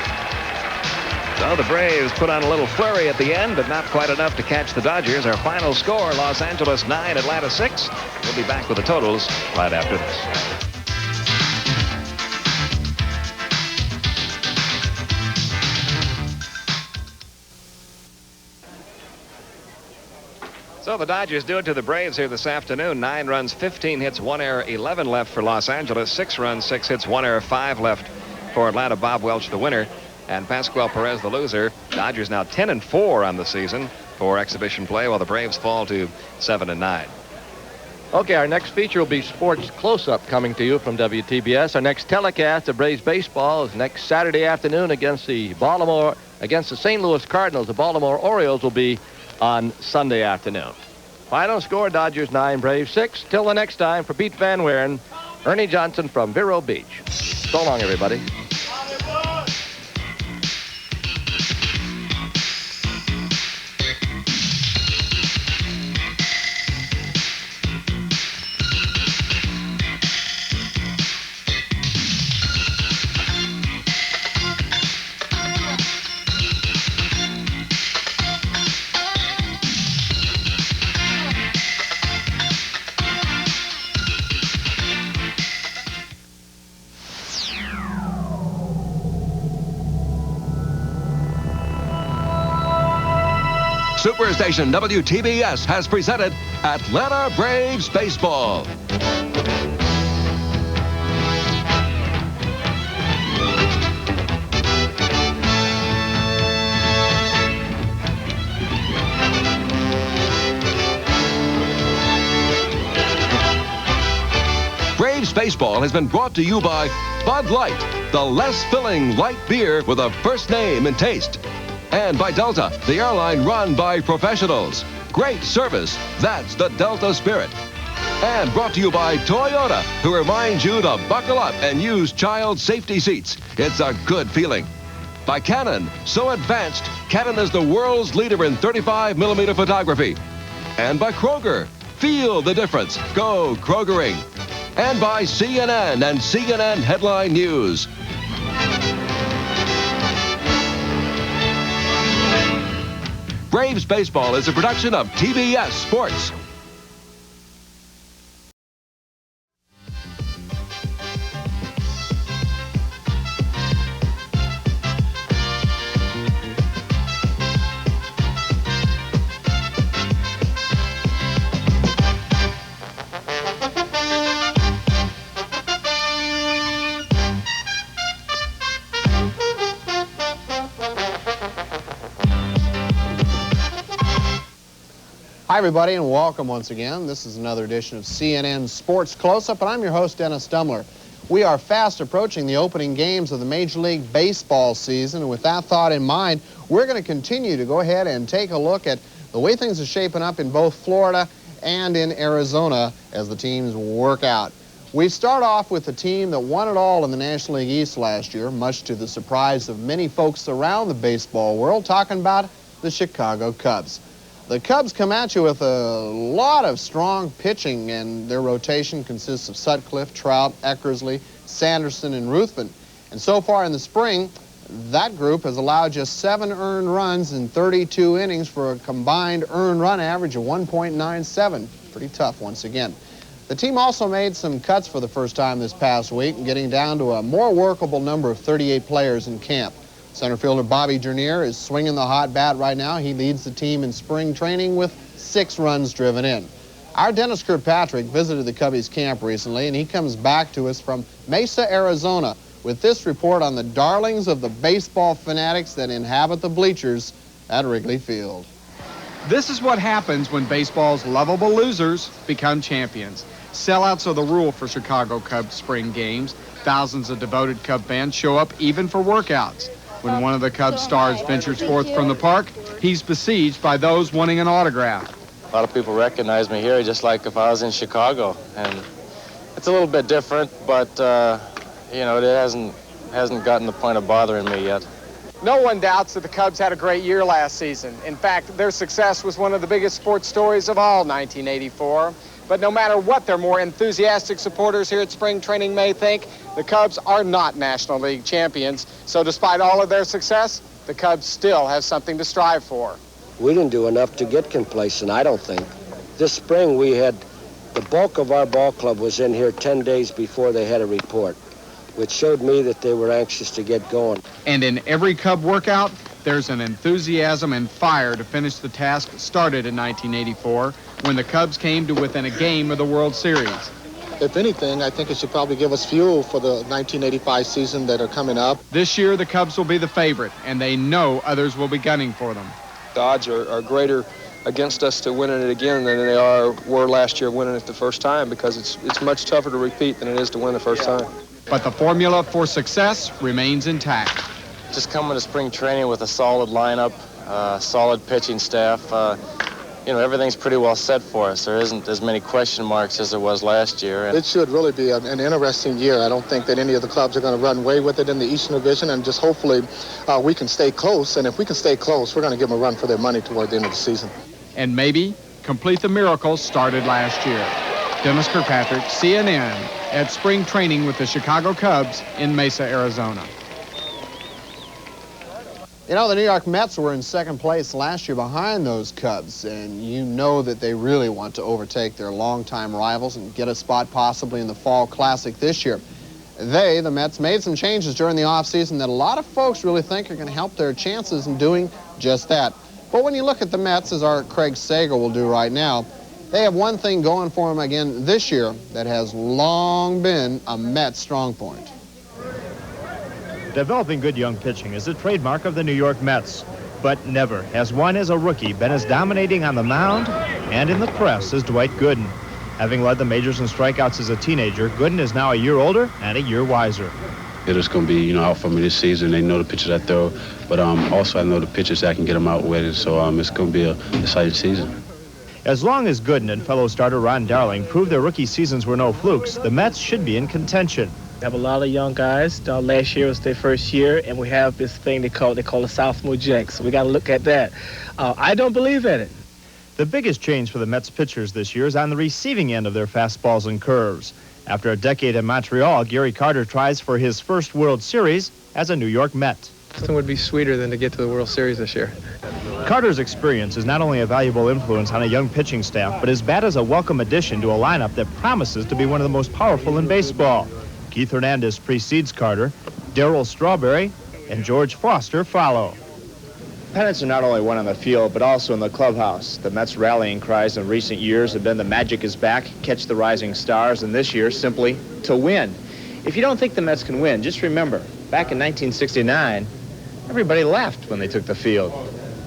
So the Braves put on a little flurry at the end, but not quite enough to catch the Dodgers. Our final score, Los Angeles 9, Atlanta 6. We'll be back with the totals right after this. So the Dodgers do it to the Braves here this afternoon. 9 runs, 15 hits, 1 error, 11 left for Los Angeles. 6 runs, 6 hits, 1 error, 5 left for Atlanta. Bob Welch, the winner, and Pascual Perez, the loser. Dodgers now 10-4 on the season for exhibition play, while the Braves fall to 7-9. Okay, our next feature will be Sports Close-Up coming to you from WTBS. Our next telecast of Braves baseball is next Saturday afternoon against the St. Louis Cardinals. The Baltimore Orioles will be on Sunday afternoon. Final score, Dodgers 9, Braves 6. Till the next time, for Pete Van Wieren, Ernie Johnson from Vero Beach. So long, everybody. Superstation WTBS has presented Atlanta Braves Baseball. Braves Baseball has been brought to you by Bud Light, the less filling light beer with a first name and taste. And by Delta, the airline run by professionals. Great service, that's the Delta spirit. And brought to you by Toyota, who reminds you to buckle up and use child safety seats. It's a good feeling. By Canon, so advanced, Canon is the world's leader in 35mm photography. And by Kroger, feel the difference. Go Krogering. And by CNN and CNN Headline News. Braves Baseball is a production of TBS Sports. Hi, everybody, and welcome once again. This is another edition of CNN Sports Close-Up, and I'm your host, Dennis Stumler. We are fast approaching the opening games of the Major League Baseball season, and with that thought in mind, we're going to continue to go ahead and take a look at the way things are shaping up in both Florida and in Arizona as the teams work out. We start off with the team that won it all in the National League East last year, much to the surprise of many folks around the baseball world, talking about the Chicago Cubs. The Cubs come at you with a lot of strong pitching, and their rotation consists of Sutcliffe, Trout, Eckersley, Sanderson, and Ruthven. And so far in the spring, that group has allowed just 7 earned runs in 32 innings for a combined earned run average of 1.97. Pretty tough once again. The team also made some cuts for the first time this past week, getting down to a more workable number of 38 players in camp. Center fielder Bobby Dernier is swinging the hot bat right now. He leads the team in spring training with 6 runs driven in. Our Dennis Kirkpatrick visited the Cubbies camp recently, and he comes back to us from Mesa, Arizona, with this report on the darlings of the baseball fanatics that inhabit the bleachers at Wrigley Field. This is what happens when baseball's lovable losers become champions. Sellouts are the rule for Chicago Cubs spring games. Thousands of devoted Cub fans show up even for workouts. When one of the Cubs stars ventures forth from the park, he's besieged by those wanting an autograph. A lot of people recognize me here just like if I was in Chicago, and it's a little bit different, but you know, it hasn't gotten the point of bothering me yet. No one doubts that the Cubs had a great year last season. In fact, their success was one of the biggest sports stories of all 1984. But no matter what their more enthusiastic supporters here at spring training may think, the Cubs are not National League champions. So despite all of their success, the Cubs still have something to strive for. We didn't do enough to get complacent, I don't think. This spring we had, the bulk of our ball club was in here 10 days before they had a report, which showed me that they were anxious to get going. And in every Cub workout, there's an enthusiasm and fire to finish the task started in 1984 when the Cubs came to within a game of the World Series. If anything, I think it should probably give us fuel for the 1985 season that are coming up. This year, the Cubs will be the favorite, and they know others will be gunning for them. The odds are greater against us to winning it again than they were last year winning it the first time, because it's much tougher to repeat than it is to win the first time. But the formula for success remains intact. Just coming to spring training with a solid lineup, solid pitching staff, you know, everything's pretty well set for us. There isn't as many question marks as there was last year. It should really be an interesting year. I don't think that any of the clubs are going to run away with it in the Eastern Division, and just hopefully we can stay close. And if we can stay close, we're going to give them a run for their money toward the end of the season. And maybe complete the miracle started last year. Dennis Kirkpatrick, CNN, at spring training with the Chicago Cubs in Mesa, Arizona. You know, the New York Mets were in second place last year behind those Cubs, and you know that they really want to overtake their longtime rivals and get a spot possibly in the Fall Classic this year. The Mets, made some changes during the offseason that a lot of folks really think are going to help their chances in doing just that. But when you look at the Mets, as our Craig Sager will do right now, they have one thing going for them again this year that has long been a Mets strong point. Developing good young pitching is a trademark of the New York Mets, but never has one as a rookie been as dominating on the mound and in the press as Dwight Gooden. Having led the majors in strikeouts as a teenager, Gooden is now a year older and a year wiser. Hitters going to be, out for me this season. They know the pitchers I throw, but also I know the pitchers I can get them out with, so it's going to be an exciting season. As long as Gooden and fellow starter Ron Darling proved their rookie seasons were no flukes, the Mets should be in contention. We have a lot of young guys. Last year was their first year, and we have this thing they call the sophomore jinx. So we got to look at that. I don't believe in it. The biggest change for the Mets pitchers this year is on the receiving end of their fastballs and curves. After a decade in Montreal, Gary Carter tries for his first World Series as a New York Met. Nothing would be sweeter than to get to the World Series this year. Carter's experience is not only a valuable influence on a young pitching staff, but his bat is a welcome addition to a lineup that promises to be one of the most powerful in baseball. Keith Hernandez precedes Carter, Darryl Strawberry, and George Foster follow. Pennants are not only won on the field, but also in the clubhouse. The Mets' rallying cries in recent years have been the magic is back, catch the rising stars, and this year simply to win. If you don't think the Mets can win, just remember, back in 1969, everybody laughed when they took the field.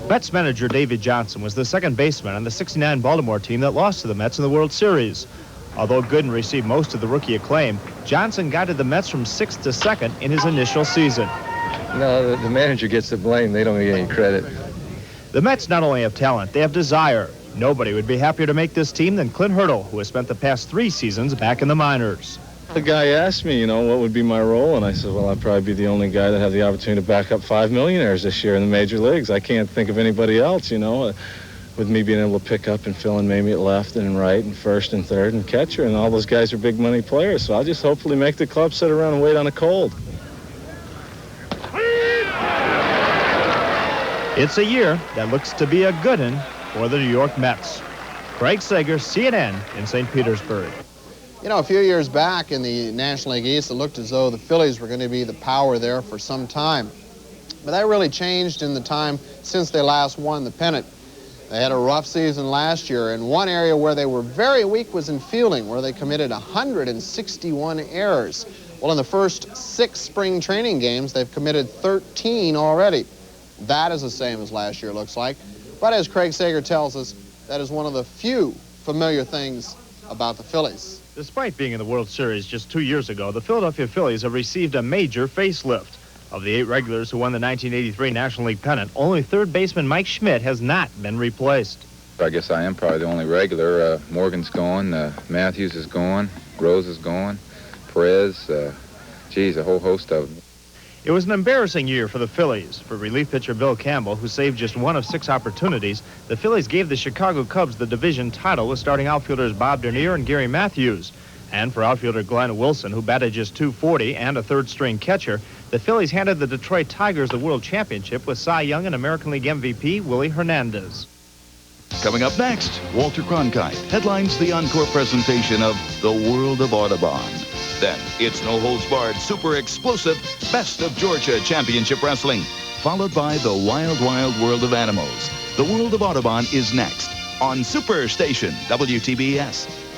Mets manager David Johnson was the second baseman on the '69 Baltimore team that lost to the Mets in the World Series. Although Gooden received most of the rookie acclaim, Johnson guided the Mets from 6th to 2nd in his initial season. No, the manager gets the blame. They don't get any credit. The Mets not only have talent, they have desire. Nobody would be happier to make this team than Clint Hurdle, who has spent the past 3 seasons back in the minors. The guy asked me, what would be my role, and I said, well, I'd probably be the only guy that had the opportunity to back up 5 millionaires this year in the major leagues. I can't think of anybody else, with me being able to pick up and fill in maybe at left and right and first and third and catcher, and all those guys are big money players, so I'll just hopefully make the club sit around and wait on a cold. It's a year that looks to be a good one for the New York Mets. Craig Sager, CNN in St. Petersburg. A few years back in the National League East, it looked as though the Phillies were going to be the power there for some time. But that really changed in the time since they last won the pennant. They had a rough season last year, and one area where they were very weak was in fielding, where they committed 161 errors. Well, in the first 6 spring training games, they've committed 13 already. That is the same as last year, looks like. But as Craig Sager tells us, that is one of the few familiar things about the Phillies. Despite being in the World Series just 2 years ago, the Philadelphia Phillies have received a major facelift. Of the 8 regulars who won the 1983 National League pennant, only third baseman Mike Schmidt has not been replaced. I guess I am probably the only regular. Morgan's gone, Matthews is gone, Rose is gone, Perez, a whole host of them. It was an embarrassing year for the Phillies. For relief pitcher Bill Campbell, who saved just 1 of 6 opportunities, the Phillies gave the Chicago Cubs the division title with starting outfielders Bob Dernier and Gary Matthews. And for outfielder Glenn Wilson, who batted just .240 and a third-string catcher, The Phillies handed the Detroit Tigers the World Championship with Cy Young and American League MVP Willie Hernandez. Coming up next, Walter Cronkite headlines the encore presentation of The World of Audubon. Then, it's no holds barred, super explosive Best of Georgia Championship Wrestling, followed by the Wild, Wild World of Animals. The World of Audubon is next on Superstation WTBS.